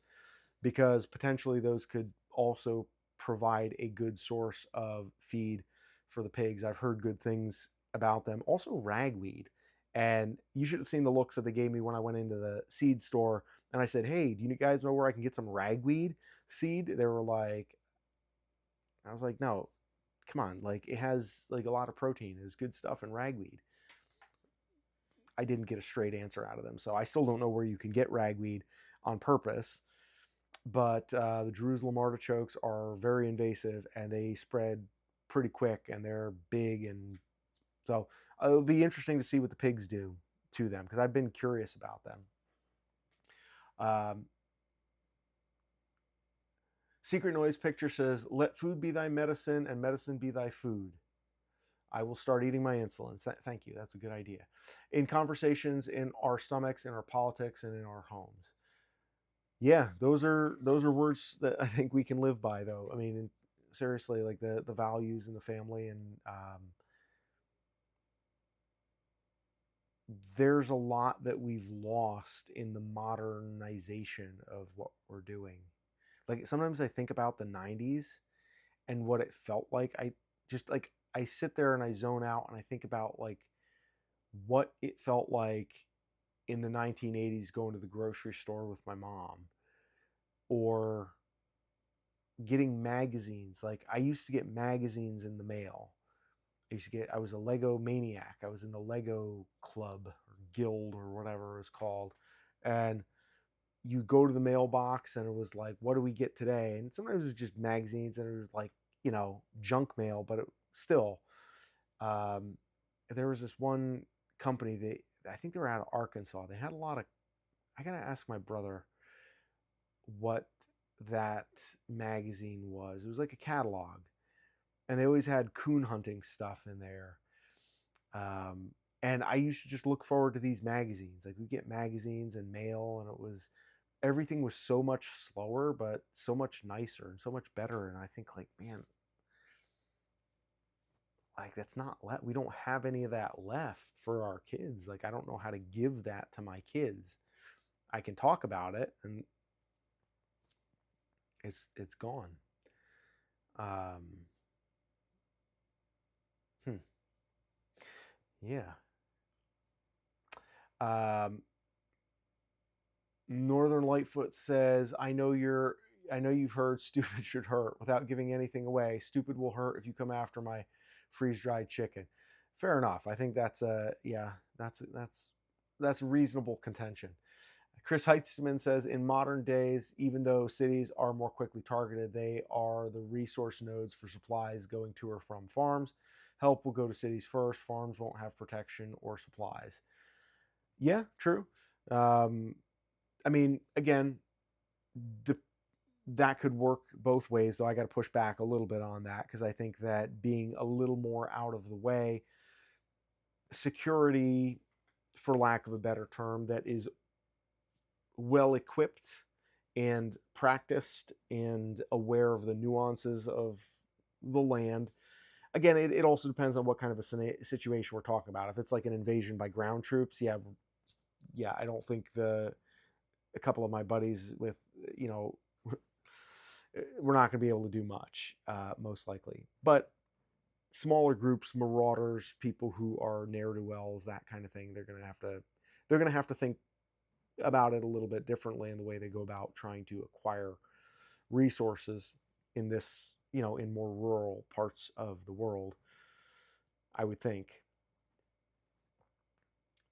because potentially those could also provide a good source of feed for the pigs. I've heard good things about them. Also, ragweed. And you should have seen the looks that they gave me when I went into the seed store and I said, "Hey, do you guys know where I can get some ragweed seed?" They were like, I was like, "No, come on. Like, it has like a lot of protein. There's good stuff in ragweed." I didn't get a straight answer out of them. So I still don't know where you can get ragweed on purpose. But the Jerusalem artichokes are very invasive and they spread pretty quick and they're big. And so it'll be interesting to see what the pigs do to them, because I've been curious about them. Secret Noise Picture says, "Let food be thy medicine and medicine be thy food. I will start eating my insulin." Thank you. That's a good idea. In conversations, in our stomachs, in our politics, and in our homes. Yeah, those are words that I think we can live by, though. I mean, seriously, like the values in the family, and there's a lot that we've lost in the modernization of what we're doing. Like sometimes I think about the '90s and what it felt like. I just like I sit there and I zone out and I think about like what it felt like in the 1980s going to the grocery store with my mom, or getting magazines. Like I used to get magazines in the mail. I was a Lego maniac. I was in the Lego club or guild or whatever it was called. And you go to the mailbox and it was like, what do we get today? And sometimes it was just magazines and it was like, junk mail, but it still, um, there was this one company I think they were out of Arkansas. They had a lot of, I got to ask my brother what that magazine was. It was like a catalog, and they always had coon hunting stuff in there. And I used to just look forward to these magazines. Like we get magazines and mail, and everything was so much slower, but so much nicer and so much better. And I think like, man, like that's not we don't have any of that left for our kids. Like I don't know how to give that to my kids. I can talk about it, and it's gone. Um, hmm, yeah. Um, Northern Lightfoot says, I know you've heard stupid should hurt. Without giving anything away, stupid will hurt if you come after my freeze-dried chicken." Fair enough. I think that's reasonable contention. Chris Heitzman says, "In modern days, even though cities are more quickly targeted, they are the resource nodes for supplies going to or from farms. Help will go to cities first. Farms won't have protection or supplies." Yeah, true. Um, I mean, again, the, that could work both ways, though I got to push back a little bit on that, because I think that being a little more out of the way, security, for lack of a better term, that is well equipped and practiced and aware of the nuances of the land, again, it also depends on what kind of a situation we're talking about. If it's like an invasion by ground troops, yeah, yeah, I don't think a couple of my buddies with, you know, we're not going to be able to do much, most likely. But smaller groups, marauders, people who are ne'er do wells, that kind of thing, they're going to have to think about it a little bit differently in the way they go about trying to acquire resources in this, in more rural parts of the world, I would think.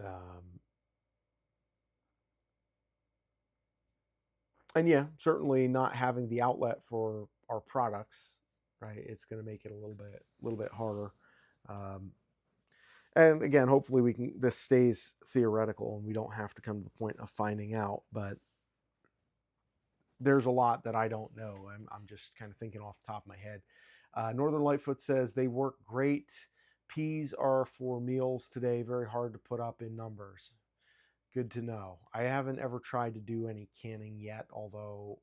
Um, and yeah, certainly not having the outlet for our products, right? It's going to make it a little bit harder. Um, and again, hopefully this stays theoretical and we don't have to come to the point of finding out. But there's a lot that I don't know. I'm just kind of thinking off the top of my head. Northern Lightfoot says they work great. Peas are for meals today. Very hard to put up in numbers. Good to know. I haven't ever tried to do any canning yet, although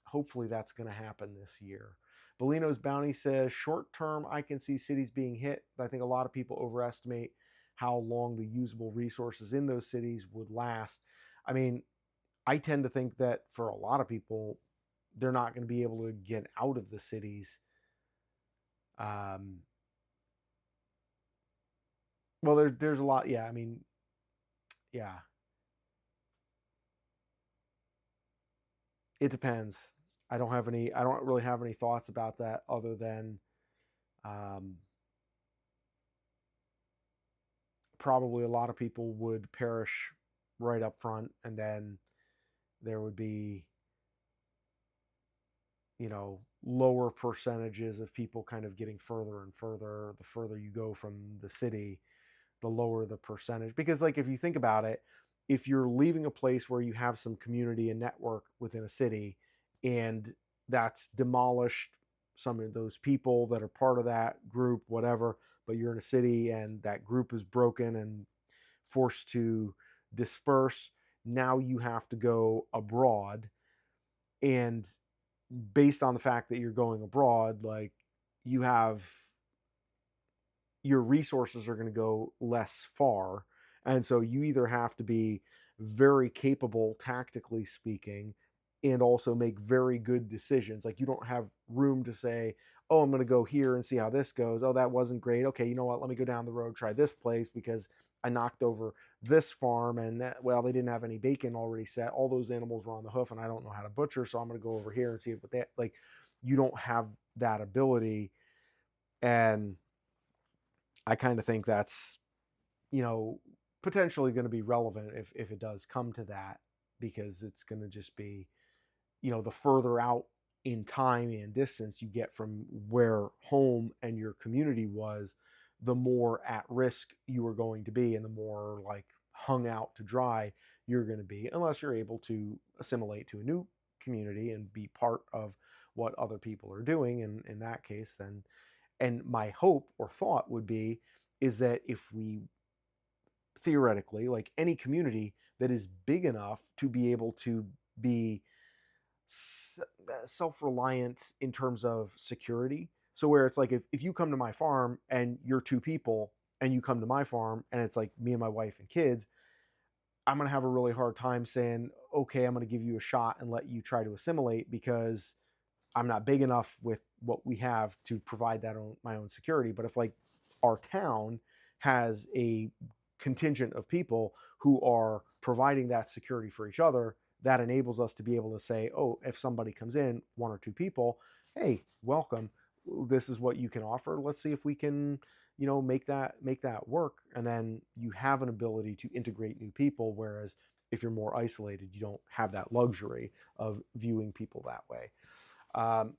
hopefully that's going to happen this year. Bellino's Bounty says, short term, I can see cities being hit, but I think a lot of people overestimate how long the usable resources in those cities would last. I mean, I tend to think that for a lot of people, they're not going to be able to get out of the cities. Um, well, there's a lot. Yeah, I mean, yeah, it depends. I don't really have any thoughts about that other than um, probably a lot of people would perish right up front, and then there would be, lower percentages of people kind of getting further and further. The further you go from the city, the lower the percentage. Because, like, if you think about it, if you're leaving a place where you have some community and network within a city, and that's demolished some of those people that are part of that group, whatever, but you're in a city and that group is broken and forced to disperse, now you have to go abroad. And based on the fact that you're going abroad, like, you have your resources are going to go less far. And so you either have to be very capable, tactically speaking, and also make very good decisions. Like, you don't have room to say, oh, I'm going to go here and see how this goes. Oh, that wasn't great. Okay, you know what? Let me go down the road, try this place because I knocked over this farm and well, they didn't have any bacon already set. All those animals were on the hoof and I don't know how to butcher. So I'm going to go over here and see what they like. You don't have that ability. And I kind of think that's, you know, potentially going to be relevant if it does come to that, because it's going to just be, the further out in time and distance you get from where home and your community was, the more at risk you are going to be and the more like hung out to dry you're going to be, unless you're able to assimilate to a new community and be part of what other people are doing. And in that case, then, and my hope or thought would be, is that if we theoretically, like any community that is big enough to be able to be self-reliant in terms of security. So where it's like, if you come to my farm and you're two people and you come to my farm and it's like me and my wife and kids, I'm going to have a really hard time saying, okay, I'm going to give you a shot and let you try to assimilate because I'm not big enough with what we have to provide my own security. But if, like, our town has a contingent of people who are providing that security for each other, that enables us to be able to say, oh, if somebody comes in, one or two people, hey, welcome. This is what you can offer. Let's see if we can, make that work. And then you have an ability to integrate new people. Whereas if you're more isolated, you don't have that luxury of viewing people that way. Um,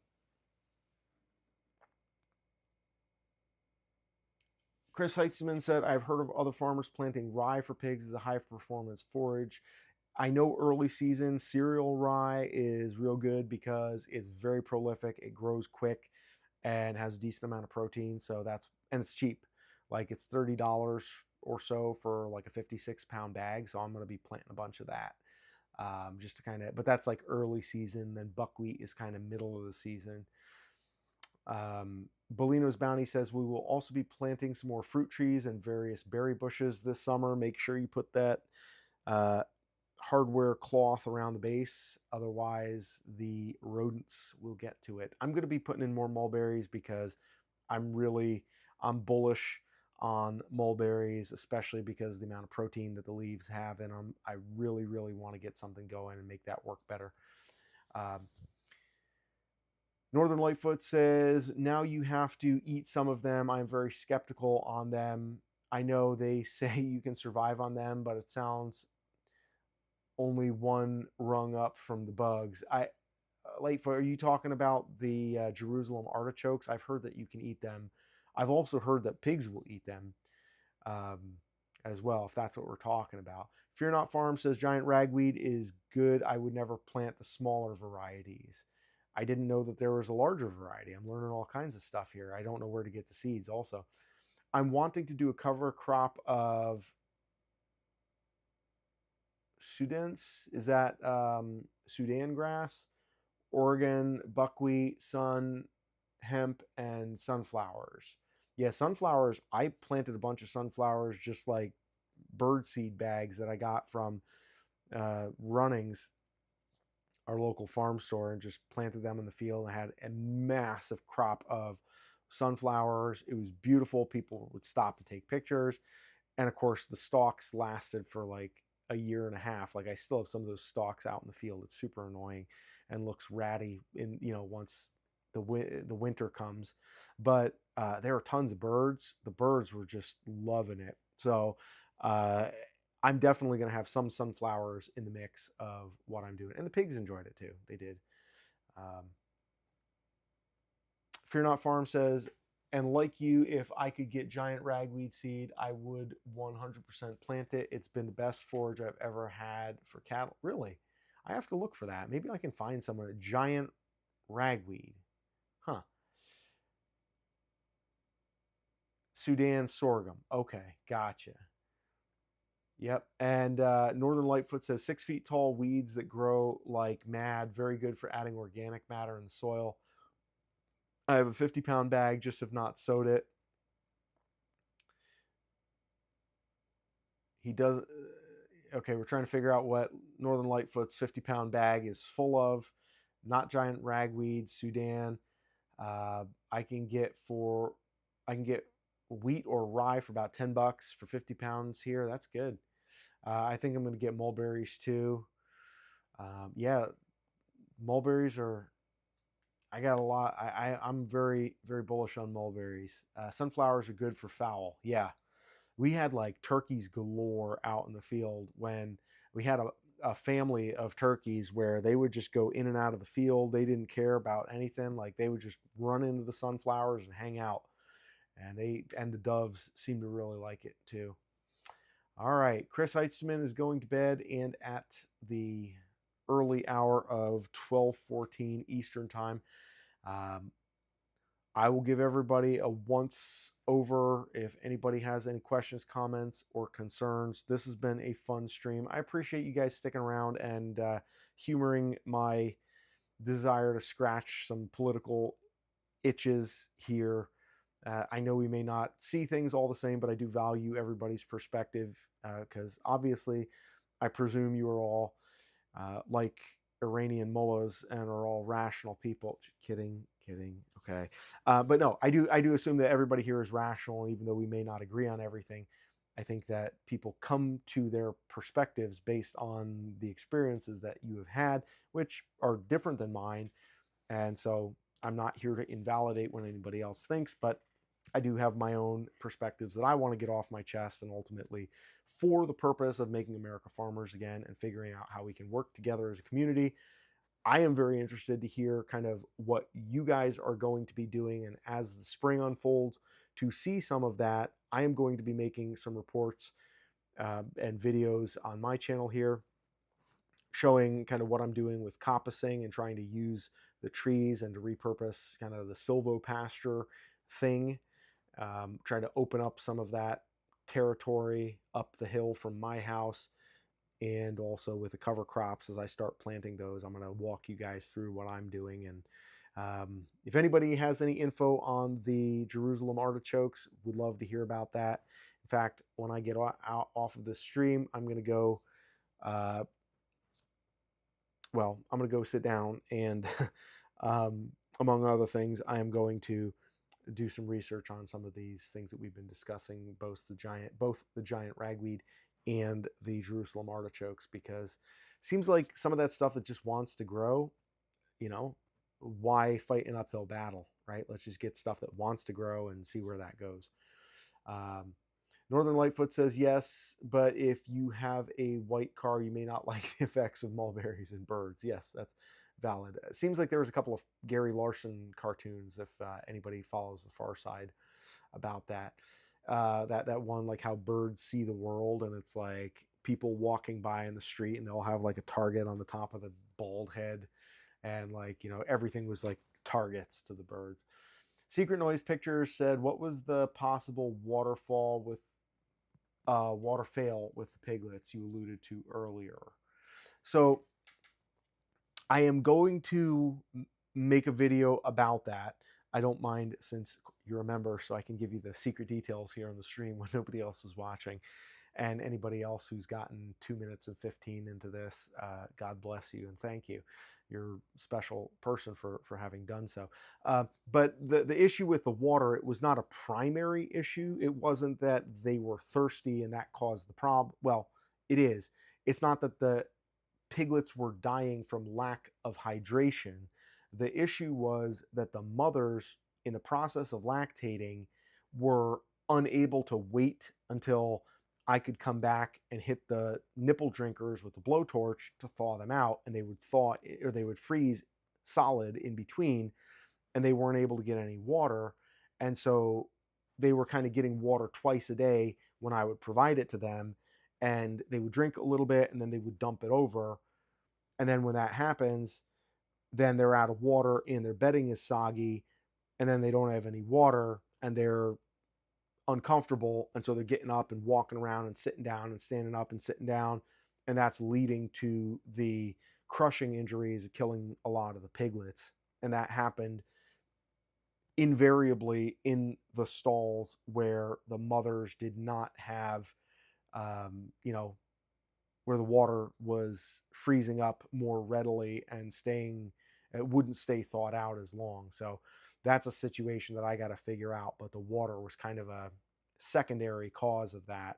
Chris Heitzman said, I've heard of other farmers planting rye for pigs as a high performance forage. I know early season cereal rye is real good because it's very prolific, it grows quick, and has a decent amount of protein. So and it's cheap. Like, it's $30 or so for like a 56-pound bag. So I'm going to be planting a bunch of that. Just to kind of, but that's like early season. Then buckwheat is kind of middle of the season. Bolino's Bounty says we will also be planting some more fruit trees and various berry bushes this summer. Make sure you put that uh, hardware cloth around the base, otherwise the rodents will get to it. I'm going to be putting in more mulberries because I'm bullish on mulberries, especially because the amount of protein that the leaves have in them. I really want to get something going and make that work better. um, Northern Lightfoot says, now you have to eat some of them. I'm very skeptical on them. I know they say you can survive on them, but it sounds only one rung up from the bugs. Lightfoot, are you talking about the Jerusalem artichokes? I've heard that you can eat them. I've also heard that pigs will eat them um, as well, if that's what we're talking about. Fear Not Farm says giant ragweed is good. I would never plant the smaller varieties. I didn't know that there was a larger variety. I'm learning all kinds of stuff here. I don't know where to get the seeds also. I'm wanting to do a cover crop of Sudans. Is that Sudan grass, Oregon, buckwheat, sun, hemp, and sunflowers. Yeah, sunflowers. I planted a bunch of sunflowers, just like birdseed bags that I got from Runnings, our local farm store, and just planted them in the field. I had a massive crop of sunflowers. It was beautiful. People would stop to take pictures. And of course, the stalks lasted for like a year and a half. Like I still have some of those stalks out in the field. It's super annoying and looks ratty in, once the winter comes. But there are tons of birds. The birds were just loving it. So uh, I'm definitely going to have some sunflowers in the mix of what I'm doing. And the pigs enjoyed it too. They did. Um, Fear Not Farm says, and like you, if I could get giant ragweed seed, I would 100% plant it. It's been the best forage I've ever had for cattle. Really? I have to look for that. Maybe I can find somewhere. Giant ragweed. Huh. Sudan sorghum. Okay, gotcha. Yep. And Northern Lightfoot says 6 feet tall weeds that grow like mad. Very good for adding organic matter in the soil. I have a 50-pound bag, just have not sowed it. He does. Okay, we're trying to figure out what Northern Lightfoot's 50-pound bag is full of. Not giant ragweed, Sudan. Uh, I can get for I can get wheat or rye for about $10 for 50 pounds here. That's good. I think I'm going to get mulberries too. Yeah, mulberries are. I got a lot. I'm very bullish on mulberries. Sunflowers are good for fowl. Yeah, we had like turkeys galore out in the field when we had a family of turkeys where they would just go in and out of the field. They didn't care about anything. Like they would just run into the sunflowers and hang out. And the doves seem to really like it too. All right, Chris Heitzman is going to bed, and at the early hour of 12:14 Eastern time, um, I will give everybody a once over if anybody has any questions, comments, or concerns. This has been a fun stream. I appreciate you guys sticking around and humoring my desire to scratch some political itches here. I know we may not see things all the same, but I do value everybody's perspective because obviously I presume you are all like Iranian mullahs and are all rational people. Kidding. Okay, but no, I do assume that everybody here is rational, even though we may not agree on everything. I think that people come to their perspectives based on the experiences that you have had, which are different than mine, and so I'm not here to invalidate what anybody else thinks, but I do have my own perspectives that I want to get off my chest, and ultimately for the purpose of making America farmers again and figuring out how we can work together as a community. I am very interested to hear kind of what you guys are going to be doing. And as the spring unfolds, to see some of that, I am going to be making some reports and videos on my channel here showing kind of what I'm doing with coppicing and trying to use the trees and to repurpose kind of the silvopasture thing. Trying to open up some of that territory up the hill from my house, and also with the cover crops as I start planting those. I'm going to walk you guys through what I'm doing and If anybody has any info on the Jerusalem artichokes, would love to hear about that. In fact, when I get out off of this stream, I'm going to go, I'm going to go sit down and, among other things, I am going to do some research on some of these things that we've been discussing, both the giant ragweed and the Jerusalem artichokes, because it seems like some of that stuff that just wants to grow, you know, why fight an uphill battle, right? Let's just get stuff that wants to grow and see where that goes. Um, Northern Lightfoot says yes, but if you have a white car, you may not like the effects of mulberries and birds. Yes, that's valid. It seems like there was a couple of Gary Larson cartoons, if anybody follows the Far Side, about that. That one, like how birds see the world, and it's like people walking by in the street, and they'll have like a target on the top of the bald head, and like, you know, everything was like targets to the birds. Secret Noise Pictures said, what was the possible waterfall with water fail with the piglets you alluded to earlier? So I am going to make a video about that. I don't mind, since you're a member, so I can give you the secret details here on the stream when nobody else is watching. And anybody else who's gotten 2 minutes and 15 into this, God bless you and thank you. You're a special person for having done so. But the issue with the water, it was not a primary issue. It wasn't that they were thirsty and that caused the problem. Well, it is. It's not that the piglets were dying from lack of hydration. The issue was that the mothers, in the process of lactating, were unable to wait until I could come back and hit the nipple drinkers with the blowtorch to thaw them out, and they would thaw, or they would freeze solid in between, and they weren't able to get any water. And so they were kind of getting water twice a day when I would provide it to them, and they would drink a little bit and then they would dump it over. And then when that happens, then they're out of water and their bedding is soggy, and then they don't have any water and they're uncomfortable, and so they're getting up and walking around and sitting down and standing up and sitting down, and that's leading to the crushing injuries, killing a lot of the piglets. And that happened invariably in the stalls where the mothers did not have, you know, where the water was freezing up more readily and staying, it wouldn't stay thawed out as long. So that's a situation that I got to figure out. But the water was kind of a secondary cause of that.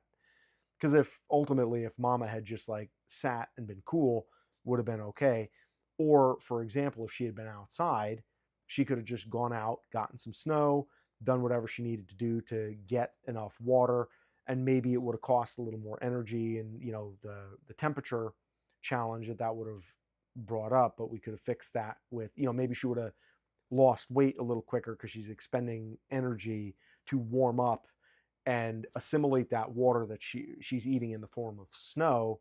Because if ultimately, if mama had just like sat and been cool, would have been okay. Or for example, if she had been outside, she could have just gone out, gotten some snow, done whatever she needed to do to get enough water, and maybe it would have cost a little more energy and, you know, the temperature challenge that would have brought up. But we could have fixed that with, you know, maybe she would have lost weight a little quicker because she's expending energy to warm up and assimilate that water that she's eating in the form of snow.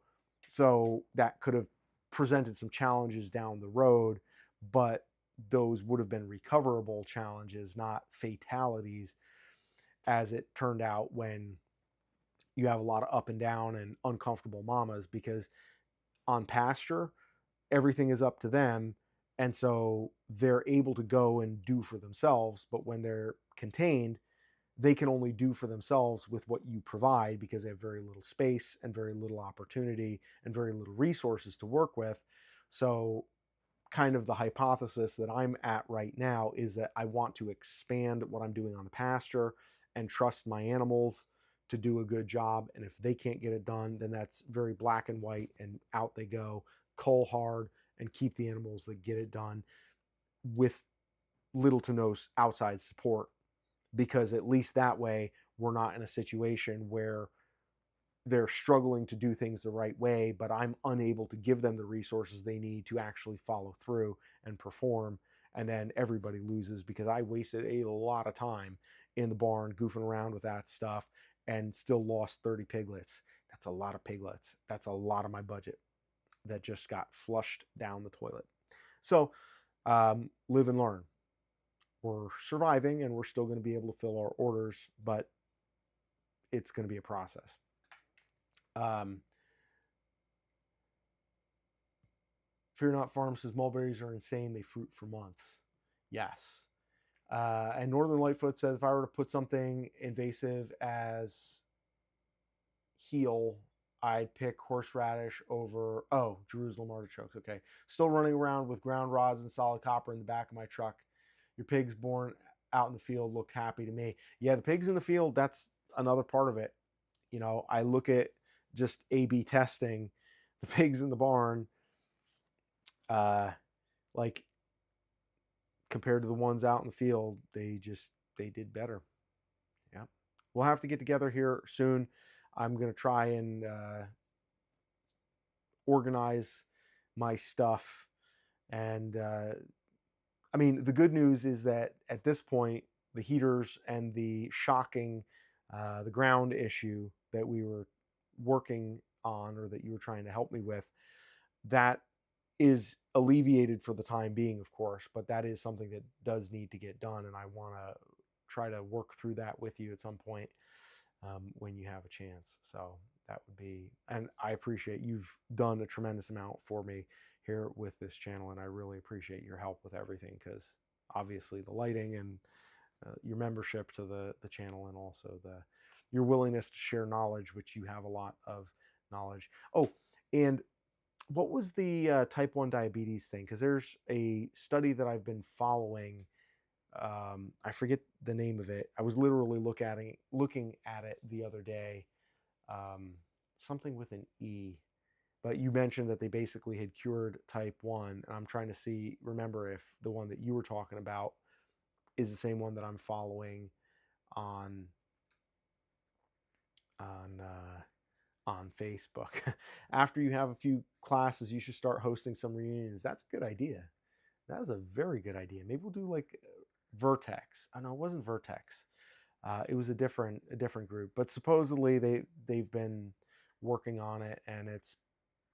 So that could have presented some challenges down the road, but those would have been recoverable challenges, not fatalities, as it turned out when you have a lot of up and down and uncomfortable mamas. Because on pasture, everything is up to them, and so they're able to go and do for themselves. But when they're contained, they can only do for themselves with what you provide, because they have very little space and very little opportunity and very little resources to work with. So kind of the hypothesis that I'm at right now is that I want to expand what I'm doing on the pasture and trust my animals to do a good job. And if they can't get it done, then that's very black and white, and out they go, cull hard, and keep the animals that get it done with little to no outside support. Because at least that way, we're not in a situation where they're struggling to do things the right way, but I'm unable to give them the resources they need to actually follow through and perform. And then everybody loses, because I wasted a lot of time in the barn goofing around with that stuff and still lost 30 piglets. That's a lot of piglets. That's a lot of my budget that just got flushed down the toilet. So live and learn. We're surviving, and we're still going to be able to fill our orders, but it's going to be a process. Fear Not Farm says mulberries are insane. They fruit for months. Yes. And Northern Lightfoot says if I were to put something invasive as heel, I'd pick horseradish over, oh, Jerusalem artichokes. Okay. Still running around with ground rods and solid copper in the back of my truck. Your pigs born out in the field look happy to me. Yeah, the pigs in the field, that's another part of it. You know, I look at just A/B testing the pigs in the barn, uh, like compared to the ones out in the field, they did better. Yeah, we'll have to get together here soon. I'm gonna try and organize my stuff, and I mean, the good news is that at this point, the heaters and the shocking, the ground issue that we were working on, or that you were trying to help me with, that is alleviated for the time being, of course, but that is something that does need to get done, and I want to try to work through that with you at some point when you have a chance. So that would be, and I appreciate you've done a tremendous amount for me here with this channel, and I really appreciate your help with everything, because obviously the lighting and your membership to the channel, and also your willingness to share knowledge, which you have a lot of knowledge. Oh, and what was the type 1 diabetes thing? Because there's a study that I've been following. I forget the name of it. I was literally looking at it the other day. Something with an E. But you mentioned that they basically had cured type 1. And I'm trying to remember if the one that you were talking about is the same one that I'm following on on Facebook. After you have a few classes, you should start hosting some reunions. That's a good idea. That is a very good idea. Maybe we'll do like Vertex. Oh no, it wasn't Vertex. It was a different group. But supposedly they've been working on it, and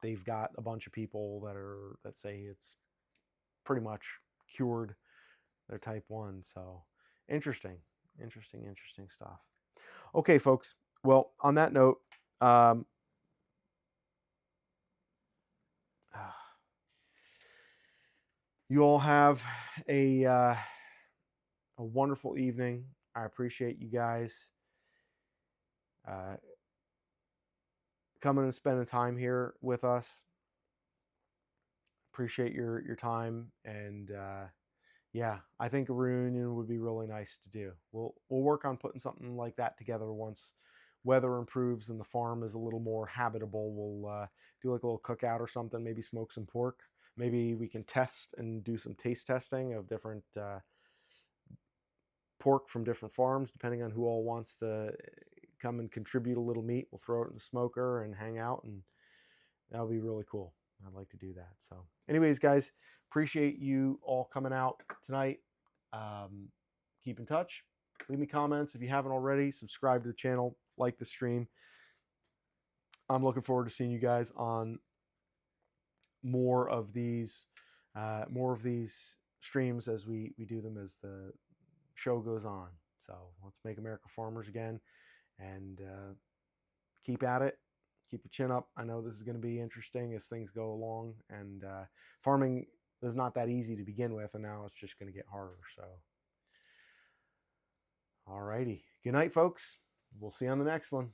they've got a bunch of people that say it's pretty much cured their type 1. So interesting stuff. Okay, folks. Well, on that note, you all have a wonderful evening. I appreciate you guys coming and spending time here with us. Appreciate your time, and yeah, I think a reunion would be really nice to do. We'll work on putting something like that together once weather improves and the farm is a little more habitable. We'll do like a little cookout or something, maybe smoke some pork. Maybe we can test and do some taste testing of different pork from different farms, depending on who all wants to come and contribute a little meat. We'll throw it in the smoker and hang out, and that'll be really cool. I'd like to do that. So anyways, guys, appreciate you all coming out tonight. Keep in touch. Leave me comments if you haven't already. Subscribe to the channel. Like the stream. I'm looking forward to seeing you guys on more of these streams as we do them as the show goes on. So let's make America farmers again, and keep at it. Keep your chin up. I know this is going to be interesting as things go along, and farming is not that easy to begin with, and now it's just going to get harder. So, all righty. Good night, folks. We'll see you on the next one.